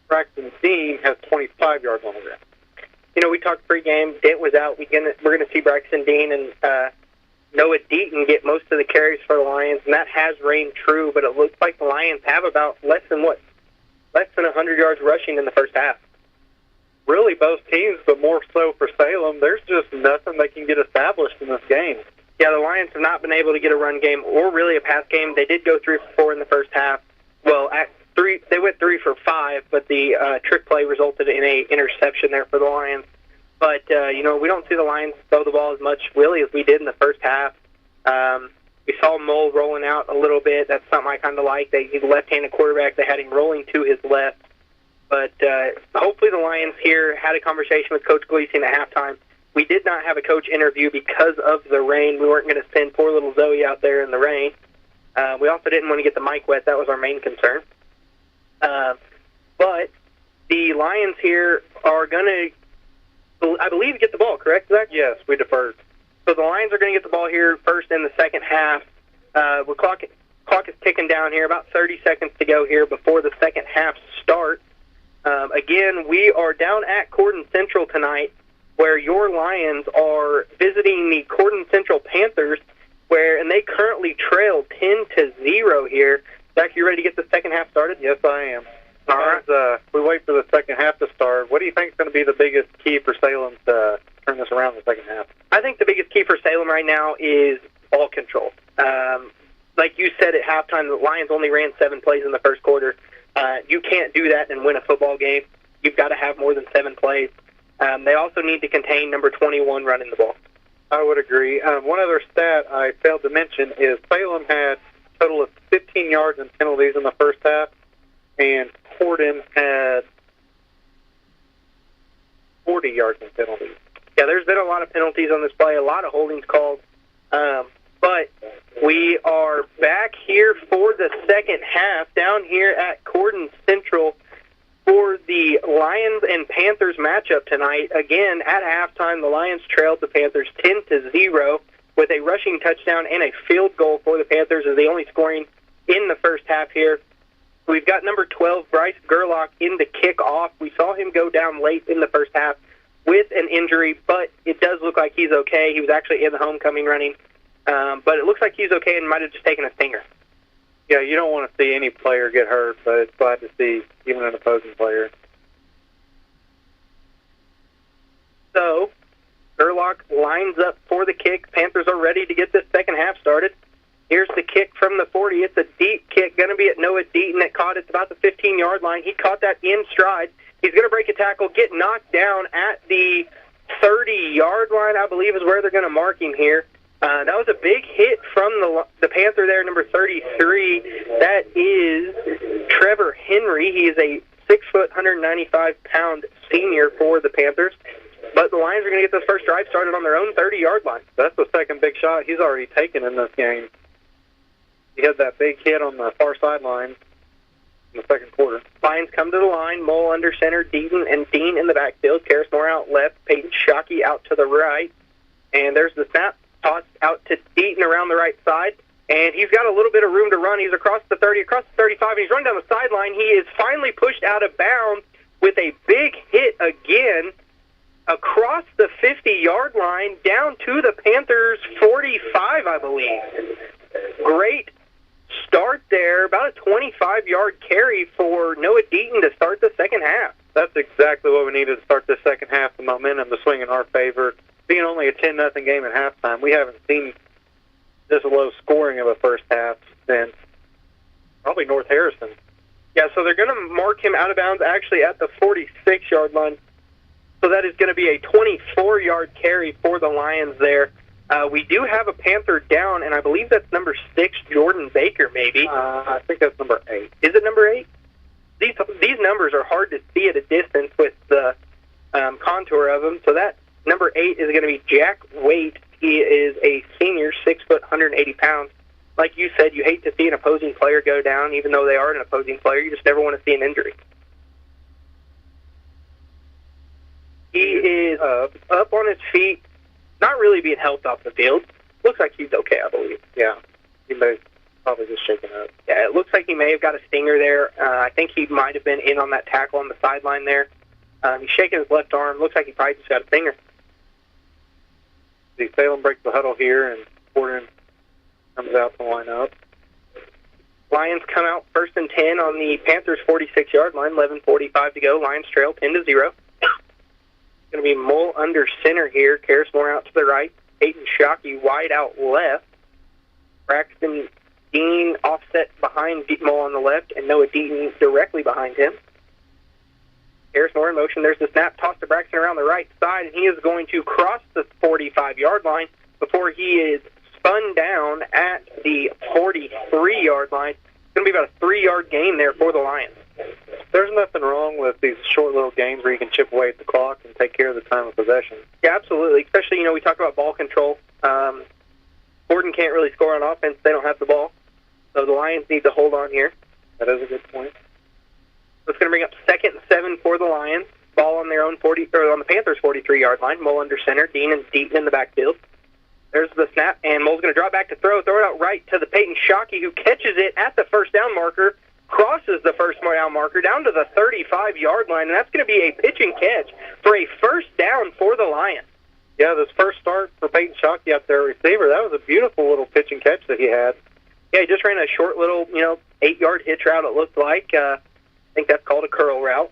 Braxton Dean, has 25 yards on the ground. You know, we talked pregame. Dent was out. We're going to see Braxton Dean and Noah Deaton get most of the carries for the Lions, and that has reigned true, but it looks like the Lions have about less than 100 yards rushing in the first half. Really, both teams, but more so for Salem, there's just nothing they can get established in this game. Yeah, the Lions have not been able to get a run game or really a pass game. They did go 3 for 4 in the first half. Well, they went 3 for 5, but the trick play resulted in a interception there for the Lions. But, we don't see the Lions throw the ball as much, really, as we did in the first half. We saw Mole rolling out a little bit. That's something I kind of like. He's a left-handed quarterback. They had him rolling to his left. But hopefully the Lions here had a conversation with Coach Gleason at halftime. We did not have a coach interview because of the rain. We weren't going to send poor little Zoe out there in the rain. We also didn't want to get the mic wet. That was our main concern. But the Lions here are going to, I believe, get the ball, correct, Zach? Yes, we deferred. So the Lions are going to get the ball here first in the second half. Clock is ticking down here, about 30 seconds to go here before the second half starts. Again, we are down at Corydon Central tonight, where your Lions are visiting the Corydon Central Panthers, and they currently trail 10-0 here. Zach, you ready to get the second half started? Yes, I am. All right. We wait for the second half to start. What do you think is going to be the biggest key for Salem to turn this around in the second half? I think the biggest key for Salem right now is ball control. Like you said at halftime, the Lions only ran 7 plays in the first quarter. You can't do that and win a football game. You've got to have more than 7 plays. They also need to contain number 21 running the ball. I would agree. One other stat I failed to mention is Salem had a total of 15 yards in penalties in the first half, and Corydon had 40 yards in penalties. Yeah, there's been a lot of penalties on this play, a lot of holdings called. But we are back here for the second half down here at Corydon Central for the Lions and Panthers matchup tonight. Again, at halftime, the Lions trailed the Panthers 10-0 with a rushing touchdown and a field goal for the Panthers as the only scoring in the first half here. We've got number 12, Bryce Gerlach, in the kickoff. We saw him go down late in the first half with an injury, but it does look like he's okay. He was actually in the homecoming running. But it looks like he's okay and might have just taken a stinger. Yeah, you don't want to see any player get hurt, but it's glad to see even an opposing player. So, Gerlach lines up for the kick. Panthers are ready to get this second half started. Here's the kick from the 40. It's a deep kick, going to be at Noah Deaton that caught it about the 15-yard line. He caught that in stride. He's going to break a tackle, get knocked down at the 30-yard line, I believe is where they're going to mark him here. That was a big hit from the Panther there, number 33. That is Trevor Henry. He is a 6', 195-pound senior for the Panthers. But the Lions are going to get this first drive started on their own 30-yard line. That's the second big shot he's already taken in this game. He had that big hit on the far sideline in the second quarter. Lions come to the line. Mole under center, Deaton and Dean in the backfield. Karis Moore out left, Peyton Shockey out to the right. And there's the snap. Tossed out to Deaton around the right side, and he's got a little bit of room to run. He's across the 30, across the 35, and he's running down the sideline. He is finally pushed out of bounds with a big hit again across the 50-yard line down to the Panthers' 45, I believe. Great start there, about a 25-yard carry for Noah Deaton to start the second half. That's exactly what we needed to start the second half, the momentum to swing in our favor. Being only a 10-0 game at halftime, we haven't seen this low scoring of a first half since probably North Harrison. Yeah, so they're going to mark him out of bounds actually at the 46-yard line. So that is going to be a 24-yard carry for the Lions there. We do have a Panther down, and I believe that's number 6, Jordan Baker, maybe. I think that's number 8. Is it number 8? These numbers are hard to see at a distance with the contour of them, so that number 8 is going to be Jack Waite. He is a senior, 6', 180 pounds. Like you said, you hate to see an opposing player go down, even though they are an opposing player. You just never want to see an injury. He is up on his feet, not really being helped off the field. Looks like he's okay, I believe. Yeah, he may probably just shaken up. Yeah, it looks like he may have got a stinger there. I think he might have been in on that tackle on the sideline there. He's shaking his left arm. Looks like he probably just got a stinger. The Salem breaks the huddle here, and Corydon comes out to line up. Lions come out 1st and 10 on the Panthers' 46-yard line. 11:45 to go. Lions trail 10-0. Going to be Mull under center here. Karismore out to the right. Peyton Shockey wide out left. Braxton Dean offset behind Mull on the left, and Noah Deaton directly behind him. Karismore in motion. There's the snap. Toss to Braxton around the right side, and he is going to cross the 45-yard line before he is spun down at the 43-yard line. It's going to be about a 3-yard gain there for the Lions. There's nothing wrong with these short little games where you can chip away at the clock and take care of the time of possession. Yeah, absolutely. Especially, we talk about ball control. Corydon can't really score on offense. They don't have the ball. So the Lions need to hold on here. That is a good point. So it's going to bring up 2nd and 7 for the Lions. Ball on their own on the Panthers' 43-yard line. Mull under center. Dean and Deaton in the backfield. There's the snap, and Mull's going to draw back to throw it out right to the Peyton Shockey, who catches it at the first down marker, crosses the first down marker down to the 35-yard line, and that's going to be a pitch and catch for a first down for the Lions. Yeah, this first start for Peyton Shockey out there, receiver, that was a beautiful little pitch and catch that he had. Yeah, he just ran a short little, 8-yard hitch route, it looked like. I think that's called a curl route.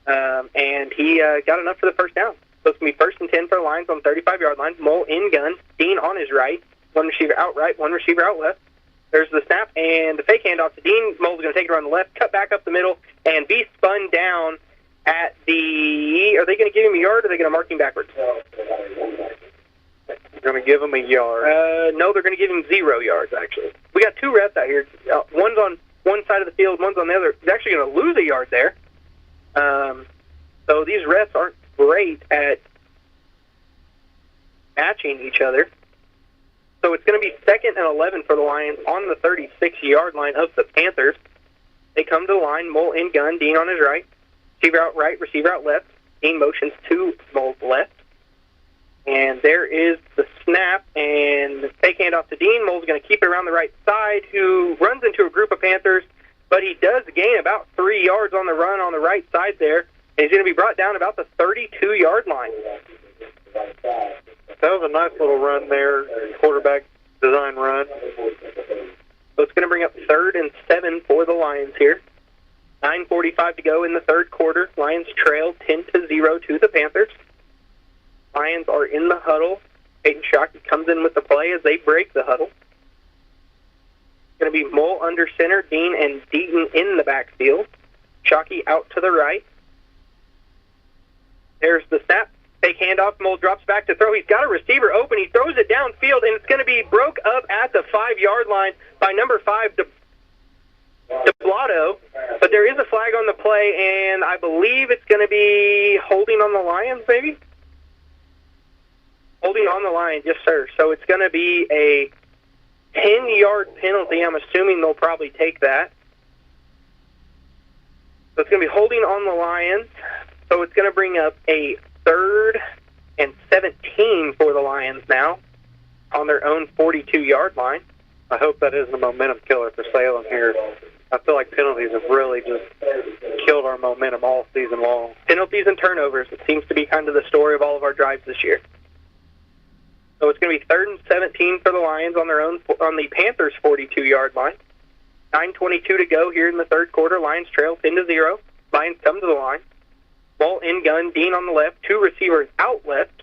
And he got enough for the first down. So it's going to be 1st and 10 for the Lions on the 35-yard line. Mull in gun. Dean on his right. One receiver out right, one receiver out left. There's the snap and the fake handoff to Dean. Mull's going to take it around the left, cut back up the middle, and be spun down at the... Are they going to give him a yard, or are they going to mark him backwards? They're going to give him a yard. No, they're going to give him 0 yards, actually. We got 2 refs out here. One's on one side of the field, one's on the other. He's actually going to lose a yard there. So these refs aren't great at matching each other. So it's going to be 2nd and 11 for the Lions on the 36-yard line of the Panthers. They come to the line. Mull in gun. Dean on his right. Receiver out right. Receiver out left. Dean motions to Mull's left. And there is the snap and the fake handoff to Dean. Mull's going to keep it around the right side, who runs into a group of Panthers, but he does gain about 3 yards on the run on the right side there. And he's going to be brought down about the 32-yard line. That was a nice little run there, quarterback design run. So it's going to bring up 3rd and 7 for the Lions here. 9:45 to go in the third quarter. Lions trail 10-0 to the Panthers. Lions are in the huddle. Peyton Shockey comes in with the play as they break the huddle. It's going to be Mull under center, Dean and Deaton in the backfield. Shockey out to the right. There's the snap. Fake handoff. Mull drops back to throw. He's got a receiver open. He throws it downfield, and it's going to be broke up at the 5-yard line by number 5, DeBlotto. But there is a flag on the play, and I believe it's going to be holding on the Lions, maybe? Holding on the line, yes, sir. So it's going to be a 10-yard penalty. I'm assuming they'll probably take that. So it's going to be holding on the Lions. So it's going to bring up a 3rd and 17 for the Lions now on their own 42-yard line. I hope that isn't a momentum killer for Salem here. I feel like penalties have really just killed our momentum all season long. Penalties and turnovers. It seems to be kind of the story of all of our drives this year. So it's going to be 3rd and 17 for the Lions on the Panthers' 42-yard line. 9:22 to go here in the third quarter. Lions trail 10-0. Lions come to the line. Ball in gun. Dean on the left. 2 receivers out left.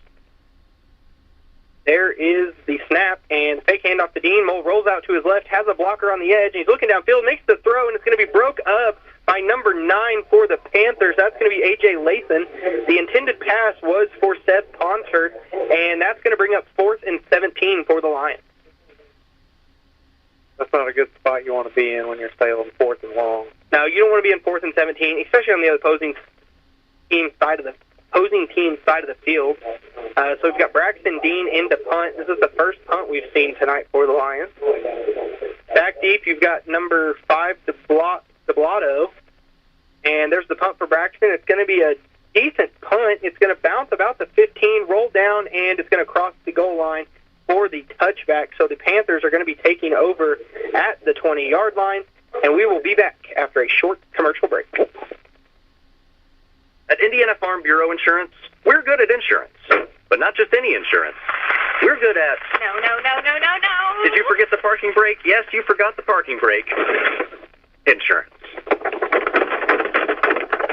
There is the snap and fake handoff to Dean. Mull rolls out to his left, has a blocker on the edge, and he's looking downfield, makes the throw, and it's going to be broke up by number 9 for the Panthers. That's going to be A.J. Lathan. The intended pass was for Seth Ponsford, and that's going to bring up 4th and 17 for the Lions. That's not a good spot you want to be in when you're Salem 4th and long. No, you don't want to be in 4th and 17, especially on the opposing team side of the field. So we've got Braxton Dean into punt. This is the first punt we've seen tonight for the Lions. Back deep, you've got number 5, DeBlotto. And there's the punt for Braxton. It's going to be a decent punt. It's going to bounce about the 15, roll down, and it's going to cross the goal line for the touchback. So the Panthers are going to be taking over at the 20-yard line, and we will be back after a short commercial break. At Indiana Farm Bureau Insurance, we're good at insurance, but not just any insurance. We're good at... No. Did you forget the parking brake? Yes, you forgot the parking brake. Insurance.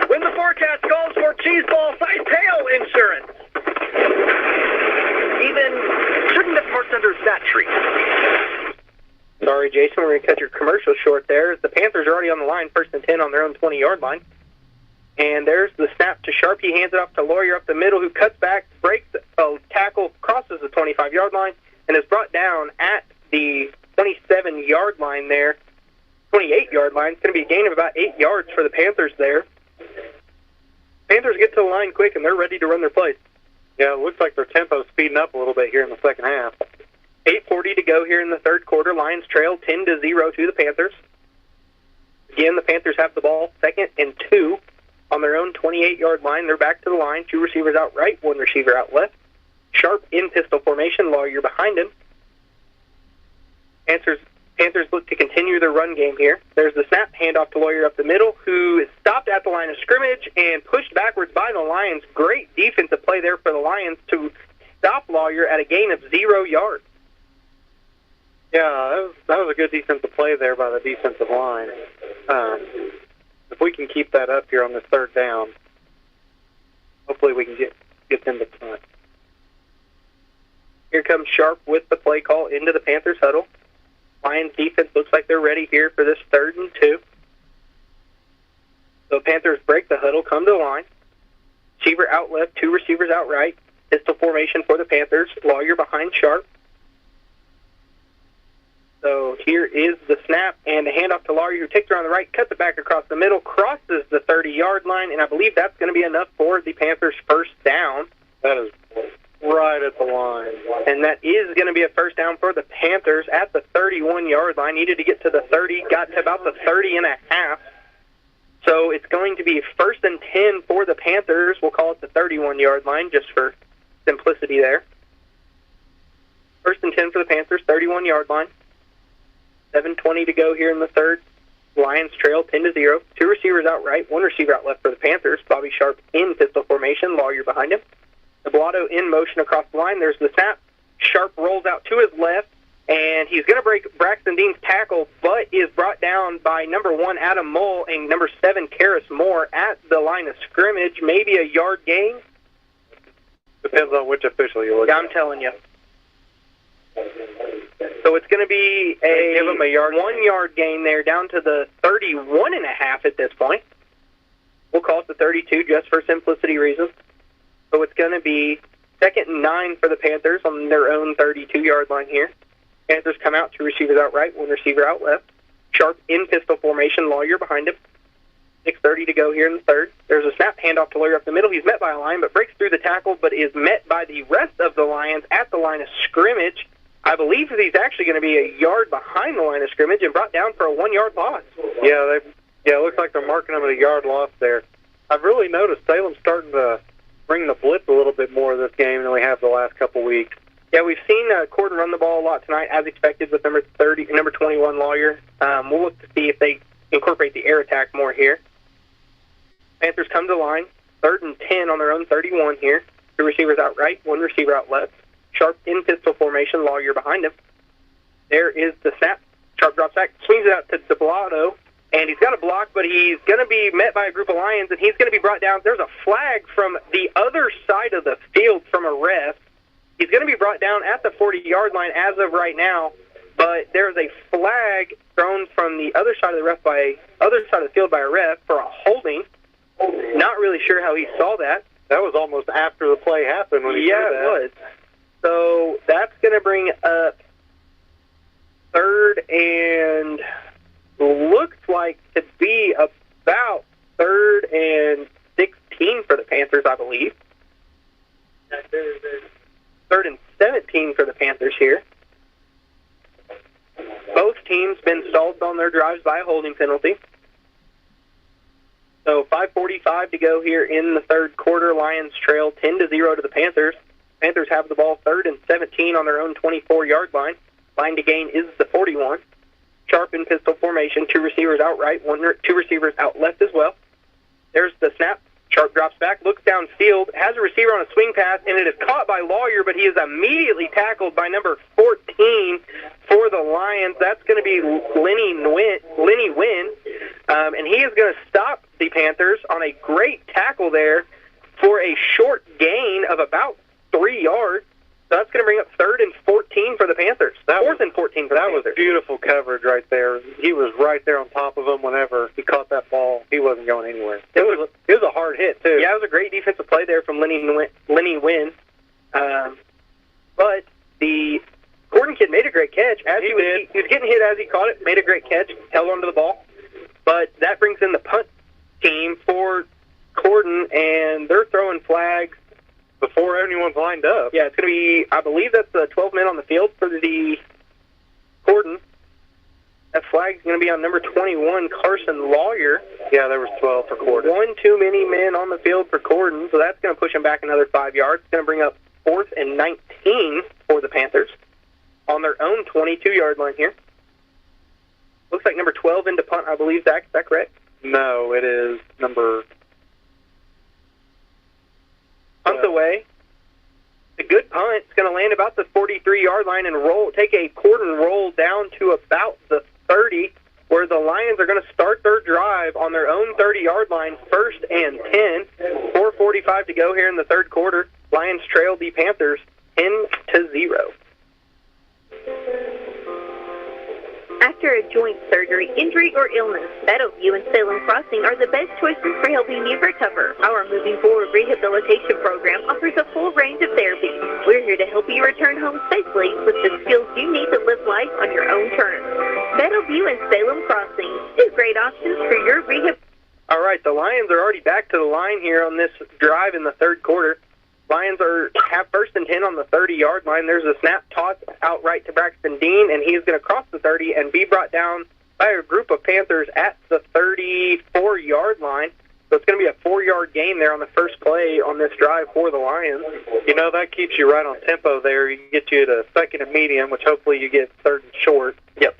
When the forecast calls for cheese ball size tail insurance. Even shouldn't have parked under that tree. Sorry, Jason, we're going to cut your commercial short there. The Panthers are already on the line, 1st and 10 on their own 20-yard line. And there's the snap to Sharp. He hands it off to Lawyer up the middle, who cuts back, breaks a tackle, crosses the 25-yard line, and is brought down at the 27-yard line there. 28-yard line. It's going to be a gain of about 8 yards for the Panthers there. Panthers get to the line quick, and they're ready to run their plays. Yeah, it looks like their tempo's speeding up a little bit here in the second half. 8:40 to go here in the third quarter. Lions trail 10-0 to the Panthers. Again, the Panthers have the ball, 2nd and 2 on their own 28-yard line. They're back to the line. 2 receivers out right, 1 receiver out left. Sharp in pistol formation. Lawyer behind him. Panthers look to continue their run game here. There's the snap, handoff to Lawyer up the middle, who is stopped at the line of scrimmage and pushed backwards by the Lions. Great defensive play there for the Lions to stop Lawyer at a gain of 0 yards. Yeah, that was a good defensive play there by the defensive line. If we can keep that up here on this third down, hopefully we can get them to punt. Here comes Sharp with the play call into the Panthers huddle. Lions defense looks like they're ready here for this 3rd and 2. So Panthers break the huddle, come to the line. Receiver out left, 2 receivers out right. Pistol formation for the Panthers. Lawyer behind Sharp. So here is the snap and the handoff to Lawyer, who takes it on the right, cuts it back across the middle, crosses the 30-yard line, and I believe that's going to be enough for the Panthers' first down. That is right at the line. And that is going to be a first down for the Panthers at the 31-yard line. Needed to get to the 30, got to about the 30.5. So it's going to be 1st and 10 for the Panthers. We'll call it the 31-yard line just for simplicity there. 1st and 10 for the Panthers, 31-yard line. 7:20 to go here in the third. Lions trail 10-0. 2 receivers out right, 1 receiver out left for the Panthers. Bobby Sharp in pistol formation. Lawyer behind him. The Blotto in motion across the line. There's the snap. Sharp rolls out to his left, and he's going to break Braxton Dean's tackle, but is brought down by number 1, Adam Mull, and number 7, Karis Moore at the line of scrimmage. Maybe a yard gain. Depends on which official you look at. I'm telling you. So it's going to be a 1-yard gain there down to the 31.5 at this point. We'll call it the 32 just for simplicity reasons. So it's going to be 2nd and 9 for the Panthers on their own 32-yard line here. Panthers come out, 2 receivers out right, 1 receiver out left. Sharp in pistol formation, Lawyer behind him. 6:30 to go here in the third. There's a snap handoff to Lawyer up the middle. He's met by a line, but breaks through the tackle, but is met by the rest of the Lions at the line of scrimmage. I believe that he's actually going to be a yard behind the line of scrimmage and brought down for a 1-yard loss. Yeah, it looks like they're marking him at a yard loss there. I've really noticed Salem's starting to bring the blitz a little bit more this game than we have the last couple weeks. Yeah, we've seen Corydon run the ball a lot tonight, as expected, with number 21 Lawyer. We'll look to see if they incorporate the air attack more here. Panthers come to the line, 3rd and 10 on their own 31 here. 2 receivers out right, 1 receiver out left. Sharp in pistol formation, Lawyer behind him. There is the snap. Sharp drops back, swings it out to Blotto, and he's got a block, but he's going to be met by a group of Lions, and he's going to be brought down. There's a flag from the other side of the field from a ref. He's going to be brought down at the 40-yard line as of right now, but there's a flag thrown from the other side of the field by a ref for a holding. Not really sure how he saw that. That was almost after the play happened when he did that. Yeah, it was. So that's going to bring up 3rd and looks like to be about 3rd and 16 for the Panthers, I believe. 3rd and 17 for the Panthers here. Both teams been stalled on their drives by a holding penalty. So 5:45 to go here in the third quarter. Lions trail 10-0 to the Panthers. Panthers have the ball 3rd and 17 on their own 24-yard line. Line to gain is the 41. Sharp in pistol formation, 2 receivers out right, 2 receivers out left as well. There's the snap. Sharp drops back, looks downfield, has a receiver on a swing pass, and it is caught by Lawyer, but he is immediately tackled by number 14 for the Lions. That's going to be Lenny Wynn, and he is going to stop the Panthers on a great tackle there for a short gain of about 3 yards. So that's going to bring up 3rd and 14 for the Panthers. 4th and 14 for the Panthers. That was beautiful coverage right there. He was right there on top of him whenever he caught that ball. He wasn't going anywhere. It was a hard hit, too. Yeah, it was a great defensive play there from Lenny Wynn. But the Corydon kid made a great catch. He was getting hit as he caught it, made a great catch, held onto the ball. But that brings in the punt team for Corydon, and they're throwing flags before anyone's lined up. Yeah, it's going to be, I believe that's 12 men on the field for the Corydon. That flag's going to be on number 21, Carson Lawyer. Yeah, there was 12 for Corydon. One too many men on the field for Corydon, so that's going to push them back another 5 yards. It's going to bring up 4th and 19 for the Panthers on their own 22-yard line here. Looks like number 12 into punt, I believe, Zach. Is that correct? No, it is number... Punt's away. A good punt. It's going to land about the 43-yard line and take a Corydon roll down to about the 30, where the Lions are going to start their drive on their own 30-yard line, 1st and 10. 4:45 to go here in the third quarter. Lions trail the Panthers 10-0. After a joint surgery, injury, or illness, Meadowview and Salem Crossing are the best choices for helping you recover. Our Moving Forward rehabilitation program offers a full range of therapy. We're here to help you return home safely with the skills you need to live life on your own terms. Meadowview and Salem Crossing, two great options for your rehab. All right, the Lions are already back to the line here on this drive in the third quarter. Lions have 1st and 10 on the 30-yard line. There's a snap toss out right to Braxton Dean, and he is going to cross the 30 and be brought down by a group of Panthers at the 34-yard line. So it's going to be a 4-yard gain there on the first play on this drive for the Lions. You know, that keeps you right on tempo there. You can get you to 2nd and medium, which hopefully you get 3rd and short. Yep,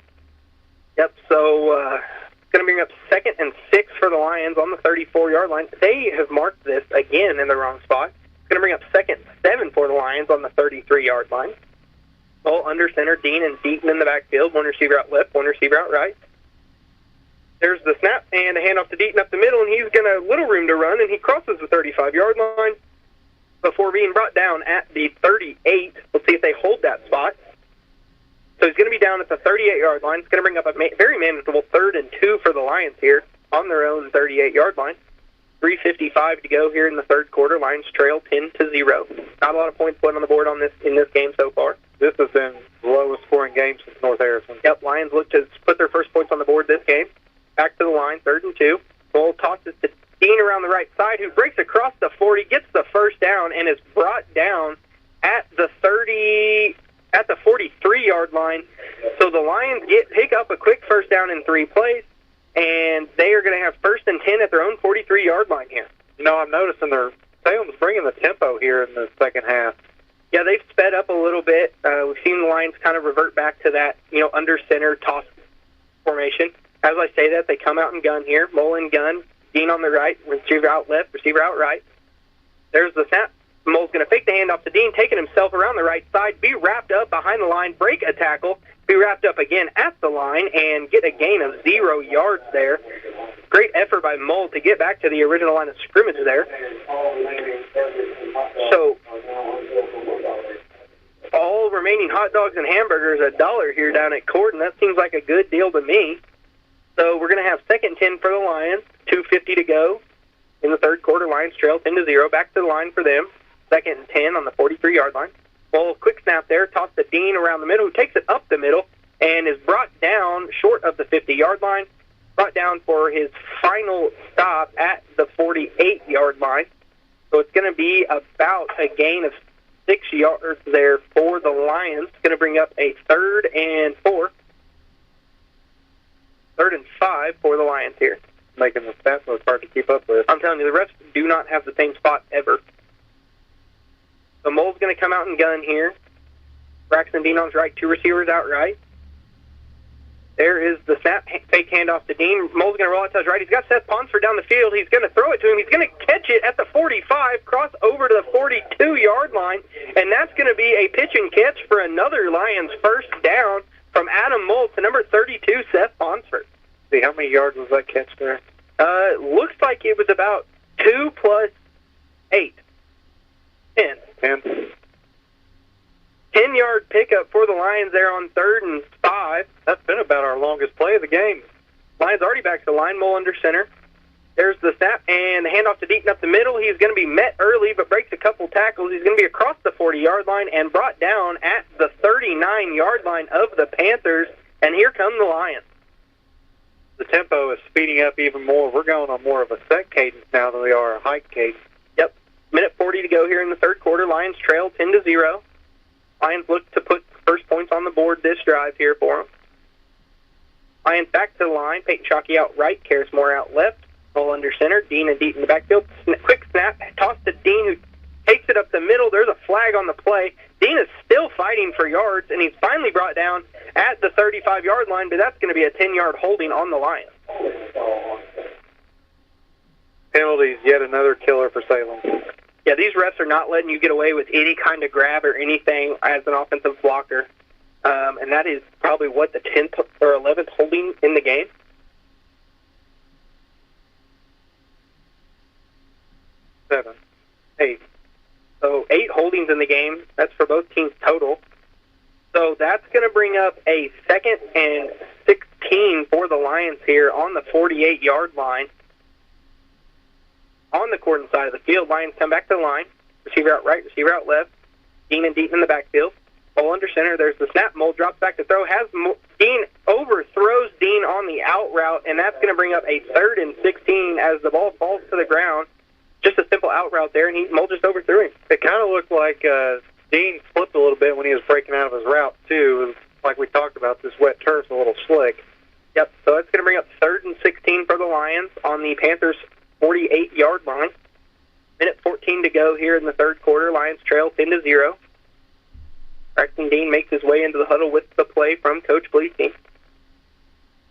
so it's going to bring up 2nd and 6 for the Lions on the 34-yard line. They have marked this again in the wrong spot. Going to bring up 2nd and 7 for the Lions on the 33-yard line. All under center, Dean and Deaton in the backfield. One receiver out left, one receiver out right. There's the snap and a handoff to Deaton up the middle, and he's got a little room to run, and he crosses the 35-yard line before being brought down at the 38. Let's see if they hold that spot. So he's going to be down at the 38-yard line. It's going to bring up a very manageable 3rd and 2 for the Lions here on their own 38-yard line. 3:55 to go here in the third quarter. Lions trail 10-0. Not a lot of points put on the board in this game so far. This has been the lowest scoring game since North Harrison. Yep, Lions look to put their first points on the board this game. Back to the line, 3rd and 2. Bull tosses to Dean around the right side, who breaks across the 40, gets the first down, and is brought down at the 43-yard line. So the Lions pick up a quick first down in 3 plays. And they are going to have 1st and 10 at their own 43-yard line here. You know, I'm noticing Salem's bringing the tempo here in the second half. Yeah, they've sped up a little bit. We've seen the Lions kind of revert back to that, under center toss formation. As I say that, they come out and gun here. Mullen gun, Dean on the right, receiver out left, receiver out right. There's the snap. Mole's going to fake the handoff to Dean, taking himself around the right side, be wrapped up behind the line, break a tackle, be wrapped up again at the line, and get a gain of 0 yards there. Great effort by Mole to get back to the original line of scrimmage there. So, all remaining hot dogs and hamburgers $1 here down at Corydon. That seems like a good deal to me. So we're going to have 2nd and 10 for the Lions, 2:50 to go in the third quarter. Lions trail 10-0. Back to the line for them. 2nd and 10 on the 43-yard line. Well, quick snap there, toss to Dean around the middle, who takes it up the middle and is brought down short of the 50-yard line, brought down for his final stop at the 48-yard line. So it's going to be about a gain of 6 yards there for the Lions. It's going to bring up a 3rd and 4. 3rd and 5 for the Lions here. Making the stats look hard to keep up with. I'm telling you, the refs do not have the same spot ever. The Mole's going to come out and gun here. Braxton Dean on his right, 2 receivers out right. There is the snap, fake handoff to Dean. Mole's going to roll it to his right. He's got Seth Ponsford down the field. He's going to throw it to him. He's going to catch it at the 45, cross over to the 42-yard line, and that's going to be a pitch and catch for another Lions first down from Adam Mole to number 32, Seth Ponsford. See, how many yards was that catch there? Looks like it was about 2 plus 8. 10. 10-yard pickup for the Lions there on 3rd and 5. That's been about our longest play of the game. Lions already back to the line. Mole under center. There's the snap and the handoff to Deaton up the middle. He's going to be met early but breaks a couple tackles. He's going to be across the 40-yard line and brought down at the 39-yard line of the Panthers. And here come the Lions. The tempo is speeding up even more. We're going on more of a set cadence now than we are a hike cadence. Yep. Minute 40 to go here in the third quarter. Lions trail 10-0. Lions look to put first points on the board this drive here for them. Lions back to the line. Peyton Shockey out right. Karis Moore out left. Mole under center. Dean and Deaton in the backfield. Quick snap. Toss to Dean, who takes it up the middle. There's a flag on the play. Dean is still fighting for yards, and he's finally brought down at the 35-yard line, but that's going to be a 10-yard holding on the Lions. Penalties, yet another killer for Salem. Yeah, these refs are not letting you get away with any kind of grab or anything as an offensive blocker, and that is probably, the 10th or 11th holding in the game? Seven. 8. So 8 holdings in the game. That's for both teams total. So that's going to bring up a 2nd and 16 for the Lions here on the 48-yard line. On the Corydon side of the field, Lions come back to the line. Receiver out right, receiver out left. Dean and Deaton in the backfield. Mole under center. There's the snap. Mole drops back to throw. Dean overthrows Dean on the out route, and that's going to bring up a 3rd and 16 as the ball falls to the ground. Just a simple out route there, and Mole just overthrew him. It kind of looked like Dean slipped a little bit when he was breaking out of his route, too. It was, like we talked about, this wet turf's a little slick. Yep, so that's going to bring up 3rd and 16 for the Lions on the Panthers' 48-yard line. Minute 14 to go here in the third quarter. Lions trail 10-0. Braxton Dean makes his way into the huddle with the play from Coach Bleasing.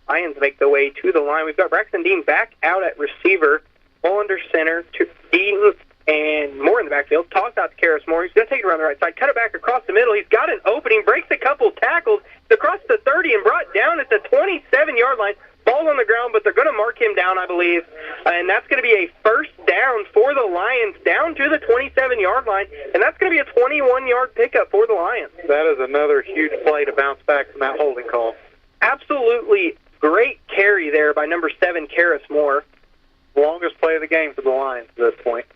Lions make their way to the line. We've got Braxton Dean back out at receiver. Mole under center to Dean and Moore in the backfield. Toss out to Karis Moore. He's going to take it around the right side. Cut it back across the middle. He's got an opening. Breaks a couple tackles. Across the 30 and brought down at the 27-yard line. Ball on the ground, but they're going to mark him down, I believe. And that's going to be a first down for the Lions down to the 27-yard line. And that's going to be a 21-yard pickup for the Lions. That is another huge play to bounce back from that holding call. Absolutely great carry there by number 7, Karis Moore. Longest play of the game for the Lions at this point.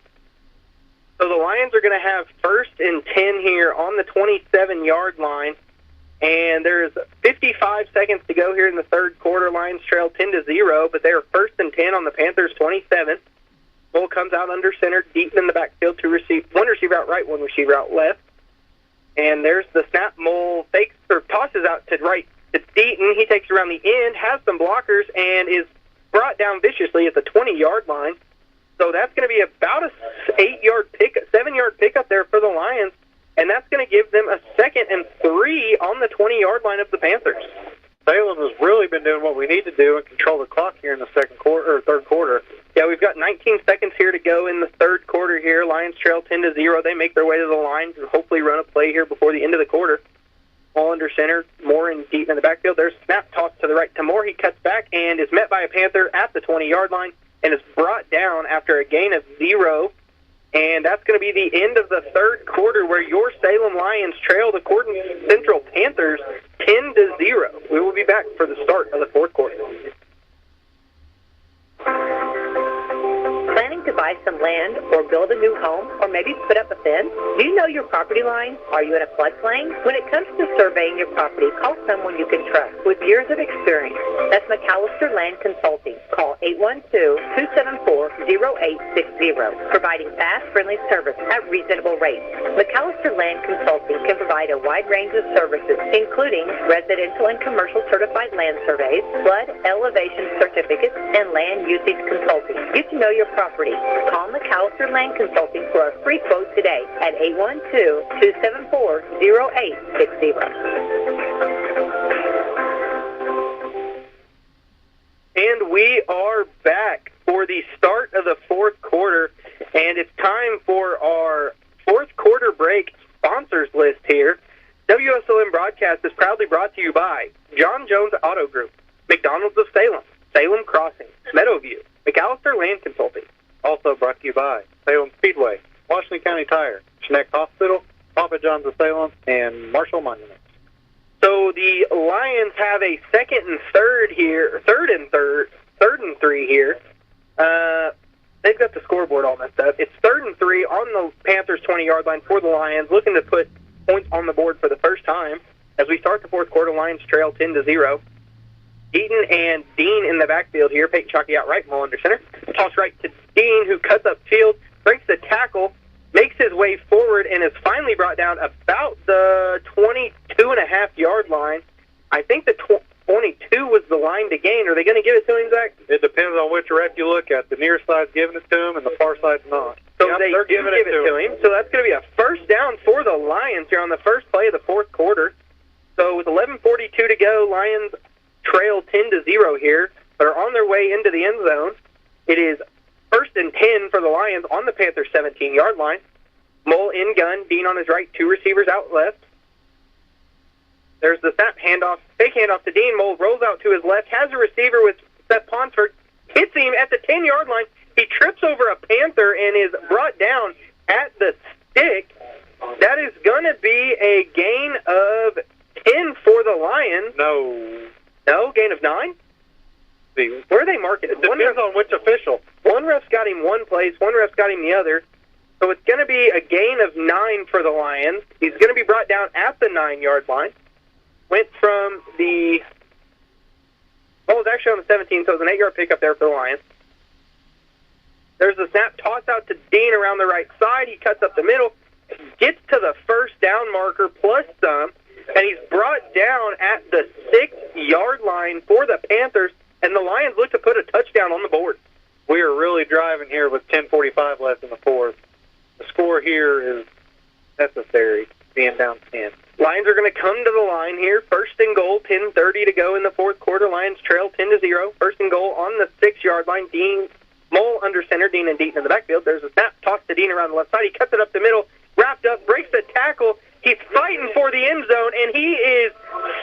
So the Lions are going to have 1st and 10 here on the 27-yard line. And there's 55 seconds to go here in the third quarter. Lions trail 10-0, but they are 1st and 10 on the Panthers' 27. Mole comes out under center, Deaton in the backfield to receive. One receiver out right, one receiver out left. And there's the snap. Mole fakes or tosses out to right to Deaton. He takes around the end, has some blockers, and is brought down viciously at the 20-yard line. So that's going to be about a 7-yard pickup there for the Lions, and that's going to give them a 2nd and 3 on the 20-yard line of the Panthers. Salem has really been doing what we need to do and control the clock here in the third quarter. Yeah, we've got 19 seconds here to go in the third quarter here. Lions trail 10-0. They make their way to the line and hopefully run a play here before the end of the quarter. Ball under center, Moore and Deaton in the backfield. There's a snap toss to the right to Moore. He cuts back and is met by a Panther at the 20-yard line and is brought down after a gain of 0. And that's going to be the end of the third quarter where your Salem Lions trail the Corydon Central Panthers 10-0. We will be back for the start of the fourth quarter. Planning to buy some land or build a new home or maybe put up a fence? Do you know your property line? Are you in a floodplain? When it comes to surveying your property, call someone you can trust with years of experience. That's McAllister Land Consulting. Call 812-274-0860, providing fast, friendly service at reasonable rates. McAllister Land Consulting can provide a wide range of services, including residential and commercial certified land surveys, flood elevation certificates, and land usage consulting. Get to know your property. Call McAllister Land Consulting for a free quote today at 812-274-0860. we are back for the start of the fourth quarter, and it's time for our fourth quarter break sponsors list here. WSLM broadcast is proudly brought to you by John Jones Auto Group, McDonald's of Salem, Salem Crossing, Meadowview, McAllister Land Consulting. Also brought to you by Salem Speedway, Washington County Tire, Schneck Hospital, Papa John's of Salem, and Marshall Monument. So the Lions have a second and three here. They've got the scoreboard all messed up. It's 3rd and 3 on the Panthers' 20-yard line for the Lions, looking to put points on the board for the first time. As we start the fourth quarter, Lions trail 10-0. Eaton and Dean in the backfield here. Peyton Chalky out right, Mull under center. Toss right to Dean, who cuts up field, breaks the tackle, makes his way forward, and is finally brought down about the 22.5-yard line. I think the 22 was the line to gain. Are they going to give it to him, Zach? It depends on which ref you look at. The near side's giving it to him, and the far side's not. So yep, they're giving it to him. So that's going to be a first down for the Lions here on the first play of the fourth quarter. So with 11:42 to go, Lions trail 10-0 here, but are on their way into the end zone. It is 1st and 10 for the Lions on the Panthers' 17-yard line. Mull in gun, Dean on his right, 2 receivers out left. There's the snap handoff, fake handoff to Dean. Mull rolls out to his left, has a receiver with Seth Ponsford, hits him at the 10-yard line. He trips over a Panther and is brought down at the stick. That is going to be a gain of 10 for the Lions. No, gain of 9? Where are they marking it? It depends on which official. One ref's got him one place, one ref's got him the other. So it's going to be a gain of 9 for the Lions. He's going to be brought down at the 9-yard line. Went from the... Well, it was actually on the 17, so it was an 8-yard pickup there for the Lions. There's the snap, toss out to Dean around the right side. He cuts up the middle, gets to the first down marker plus some, and he's brought down at the 6-yard line for the Panthers, and the Lions look to put a touchdown on the board. We are really driving here with 10:45 left in the fourth. The score here is necessary, being down 10. Lions are going to come to the line here. 1st and goal, 10:30 to go in the fourth quarter. Lions trail 10-0. 1st and goal on the 6-yard line. Dean Mull under center, Dean and Deaton in the backfield. There's a snap, toss to Dean around the left side. He cuts it up the middle, wrapped up, breaks the tackle. He's fighting for the end zone, and he is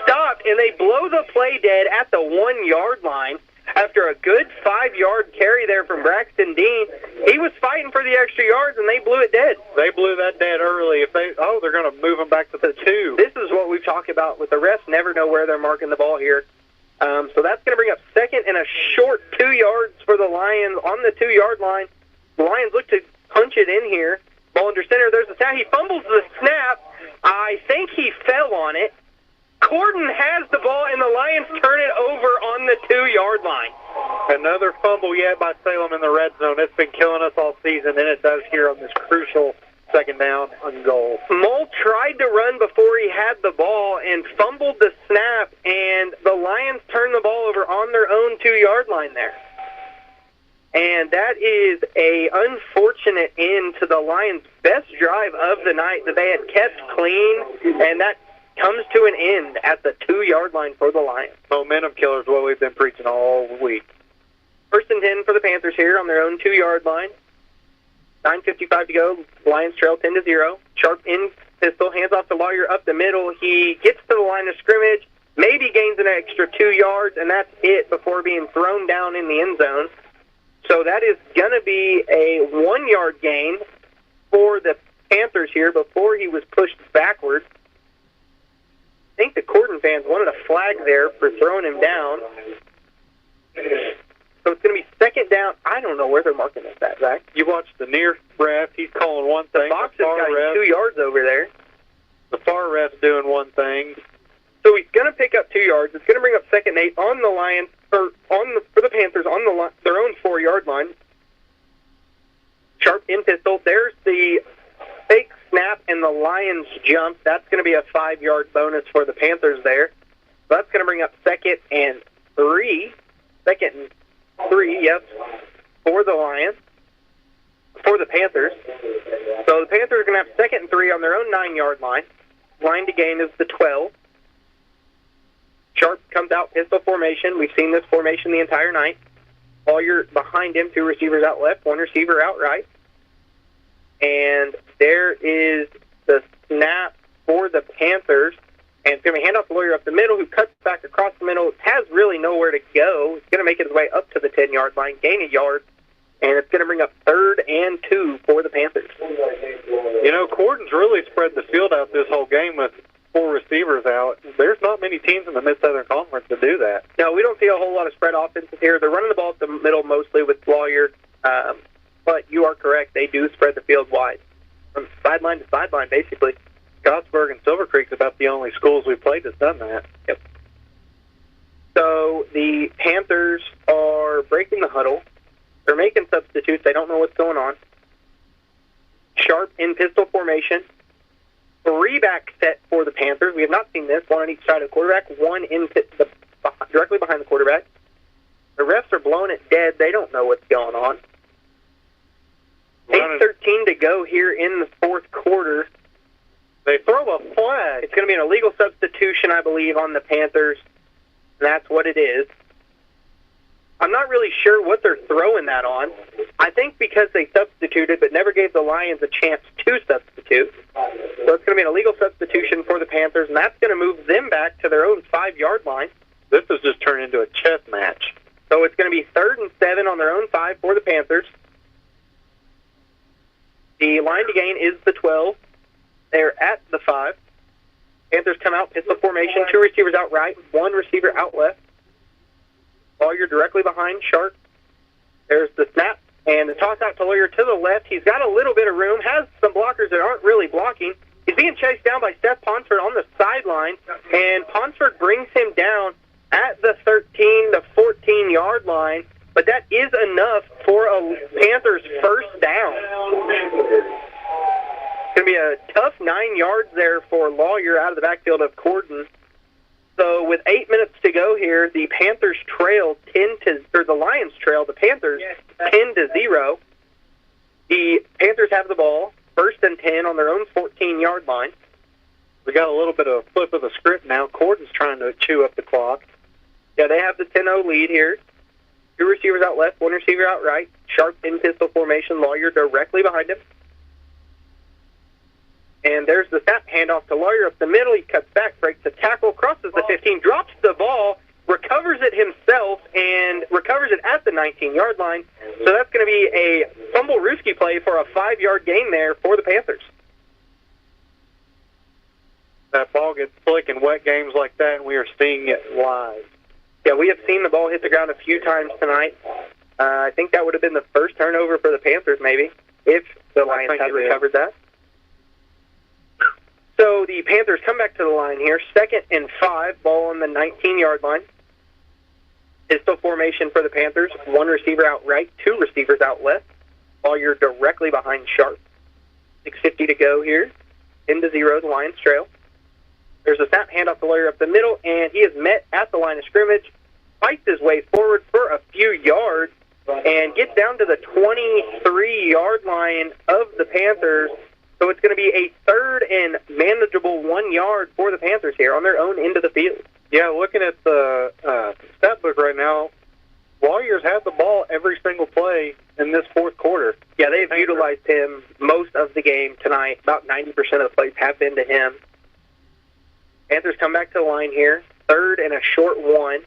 stopped, and they blow the play dead at the 1-yard line. After a good 5-yard carry there from Braxton Dean, he was fighting for the extra yards, and they blew it dead. They blew that dead early. They're going to move him back to the 2. This is what we've talked about with the refs never know where they're marking the ball here. So that's going to bring up 2nd and a short 2 yards for the Lions on the 2-yard line. The Lions look to punch it in here. Ball under center. There's the snap. He fumbles the snap. I think he fell on it. Corydon has the ball, and the Lions turn it over on the 2-yard line. Another fumble yet by Salem in the red zone. It's been killing us all season, and it does here on this crucial 2nd down on goal. Mull tried to run before he had the ball and fumbled the snap, and the Lions turned the ball over on their own 2-yard line there. And that is a unfortunate end to the Lions' best drive of the night that they had kept clean, and that comes to an end at the 2-yard line for the Lions. Momentum killer is what we've been preaching all week. 1st and 10 for the Panthers here on their own 2-yard line. 9:55 to go. Lions trail 10-0. Sharp in pistol, hands off to Lawyer up the middle. He gets to the line of scrimmage, maybe gains an extra 2 yards, and that's it before being thrown down in the end zone. So that is going to be a 1-yard gain for the Panthers here before he was pushed backwards. I think the Corydon fans wanted a flag there for throwing him down. So it's going to be 2nd down. I don't know where they're marking this at, Zach. You watch the near ref. He's calling one thing. The box has got him 2 yards over there. The far ref's doing one thing. So he's going to pick up 2 yards. It's going to bring up 2nd and 8 on the Lions, or for the Panthers on their own 4-yard line. Sharp in pistol. There's the fake snap and the Lions jump. That's going to be a 5-yard bonus for the Panthers there. So that's going to bring up 2nd and 3. 2nd and 3, yep, for the Lions, for the Panthers. So the Panthers are going to have 2nd and 3 on their own 9-yard line. Line to gain is the 12. Sharp comes out pistol formation. We've seen this formation the entire night. Lawyer behind him, 2 receivers out left, 1 receiver out right. And there is the snap for the Panthers. And it's going to be hand off to Lawyer up the middle, who cuts back across the middle, has really nowhere to go. He's going to make his way up to the 10-yard line, gain a yard, and it's going to bring up 3rd and 2 for the Panthers. You know, Corydon's really spread the field out this whole game with 4 receivers out. There's not many teams in the Mid-Southern Conference that do that. No, we don't see a whole lot of spread offenses here. They're running the ball up the middle mostly with Lawyer, but you are correct. They do spread the field wide, from sideline to sideline, basically. Scottsburg and Silver Creek's about the only schools we've played that's done that. Yep. So the Panthers are breaking the huddle. They're making substitutes. They don't know what's going on. Sharp in pistol formation. 3-back set for the Panthers. We have not seen this. 1 on each side of the quarterback. 1 in directly behind the quarterback. The refs are blowing it dead. They don't know what's going on. 8:13 to go here in the 4th quarter. They throw a flag. It's going to be an illegal substitution, I believe, on the Panthers. And that's what it is. I'm not really sure what they're throwing that on. I think because they substituted but never gave the Lions a chance to substitute. So it's going to be an illegal substitution for the Panthers, and that's going to move them back to their own 5-yard line. This has just turned into a chess match. So it's going to be 3rd and 7 on their own 5 for the Panthers. The line to gain is the 12. They're at the 5. Panthers come out, pistol formation, 2 receivers out right, 1 receiver out left. Lawyer directly behind Sharp. There's the snap, and the toss out to Lawyer to the left. He's got a little bit of room, has some blockers that aren't really blocking. He's being chased down by Seth Ponsford on the sideline, and Ponsford brings him down at the 13 to 14-yard line, but that is enough for a Panthers first down. It's going to be a tough 9 yards there for Lawyer out of the backfield of Corydon. So with 8 minutes to go here, the Panthers trail the Lions trail the Panthers 10-0. The Panthers have the ball, 1st and 10 on their own 14-yard line. We got a little bit of a flip of the script now. Corydon's trying to chew up the clock. Yeah, they have the 10-0 lead here. 2 receivers out left, 1 receiver out right. Sharp in pistol formation, Lawyer directly behind him. And there's the snap, handoff to Lawyer up the middle. He cuts back, breaks the tackle, crosses the 15, drops the ball, recovers it himself, and recovers it at the 19-yard line. So that's going to be a fumble-rooski play for a 5-yard gain there for the Panthers. That ball gets slick in wet games like that, and we are seeing it live. Yeah, we have seen the ball hit the ground a few times tonight. I think that would have been the first turnover for the Panthers, maybe, if the Lions had recovered that. So the Panthers come back to the line here. 2nd and 5, ball on the 19-yard line. Pistol formation for the Panthers. 1 receiver out right, 2 receivers out left. Lawyer directly behind Sharp. 6:50 to go here. 10-0, the Lions trail. There's a snap, handoff to Lawyer up the middle, and he is met at the line of scrimmage. Fights his way forward for a few yards and gets down to the 23-yard line of the Panthers. So it's going to be a 3rd and manageable 1 yard for the Panthers here on their own end of the field. Yeah, looking at the stat book right now, Lawyers had the ball every single play in this 4th quarter. Yeah, they've utilized him most of the game tonight. About 90% of the plays have been to him. Panthers come back to the line here. 3rd and a short 1.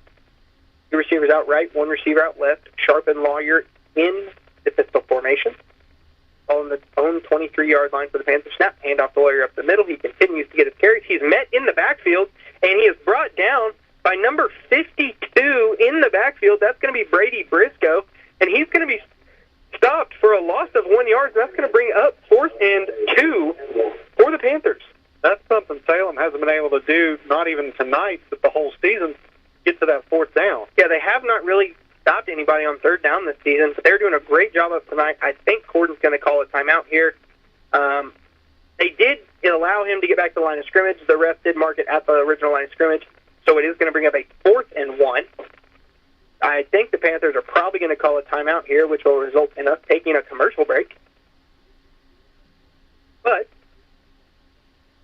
2 receivers out right, 1 receiver out left. Sharp and Lawyer in the pistol formation. On the own 23-yard line for the Panthers. Snap, handoff to Lawyer up the middle. He continues to get his carries. He's met in the backfield, and he is brought down by number 52 in the backfield. That's going to be Brady Briscoe, and he's going to be stopped for a loss of 1 yard. That's going to bring up 4th and 2 for the Panthers. That's something Salem hasn't been able to do, not even tonight, but the whole season, get to that 4th down. Yeah, they have not really stopped anybody on 3rd down this season, but they're doing a great job of tonight. I think Corydon's going to call a timeout here. They did allow him to get back to the line of scrimmage. The ref did mark it at the original line of scrimmage, so it is going to bring up a 4th and 1. I think the Panthers are probably going to call a timeout here, which will result in us taking a commercial break.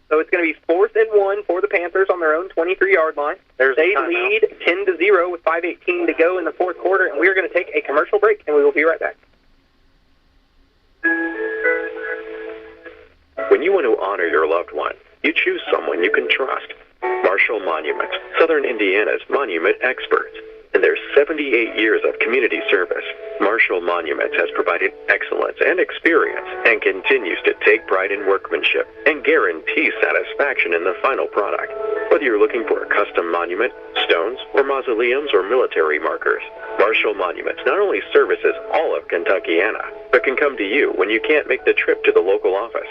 So it's it's going to be 4th and 1 for the Panthers on their own 23-yard line. They lead 10-0 with 5:18 to go in the fourth quarter, and we are going to take a commercial break, and we will be right back. When you want to honor your loved one, you choose someone you can trust. Marshall Monuments, Southern Indiana's monument experts. In their 78 years of community service, Marshall Monuments has provided excellence and experience and continues to take pride in workmanship and guarantees satisfaction in the final product. Whether you're looking for a custom monument, stones, or mausoleums or military markers, Marshall Monuments not only services all of Kentuckiana, but can come to you when you can't make the trip to the local office.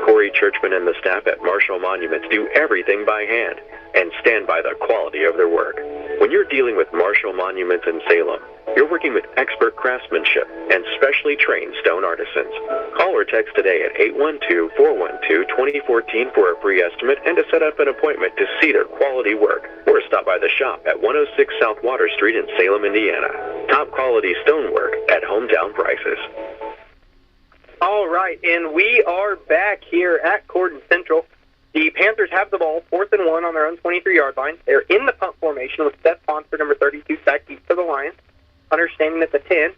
Corey Churchman and the staff at Marshall Monuments do everything by hand and stand by the quality of their work. When you're dealing with Marshall Monuments in Salem, you're working with expert craftsmanship and specially trained stone artisans. Call or text today at 812-412-2014 for a free estimate and to set up an appointment to see their quality work. Or stop by the shop at 106 South Water Street in Salem, Indiana. Top quality stonework at hometown prices. All right, and we are back here at Corydon Central. The Panthers have the ball, 4th and 1 on their own 23-yard line. They're in the punt formation with Seth Ponsford, number 32, sacked deep for the Lions. Understanding that the 10,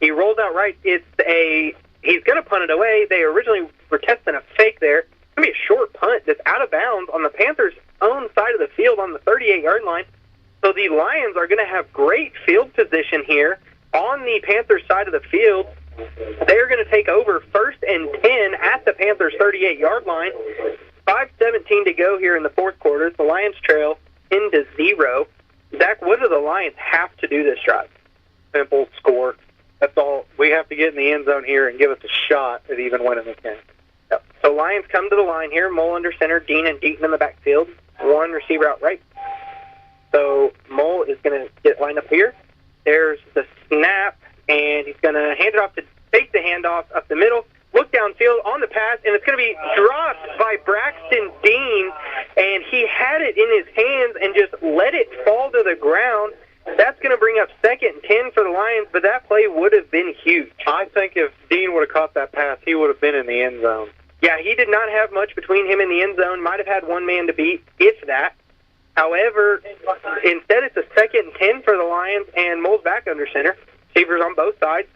he rolls out right. He's going to punt it away. They originally were testing a fake there. It's going to be a short punt that's out of bounds on the Panthers' own side of the field on the 38-yard line. So the Lions are going to have great field position here on the Panthers' side of the field. They're going to take over 1st and 10 at the Panthers' 38-yard line. 5:17 to go here in the fourth quarter. The Lions trail 10-0. Zach, what do the Lions have to do this drive? Simple, score. That's all. We have to get in the end zone here and give us a shot at even winning this game. Yep. So Lions come to the line here. Mole under center, Dean and Deaton in the backfield. One receiver out right. So Mole is going to get lined up here. There's the snap, and he's going to hand it off to take the handoff up the middle. Look downfield on the pass, and it's going to be dropped by Braxton Dean, and he had it in his hands and just let it fall to the ground. That's going to bring up 2nd and 10 for the Lions, but that play would have been huge. I think if Dean would have caught that pass, he would have been in the end zone. Yeah, he did not have much between him and the end zone. Might have had one man to beat, if that. However, instead it's a 2nd and 10 for the Lions, and Mole's back under center. Receivers on both sides.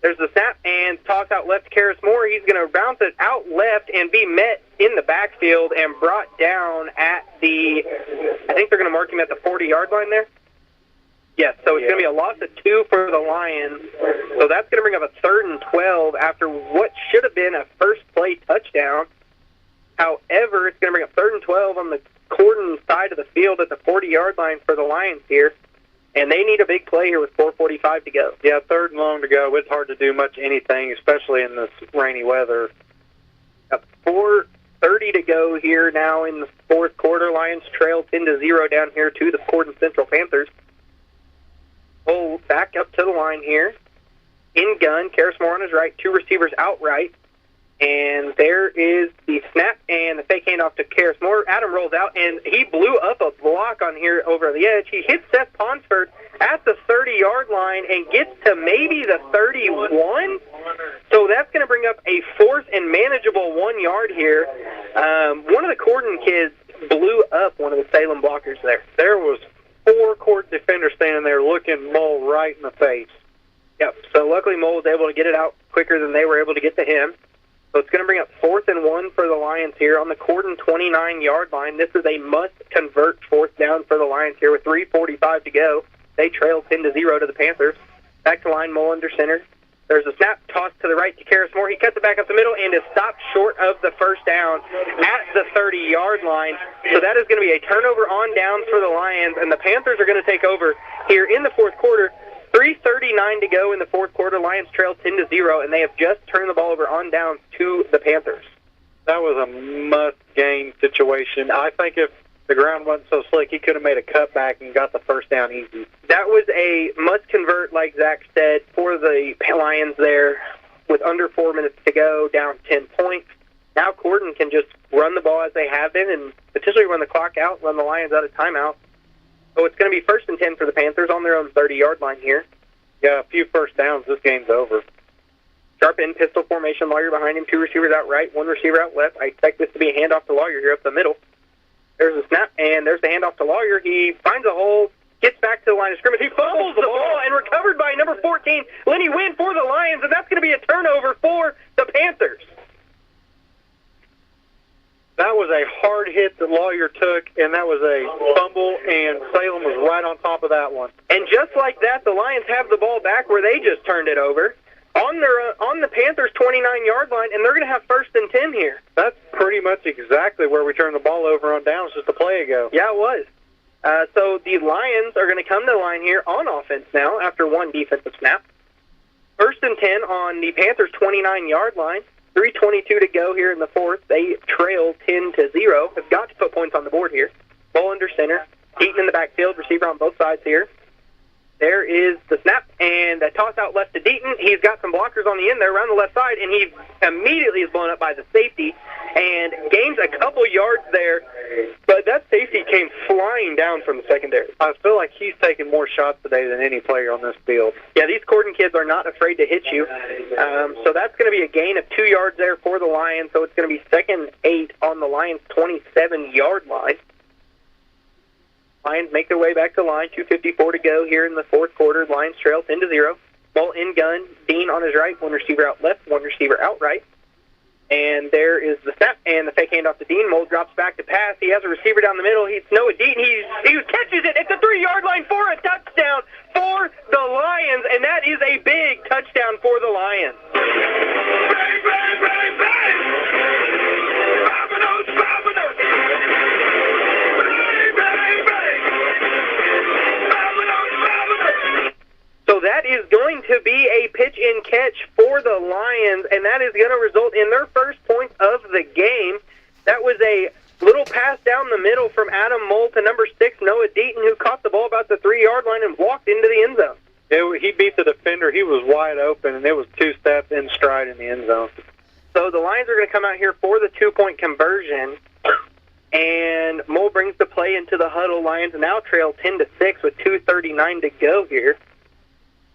There's the snap, and toss out left to Karis Moore. He's going to bounce it out left and be met in the backfield and brought down at the, I think they're going to mark him at the 40-yard line there. Yes, so it's going to be a loss of 2 for the Lions. So that's going to bring up a 3rd and 12 after what should have been a first play touchdown. However, it's going to bring up 3rd and 12 on the Corydon side of the field at the 40-yard line for the Lions here. And they need a big play here with 4:45 to go. Yeah, 3rd and long to go. It's hard to do much anything, especially in this rainy weather. 4:30 to go here now in the fourth quarter. Lions trail 10-0 down here to the Corydon Central Panthers. Pull back up to the line here. In gun, Karis Moore on his right, 2 receivers outright. And there is the snap and the fake handoff to Karis Moore. Adam rolls out, and he blew up a block on here over the edge. He hits Seth Ponsford at the 30-yard line and gets to maybe the 31. So that's going to bring up a 4th and manageable 1 yard here. One of the Corydon kids blew up one of the Salem blockers there. There was 4 Corydon defenders standing there looking Mole right in the face. Yep. So luckily Mole was able to get it out quicker than they were able to get to him. So it's going to bring up 4th and 1 for the Lions here on the Corydon 29-yard line. This is a must-convert 4th down for the Lions here with 3:45 to go. They trail 10-0 to the Panthers. Back to line, Mole under center. There's a snap, toss to the right to Karis Moore. He cuts it back up the middle and is stopped short of the first down at the 30-yard line. So that is going to be a turnover on downs for the Lions, and the Panthers are going to take over here in the fourth quarter. 3:39 to go in the fourth quarter. Lions trail 10-0, and they have just turned the ball over on downs to the Panthers. That was a must-gain situation. I think if the ground wasn't so slick, he could have made a cutback and got the first down easy. That was a must-convert, like Zach said, for the Lions there with under 4 minutes to go, down 10 points. Now Corydon can just run the ball as they have been and potentially run the clock out, run the Lions out of timeout. So it's going to be 1st and 10 for the Panthers on their own 30-yard line here. Yeah, a few first downs, this game's over. Sharp end pistol formation. Lawyer behind him, 2 receivers out right, 1 receiver out left. I expect this to be a handoff to Lawyer here up the middle. There's a snap, and there's the handoff to Lawyer. He finds a hole, gets back to the line of scrimmage. He fumbles the ball and recovered by number 14, Lenny Wynn, for the Lions, and that's going to be a turnover for the Panthers. That was a hard hit that Lawyer took, and that was a fumble, and Salem was right on top of that one. And just like that, the Lions have the ball back where they just turned it over on the Panthers' 29-yard line, and they're going to have 1st and 10 here. That's pretty much exactly where we turned the ball over on downs just a play ago. Yeah, it was. So the Lions are going to come to the line here on offense now after 1 defensive snap. 1st and 10 on the Panthers' 29-yard line. 3:22 to go here in the 4th. They trail 10-0. Have got to put points on the board here. Ball under center. Deaton in the backfield. Receiver on both sides here. There is the snap, and a toss out left to Deaton. He's got some blockers on the end there around the left side, and he immediately is blown up by the safety and gains a couple yards there. But that safety came flying down from the secondary. I feel like he's taking more shots today than any player on this field. Yeah, these Corydon kids are not afraid to hit you. So that's going to be a gain of 2 yards there for the Lions. So it's going to be 2nd and 8 on the Lions' 27-yard line. Lions make their way back to the line. 2:54 to go here in the 4th quarter. Lions trail 10-0. Ball in gun. Dean on his right. 1 receiver out left. 1 receiver out right. And there is the snap and the fake handoff to Dean. Mold drops back to pass. He has a receiver down the middle. It's Noah Deaton. He catches it at the 3-yard line for a touchdown for the Lions, and that is a big touchdown for the Lions. Bang, bang, bang, bang! Vamonos, vamonos! Bang, bang, bang! Vamonos, vamonos! So that is going to be a pitch and catch for the Lions, and that is going to result in their first points of the game. That was a little pass down the middle from Adam Mole to number 6, Noah Deaton, who caught the ball about the 3-yard line and walked into the end zone. He beat the defender. He was wide open, and it was 2 steps in stride in the end zone. So the Lions are going to come out here for the 2-point conversion, and Mole brings the play into the huddle. Lions now trail 10-6 with 2:39 to go here.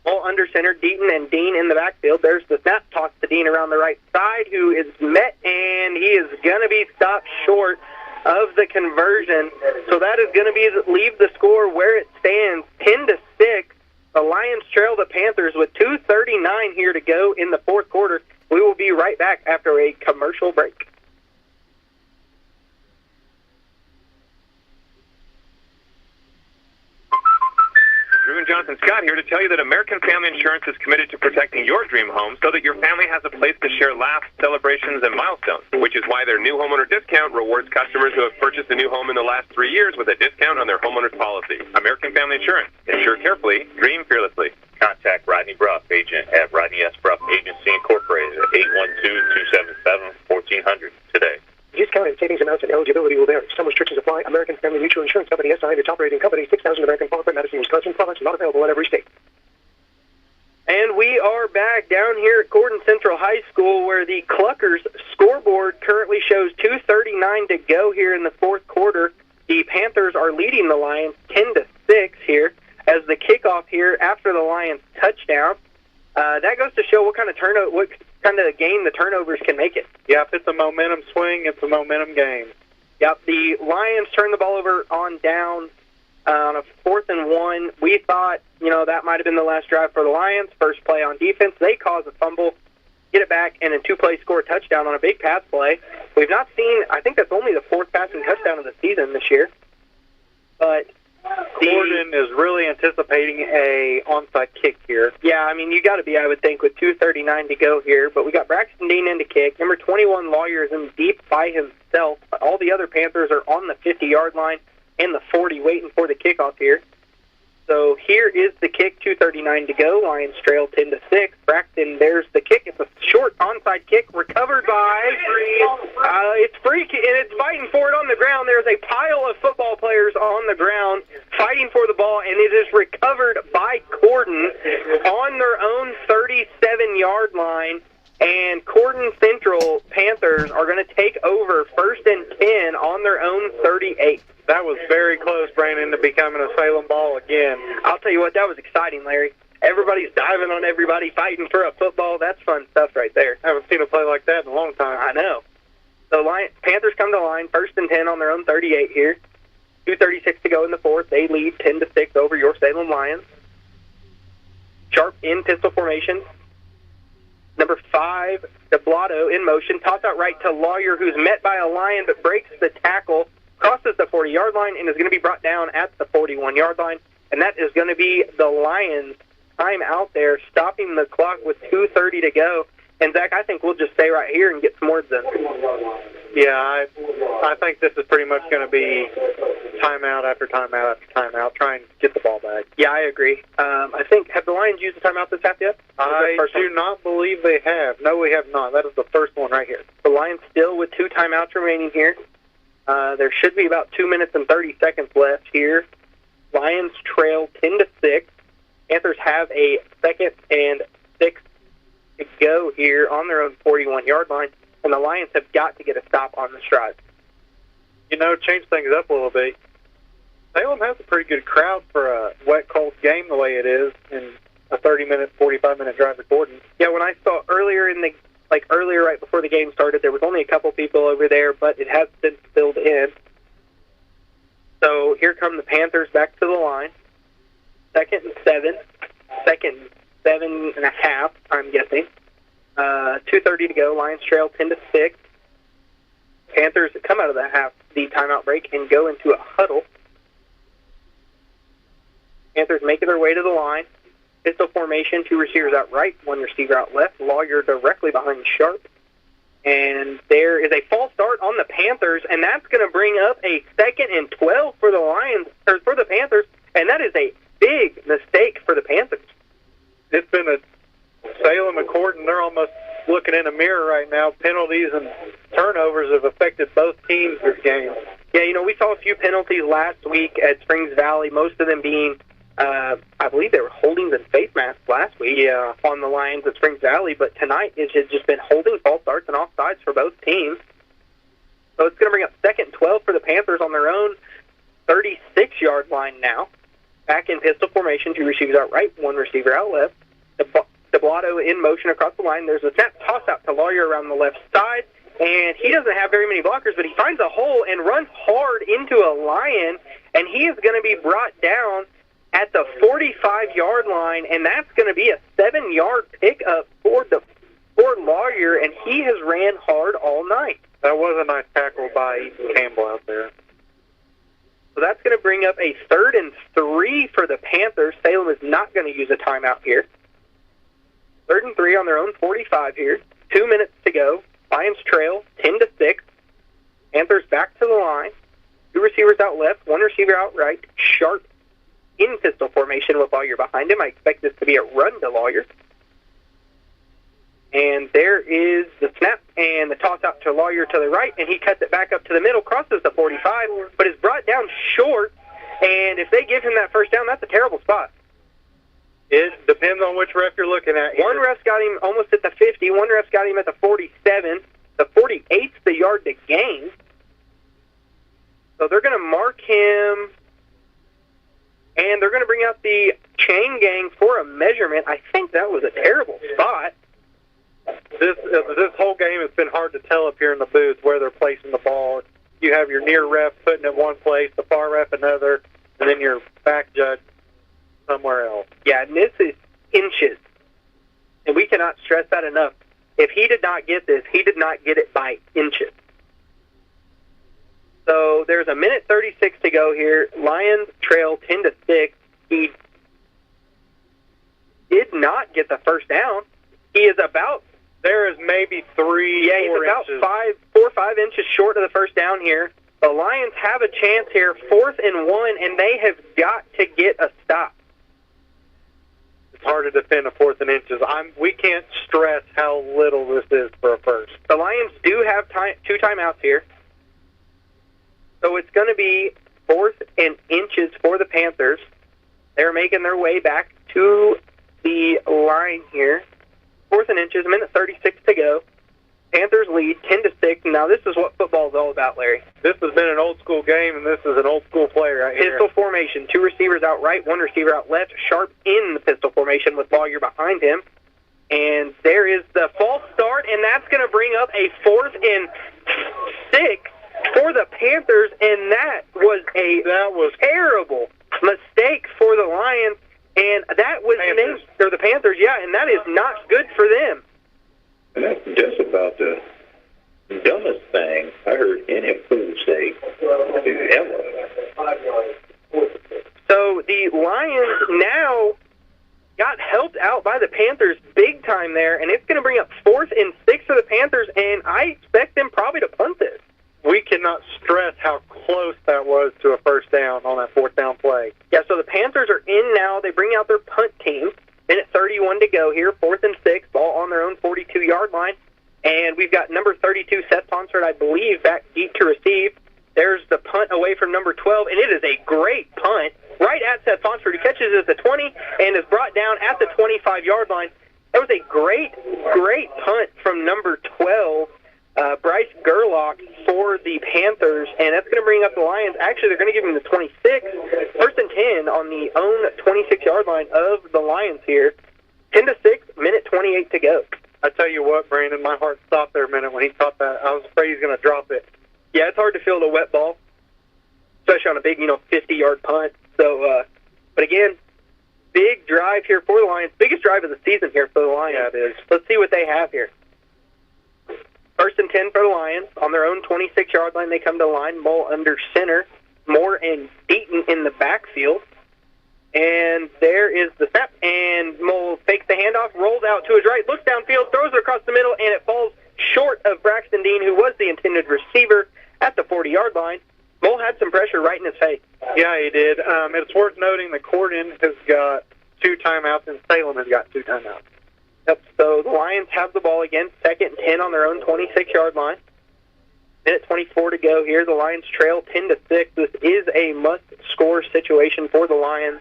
Ball under center, Deaton and Dean in the backfield. There's the snap toss to Dean around the right side, who is met, and he is going to be stopped short of the conversion. So that is going to leave the score where it stands, 10-6. The Lions trail the Panthers with 2:39 here to go in the 4th quarter. We will be right back after a commercial break. Drew and Johnson Scott here to tell you that American Family Insurance is committed to protecting your dream home so that your family has a place to share laughs, celebrations, and milestones, which is why their new homeowner discount rewards customers who have purchased a new home in the last 3 years with a discount on their homeowner's policy. American Family Insurance. Insure carefully, dream fearlessly. Contact Rodney Bruff, agent at Rodney S. Bruff Agency Incorporated at 812-277-1400 today. Discounted savings amounts and eligibility will vary. Some restrictions apply. American Family Mutual Insurance Company, SI, and its operating company, 6,000 American Parkway, Madison, Wisconsin. Products not available in every state. And we are back down here at Corydon Central High School, where the Cluckers scoreboard currently shows 2:39 to go here in the 4th quarter. The Panthers are leading the Lions 10-6 here as the kickoff here after the Lions touchdown. That goes to show what kind of game the turnovers can make it. Yeah, if it's a momentum swing, it's a momentum game. Yep, the Lions turned the ball over on down on a 4th and 1. We thought, that might have been the last drive for the Lions. First play on defense. They cause a fumble, get it back, and in 2 plays score a touchdown on a big pass play. We've not seen, I think that's only the 4th passing touchdown of the season this year. But Corydon is really anticipating a onside kick here. Yeah, you got to be, I would think, with 2:39 to go here. But we got Braxton Dean in to kick. Number 21, Lawyer, is in deep by himself. All the other Panthers are on the 50-yard line and the 40 waiting for the kickoff here. So here is the kick, 2:39 to go. Lions trail 10-6. Braxton, there's the kick. It's a short onside kick recovered by, it's Freak, and it's fighting for it on the ground. There's a pile of football players on the ground fighting for the ball, and it is recovered by Corydon on their own 37-yard line. And Corydon Central Panthers are going to take over 1st and 10 on their own 38. That was very close, Brandon, to becoming a Salem ball again. I'll tell you what, that was exciting, Larry. Everybody's diving on everybody, fighting for a football. That's fun stuff right there. I haven't seen a play like that in a long time. I know. So Panthers come to line, 1st and 10 on their own 38 here. 2:36 to go in the fourth. They lead 10-6 over your Salem Lions. Sharp in pistol formation. Number 5, DeBlotto in motion. Toss out right to Lawyer, who's met by a Lion but breaks the tackle, crosses the 40-yard line, and is going to be brought down at the 41-yard line. And that is going to be the Lions' time out there, stopping the clock with 2:30 to go. And, Zach, I think we'll just stay right here and get some words in. Yeah, I think this is pretty much going to be timeout after timeout after timeout, trying to get the ball back. Yeah, I agree. I think, have the Lions used a timeout this half yet? I do not believe they have. No, we have not. That is the first one right here. The Lions still with 2 timeouts remaining here. There should be about 2 minutes and 30 seconds left here. Lions trail 10-6. Panthers have a 2nd and 6 to go here on their own 41-yard line, and the Lions have got to get a stop on this drive. You know, change things up a little bit. Salem has a pretty good crowd for a wet, cold game the way it is in a 30-minute, 45-minute drive recording. Yeah, when I saw earlier right before the game started, there was only a couple people over there, but it has been filled in. So here come the Panthers back to the line. 2nd and 7. 2nd and 7.5, I'm guessing. 2:30 to go. Lions trail 10-6. Panthers come out of the timeout break and go into a huddle. Panthers making their way to the line. Pistol formation, 2 receivers out right, 1 receiver out left. Lawyer directly behind Sharp. And there is a false start on the Panthers, and that's going to bring up a 2nd and 12 for the Lions, or for the Panthers, and that is a big mistake for the Panthers. It's been a Salem and Corydon. They're almost looking in a mirror right now. Penalties and turnovers have affected both teams this game. Yeah, you know, we saw a few penalties last week at Springs Valley, most of them being, I believe they were holdings and face masks last week on the Lions at Springs Valley, but tonight it's just been holding, false starts, and offsides for both teams. So it's going to bring up 2nd and 12 for the Panthers on their own 36-yard line now. Back in pistol formation, 2 receivers out right, 1 receiver out left. DeBlotto in motion across the line. There's a snap toss-out to Lawyer around the left side, and he doesn't have very many blockers, but he finds a hole and runs hard into a Lion, and he is going to be brought down at the 45-yard line, and that's going to be a 7-yard pickup for Lawyer, and he has ran hard all night. That was a nice tackle by Ethan Campbell out there. So that's going to bring up a 3rd and 3 for the Panthers. Salem is not going to use a timeout here. 3rd and 3 on their own 45 here. 2 minutes to go. Lions trail 10-6. Panthers back to the line. 2 receivers out left, 1 receiver out right. Sharp in pistol formation with Lawyer behind him. I expect this to be a run to Lawyer. And there is the snap and the toss out to Lawyer to the right, and he cuts it back up to the middle, crosses the 45, but is brought down short. And if they give him that first down, that's a terrible spot. It depends on which ref you're looking at. One ref's got him almost at the 50. One ref's got him at the 47. The 48's the yard to gain. So they're going to mark him, and they're going to bring out the chain gang for a measurement. I think that was a terrible spot. This whole game has been hard to tell up here in the booth where they're placing the ball. You have your near ref putting it one place, the far ref another, and then your back judge somewhere else. Yeah, and this is inches. And we cannot stress that enough. If he did not get this, he did not get it by inches. So there's a minute 36 to go here. Lions trail 10-6. He did not get the first down. He is about... There is maybe 3, yeah, he's about 4 or 5 inches short of the first down here. The Lions have a chance here, 4th and 1, and they have got to get a stop. It's hard to defend a 4th and inches. We can't stress how little this is for a first. The Lions do have 2 timeouts here. So it's going to be 4th and inches for the Panthers. They're making their way back to the line here. 4th and inches, a minute 36 to go. Panthers lead 10-6. Now this is what football is all about, Larry. This has been an old school game, and this is an old school play right here. Pistol formation, 2 receivers receivers out right, one receiver out left, Sharp in the pistol formation with Lawyer behind him. And there is the false start, and that's going to bring up a 4th and 6 for the Panthers, and that was terrible mistake for the Lions, and that was named for the Panthers, and that is not good for them. And that's just about the dumbest thing I heard any food say ever. So the Lions now got helped out by the Panthers big time there, and it's going to bring up 4th and 6 for the Panthers, and I expect them probably to punt this. We cannot stress how close that was to a first down on that 4th down play. Yeah, so the Panthers are in now. They bring out their punt team. Minute 31 to go here, 4th and 6, ball on their own 42-yard line. And we've got number 32, Seth Ponsard, I believe, back deep to receive. There's the punt away from number 12, and it is a great punt right at Seth Ponsard, who catches it at the 20 and is brought down at the 25-yard line. That was a great punt from number 12, Bryce Gerlach, for the Panthers, and that's going to bring up the Lions. Actually, they're going to give him the 26, 1st and 10 on the own 26-yard line of the Lions here. 10-6, minute 28 to go. I tell you what, Brandon, my heart stopped there a minute when he caught that. I was afraid he was going to drop it. Yeah, it's hard to field a wet ball, especially on a big, 50-yard punt. So, but again, big drive here for the Lions. Biggest drive of the season here for the Lions. Yeah, it is. Let's see what they have here. 1st and 10 for the Lions. On their own 26-yard line, they come to the line. Mole under center. Moore and Beaton in the backfield. And there is the snap. And Mole fakes the handoff, rolls out to his right, looks downfield, throws it across the middle, and it falls short of Braxton Dean, who was the intended receiver, at the 40-yard line. Mole had some pressure right in his face. Yeah, he did. It's worth noting that Corydon has got 2 timeouts, and Salem has got 2 timeouts. Yep, so the Lions have the ball again, 2nd and 10 on their own 26-yard line. Minute 24 to go here. The Lions trail 10-6. This is a must-score situation for the Lions.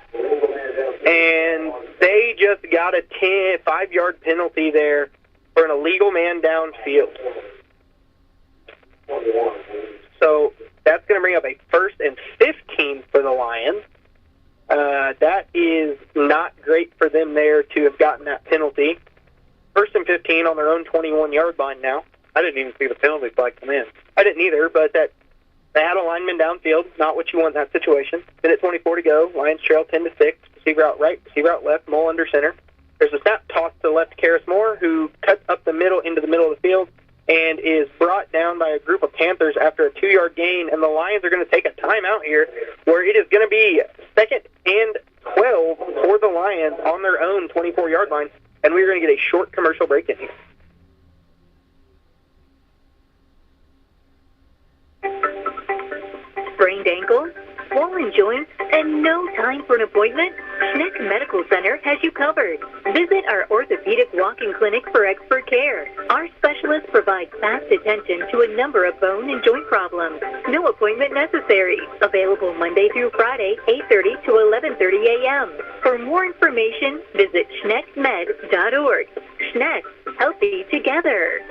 And they just got a 5-yard penalty there for an illegal man downfield. So that's going to bring up a 1st and 15 for the Lions. That is not great for them there to have gotten that penalty. 1st and 15 on their own 21-yard line now. I didn't even see the penalty flag come in. I didn't either, but they had a lineman downfield, not what you want in that situation. Minute 24 to go. Lions trail 10-6. Receiver out right, receiver out left, Mole under center. There's a snap toss to left, Karis Moore, who cuts up the middle into the middle of the field and is brought down by a group of Panthers after a 2-yard gain, and the Lions are going to take a timeout here where it is going to be 2nd and 12 for the Lions on their own 24-yard line, and we're going to get a short commercial break in here. Sprained ankle, swollen joints, and no time for an appointment? Schneck Medical Center has you covered. Visit our orthopedic walk-in clinic for expert care. Our specialists provide fast attention to a number of bone and joint problems. No appointment necessary. Available Monday through Friday, 8:30 to 11:30 a.m. For more information, visit schneckmed.org. Schneck, healthy together.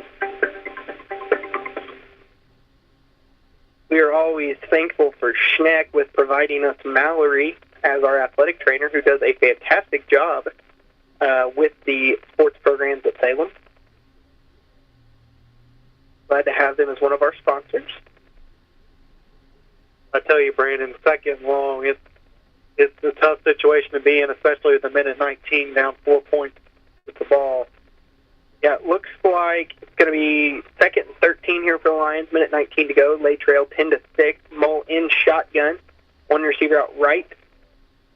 We are always thankful for Schneck with providing us Mallory as our athletic trainer, who does a fantastic job with the sports programs at Salem. Glad to have them as one of our sponsors. I tell you, Brandon, 2nd and long, it's a tough situation to be in, especially with the minute 19 down 4 points with the ball. Yeah, it looks like it's going to be 2nd and 13 here for the Lions. Minute 19 to go. Lay trail 10-6. Mole in shotgun. One receiver out right.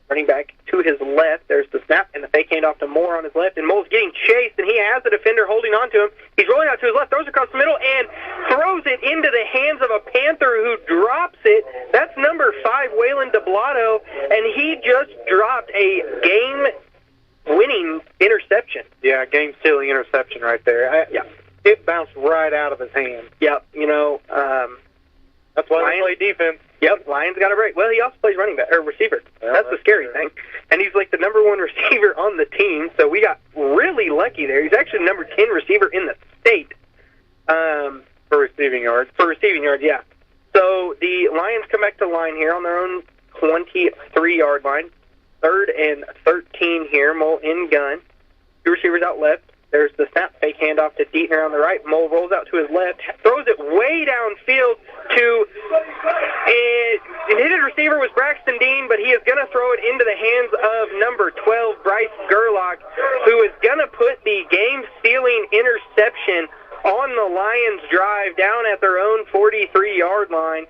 Running back to his left. There's the snap and the fake handoff to Moore on his left. And Mole's getting chased, and he has the defender holding on to him. He's rolling out to his left, throws across the middle, and throws it into the hands of a Panther who drops it. That's number 5, Waylon DeBlato, and he just dropped a game-winning interception. Yeah, game-stealing interception right there. It bounced right out of his hand. Yep, that's why they play defense. Yep, Lions got a break. Well, he also plays running back or receiver. Well, that's the scary thing. And he's like the number 1 receiver on the team, so we got really lucky there. He's actually the number 10 receiver in the state. For receiving yards. For receiving yards, yeah. So the Lions come back to line here on their own 23-yard line. 3rd and 13 here. Mole in gun. 2 receivers out left. There's the snap fake handoff to Dietner on the right. Mole rolls out to his left, throws it way downfield to and his receiver was Braxton Dean, but he is going to throw it into the hands of number 12, Bryce Gerlach, who is going to put the game-stealing interception on the Lions' drive down at their own 43-yard line.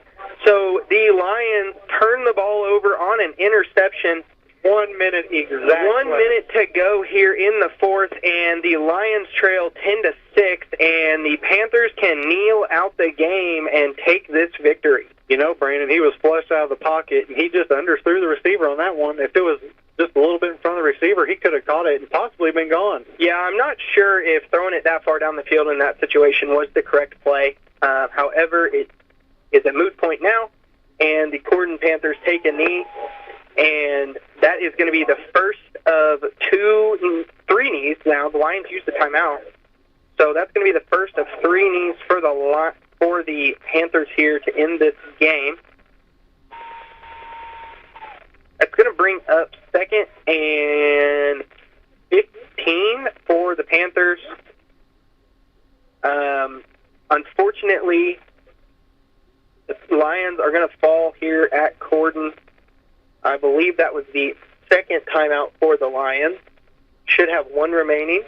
So the Lions turn the ball over on an interception. 1 minute exactly. 1 minute to go here in the fourth, and the Lions trail 10-6, and the Panthers can kneel out the game and take this victory. You know, Brandon, he was flushed out of the pocket, and he just underthrew the receiver on that one. If it was just a little bit in front of the receiver, he could have caught it and possibly been gone. Yeah, I'm not sure if throwing it that far down the field in that situation was the correct play. However, it is a moot point now, and the Corydon Panthers take a knee, and that is going to be the first of 3 knees now. The Lions used the timeout. So that's going to be the first of 3 knees for the Panthers here to end this game. That's going to bring up 2nd and 15 for the Panthers. Unfortunately, the Lions are going to fall here at Corydon. I believe that was the 2nd timeout for the Lions. Should have 1 remaining.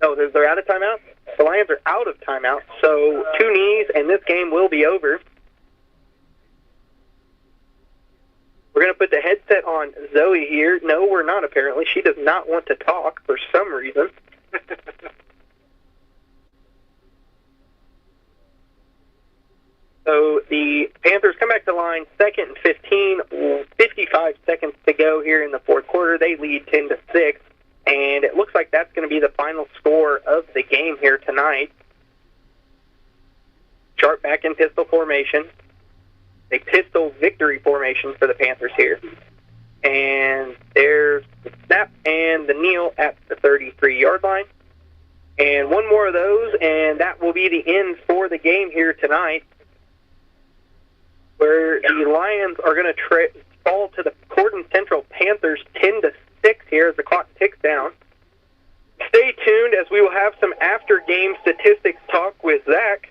No, they're out of timeout. The Lions are out of timeout. So 2 knees, and this game will be over. We're going to put the headset on Zoe here. No, we're not, apparently. She does not want to talk for some reason. So the Panthers come back to line, 2nd and 15, 55 seconds to go here in the fourth quarter. They lead 10-6, and it looks like that's going to be the final score of the game here tonight. Sharp back in pistol formation. A pistol victory formation for the Panthers here. And there's the snap and the kneel at the 33-yard line. And 1 more of those, and that will be the end for the game here tonight, where the Lions are going to fall to the Corydon Central Panthers 10-6 here as the clock ticks down. Stay tuned as we will have some after-game statistics talk with Zach,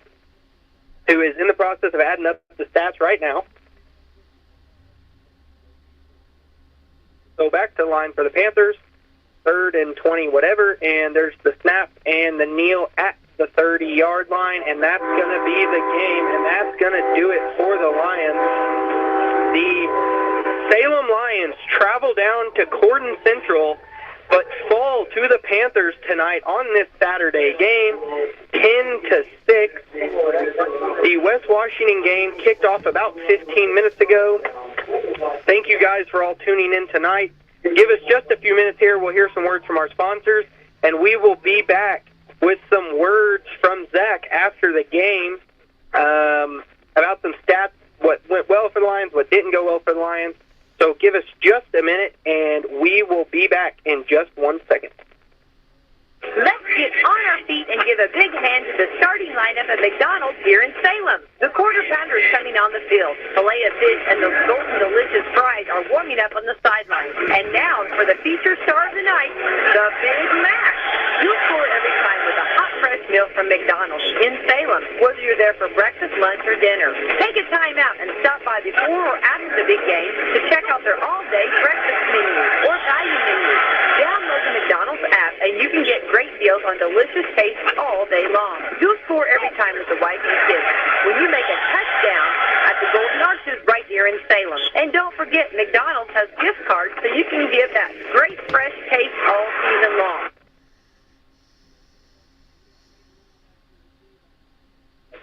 who is in the process of adding up the stats right now. So back to the line for the Panthers, 3rd and 20 whatever, and there's the snap and the kneel at the 30-yard line, and that's going to be the game, and that's going to do it for the Lions. The Salem Lions travel down to Corydon Central, but fall to the Panthers tonight on this Saturday game, 10-6. The West Washington game kicked off about 15 minutes ago. Thank you guys for all tuning in tonight. Give us just a few minutes here. We'll hear some words from our sponsors, and we will be back with some words from Zach after the game about some stats, what went well for the Lions, what didn't go well for the Lions. So give us just a minute, and we will be back in just 1 second. Let's get on our feet and give a big hand to the starting lineup at McDonald's here in Salem. The quarter pounder is coming on the field. Filet of fish and those golden delicious fries are warming up on the sidelines. And now for the feature star of the night, the Big Mac. You'll score every time with a hot, fresh meal from McDonald's in Salem, whether you're there for breakfast, lunch, or dinner. Take a time out and stop by before or after the big game to check out their all-day breakfast menu or value menu. Download the McDonald's app and you can get great deals on delicious taste all day long. You'll score every time with the wife and kids when you make a touchdown at the Golden Arches right here in Salem. And don't forget, McDonald's has gift cards so you can give that great fresh taste all season long.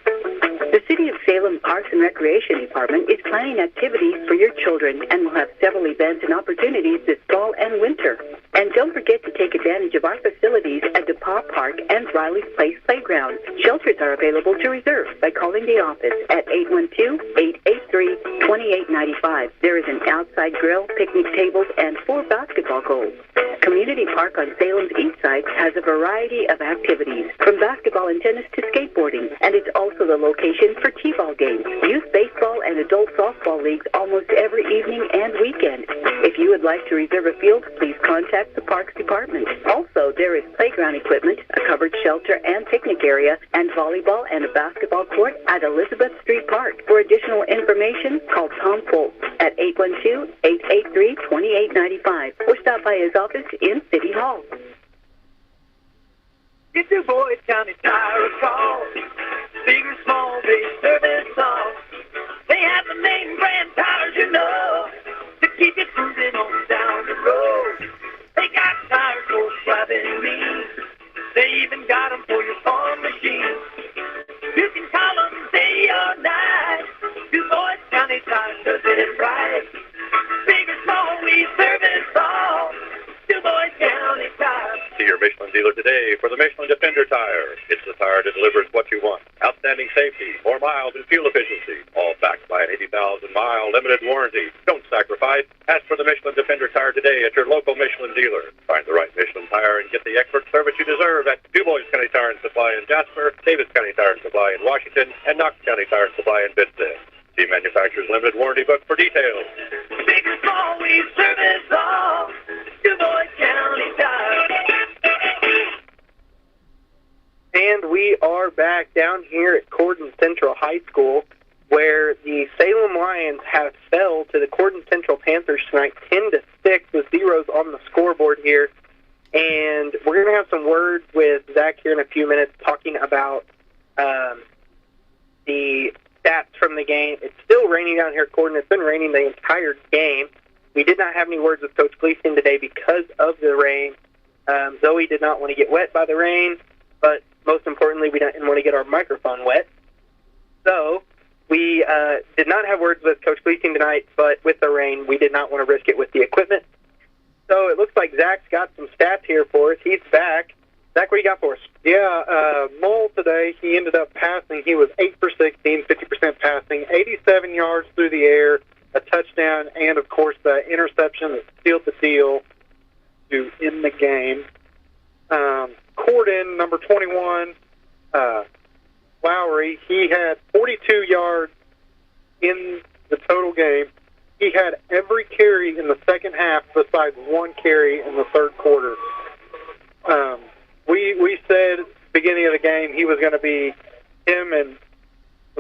The City of Salem Parks and Recreation Department is planning activities for your children and will have several events and opportunities this fall and winter. And don't forget to take advantage of our facilities at DePaul Park and Riley's Place Playground. Shelters are available to reserve by calling the office at 812-883-2895. There is an outside grill, picnic tables, and 4 basketball goals. Community Park on Salem's east side has a variety of activities, from basketball and tennis to skateboarding, and it's also the location for T-ball games, youth baseball, and adult softball leagues almost every evening and weekend. If you would like to reserve a field, please contact the Parks Department. Also, there is playground equipment, a covered shelter and picnic area, and volleyball and a basketball court at Elizabeth Street Park. For additional information, call Tom Foltz at 812-883-2895 or stop by his office in City Hall. Get your Boyd County Tire a call. Big or small, they service all. They have the name brand tires, you know, to keep you cruising on down the road. They got tires for driving me. They even got them for your farm machine. You can call them day or night. Do Boyd County Tire does it right. Big or small, we service all. Do Boyd County Tire. See your Michelin dealer today for the Michelin Defender tire. It's the tire that delivers what you want. Outstanding safety, more miles and fuel efficiency, all backed by an 80,000-mile limited warranty. Don't sacrifice. Ask for the Michelin Defender tire today at your local Michelin dealer. Find the right Michelin tire and get the expert service you deserve at DuBois County Tire and Supply in Jasper, Davis County Tire and Supply in Washington, and Knox County Tire and Supply in Bitsville. See manufacturer's limited warranty book for details. Big or small, we service all. Du Bois County Tire. And we are back down here at Corydon Central High School, where the Salem Lions have fell to the Corydon Central Panthers tonight, 10-6, with zeros on the scoreboard here. And we're going to have some words with Zach here in a few minutes, talking about the stats from the game. It's still raining down here at Corydon. It's been raining the entire game. We did not have any words with Coach Gleason today because of the rain. Zoe did not want to get wet by the rain, but most importantly, we didn't want to get our microphone wet. So we did not have words with Coach Gleason tonight, but with the rain, we did not want to risk it with the equipment. So it looks like Zach's got some stats here for us. He's back. Zach, what do you got for us? Yeah, Mole today, he ended up passing. He was 8 for 16, 50% passing, 87 yards through the air, a touchdown, and, of course, the interception that sealed the deal to end the game. Corydon, number 21, Lowry, he had 42 yards in the total game. He had every carry in the second half besides one carry in the third quarter. We said at the beginning of the game he was going to be, him and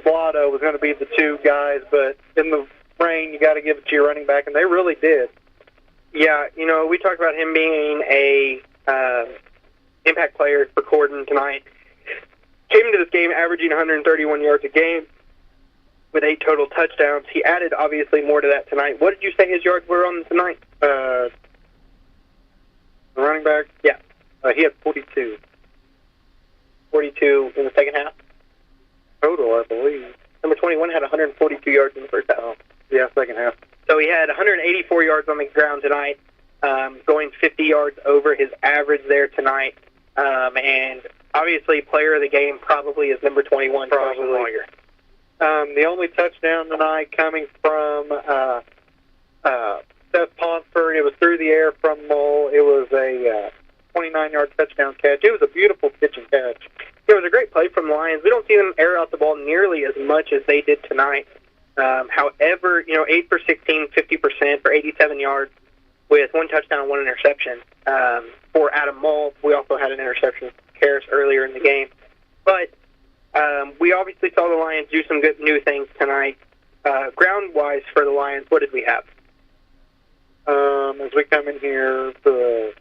Blotto was going to be the two guys, but in the rain you got to give it to your running back, and they really did. Yeah, you know, we talked about him being a impact player for Corydon tonight. Came into this game averaging 131 yards a game with 8 total touchdowns. He added, obviously, more to that tonight. What did you say his yards were on tonight? The running back? Yeah. He had 42. 42 in the second half? Total, I believe. Number 21 had 142 yards in the first half. Oh, yeah, second half. So he had 184 yards on the ground tonight, going 50 yards over his average there tonight. And obviously, player of the game probably is number 21. Probably. The only touchdown tonight coming from Seth Ponsford. It was through the air from Mole. It was a 29-yard touchdown catch. It was a beautiful pitch and catch. It was a great play from the Lions. We don't see them air out the ball nearly as much as they did tonight. However, 8 for 16, 50% for 87 yards with 1 touchdown and 1 interception. For Adam Mole, we also had an interception from Harris earlier in the game. But we obviously saw the Lions do some good new things tonight. Ground-wise for the Lions, what did we have? As we come in here for the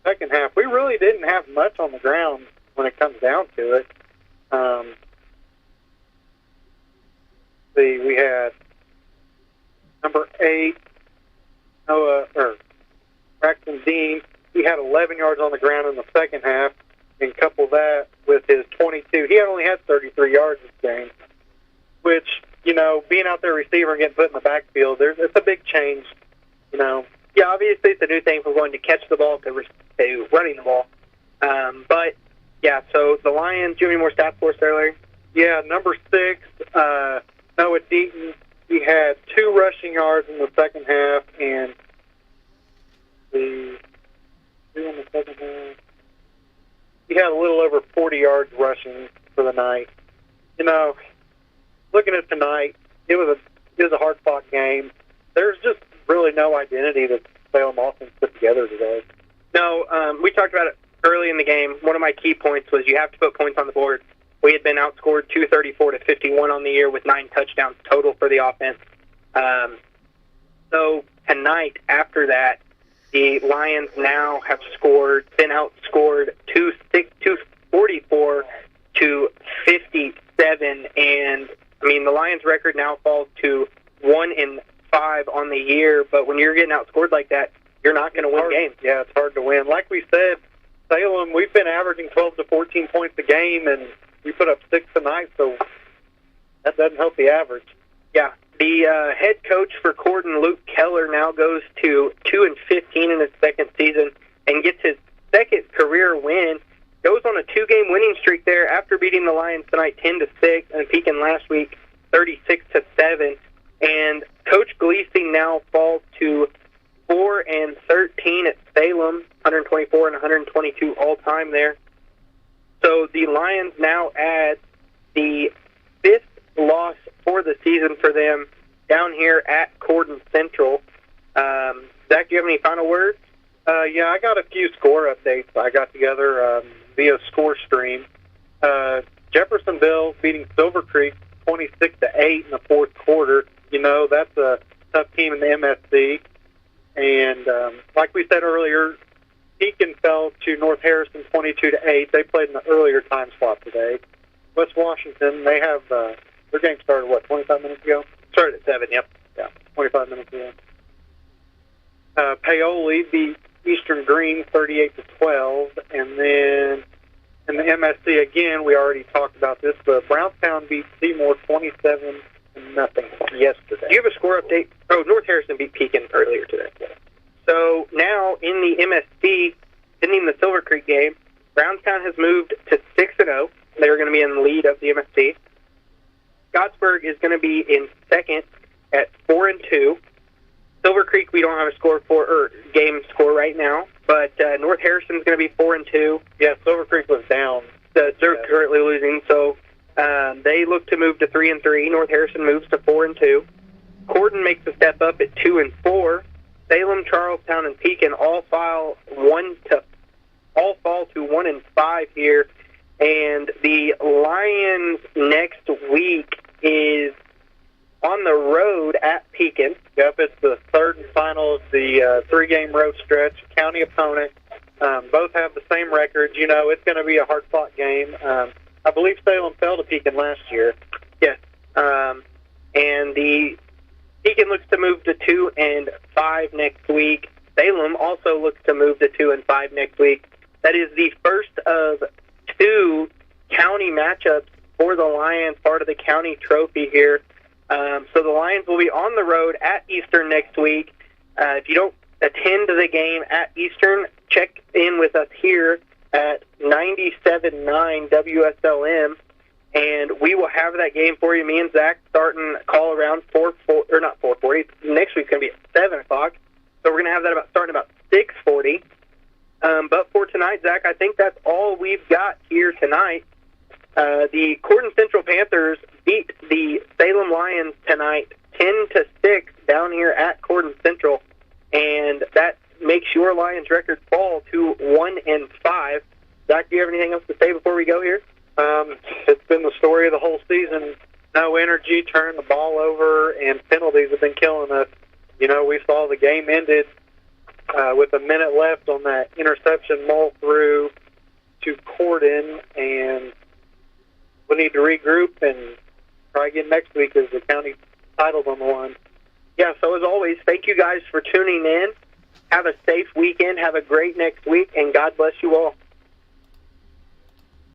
second half, we really didn't have much on the ground when it comes down to it. We had number 8, Braxton Dean. He had 11 yards on the ground in the second half, and couple that with his 22. He only had 33 yards this game, which, being out there receiver and getting put in the backfield, it's a big change, Yeah, obviously it's a new thing from going to catch the ball to running the ball. But, yeah, so the Lions, do you have any more stats for us there, Larry? Yeah, number 6, Noah Deaton. He had 2 rushing yards in the second half, and 2 in the second half. He had a little over 40 yards rushing for the night. You know, looking at tonight, it was a hard-fought game. There's just really no identity that Salem offense put together today. No, we talked about it early in the game. One of my key points was you have to put points on the board. We had been outscored 234-51 on the year with 9 touchdowns total for the offense. So tonight, after that, the Lions now have been outscored 244-57, and I mean the Lions' record now falls to 1-5 on the year. But when you're getting outscored like that, you're not going to win games. Yeah, it's hard to win. Like we said, Salem, we've been averaging 12 to 14 points a game, and we put up 6 tonight, so that doesn't help the average. Yeah. The head coach for Corydon, Luke Keller, now goes to 2-15 in his second season and gets his second career win. Goes on a 2-game winning streak there after beating the Lions tonight 10-6 and Pekin last week 36-7. And Coach Gleasing now falls to 4-13 at Salem, 124 and 122 all time there. So the Lions now add the 5th loss for the season for them down here at Corydon Central. Zach, do you have any final words? Yeah, I got a few score updates I got together via Score Stream. Jeffersonville beating Silver Creek 26-8 in the fourth quarter. You know, that's a tough team in the MSC. And like we said earlier, Pekin fell to North Harrison 22-8. They played in the earlier time slot today. West Washington, they have their game started, 25 minutes ago? Started at 7, yep. Yeah, 25 minutes ago. Paoli beat Eastern Green 38-12. And then in the MSC, again, we already talked about this, but Brownstown beat Seymour 27-0 yesterday. Do you have a score update? Oh, North Harrison beat Pekin earlier today. So now in the MSC, ending the Silver Creek game, Brownstown has moved to 6-0. They're going to be in the lead of the MSC. Scottsburg is going to be in second at 4-2. Silver Creek, we don't have a score for or game score right now, but North Harrison is going to be 4-2. Yeah, Silver Creek was down. They're currently losing, so they look to move to 3-3. North Harrison moves to 4-2. Corydon makes a step up at 2-4. Salem, Charlestown, and Pekin all fall to 1-5 here. And the Lions next week is on the road at Pekin. Yep, it's the third and final of the 3-game road stretch. County opponent. Both have the same records. You know, it's going to be a hard-fought game. I believe Salem fell to Pekin last year. Yes. And the Pekin looks to move to 2-5 next week. Salem also looks to move to 2-5 next week. That is the first of 2 county matchups for the Lions, part of the county trophy here. So the Lions will be on the road at Eastern next week. If you don't attend the game at Eastern, check in with us here at 97.9 WSLM, and we will have that game for you. Me and Zach starting call around 4:40. Next week's going to be at 7 o'clock, so we're going to have that starting about 6:40. But for tonight, Zach, I think that's all we've got here tonight. The Corydon Central Panthers beat the Salem Lions tonight 10-6 down here at Corydon Central, and that makes your Lions record fall to 1-5. Zach, do you have anything else to say before we go here? It's been the story of the whole season. No energy, turning the ball over, and penalties have been killing us. You know, we saw the game ended with a minute left on that interception mull through to Corydon, and we need to regroup and try again next week as the county title's on the line. Yeah, so as always, thank you guys for tuning in. Have a safe weekend. Have a great next week, and God bless you all.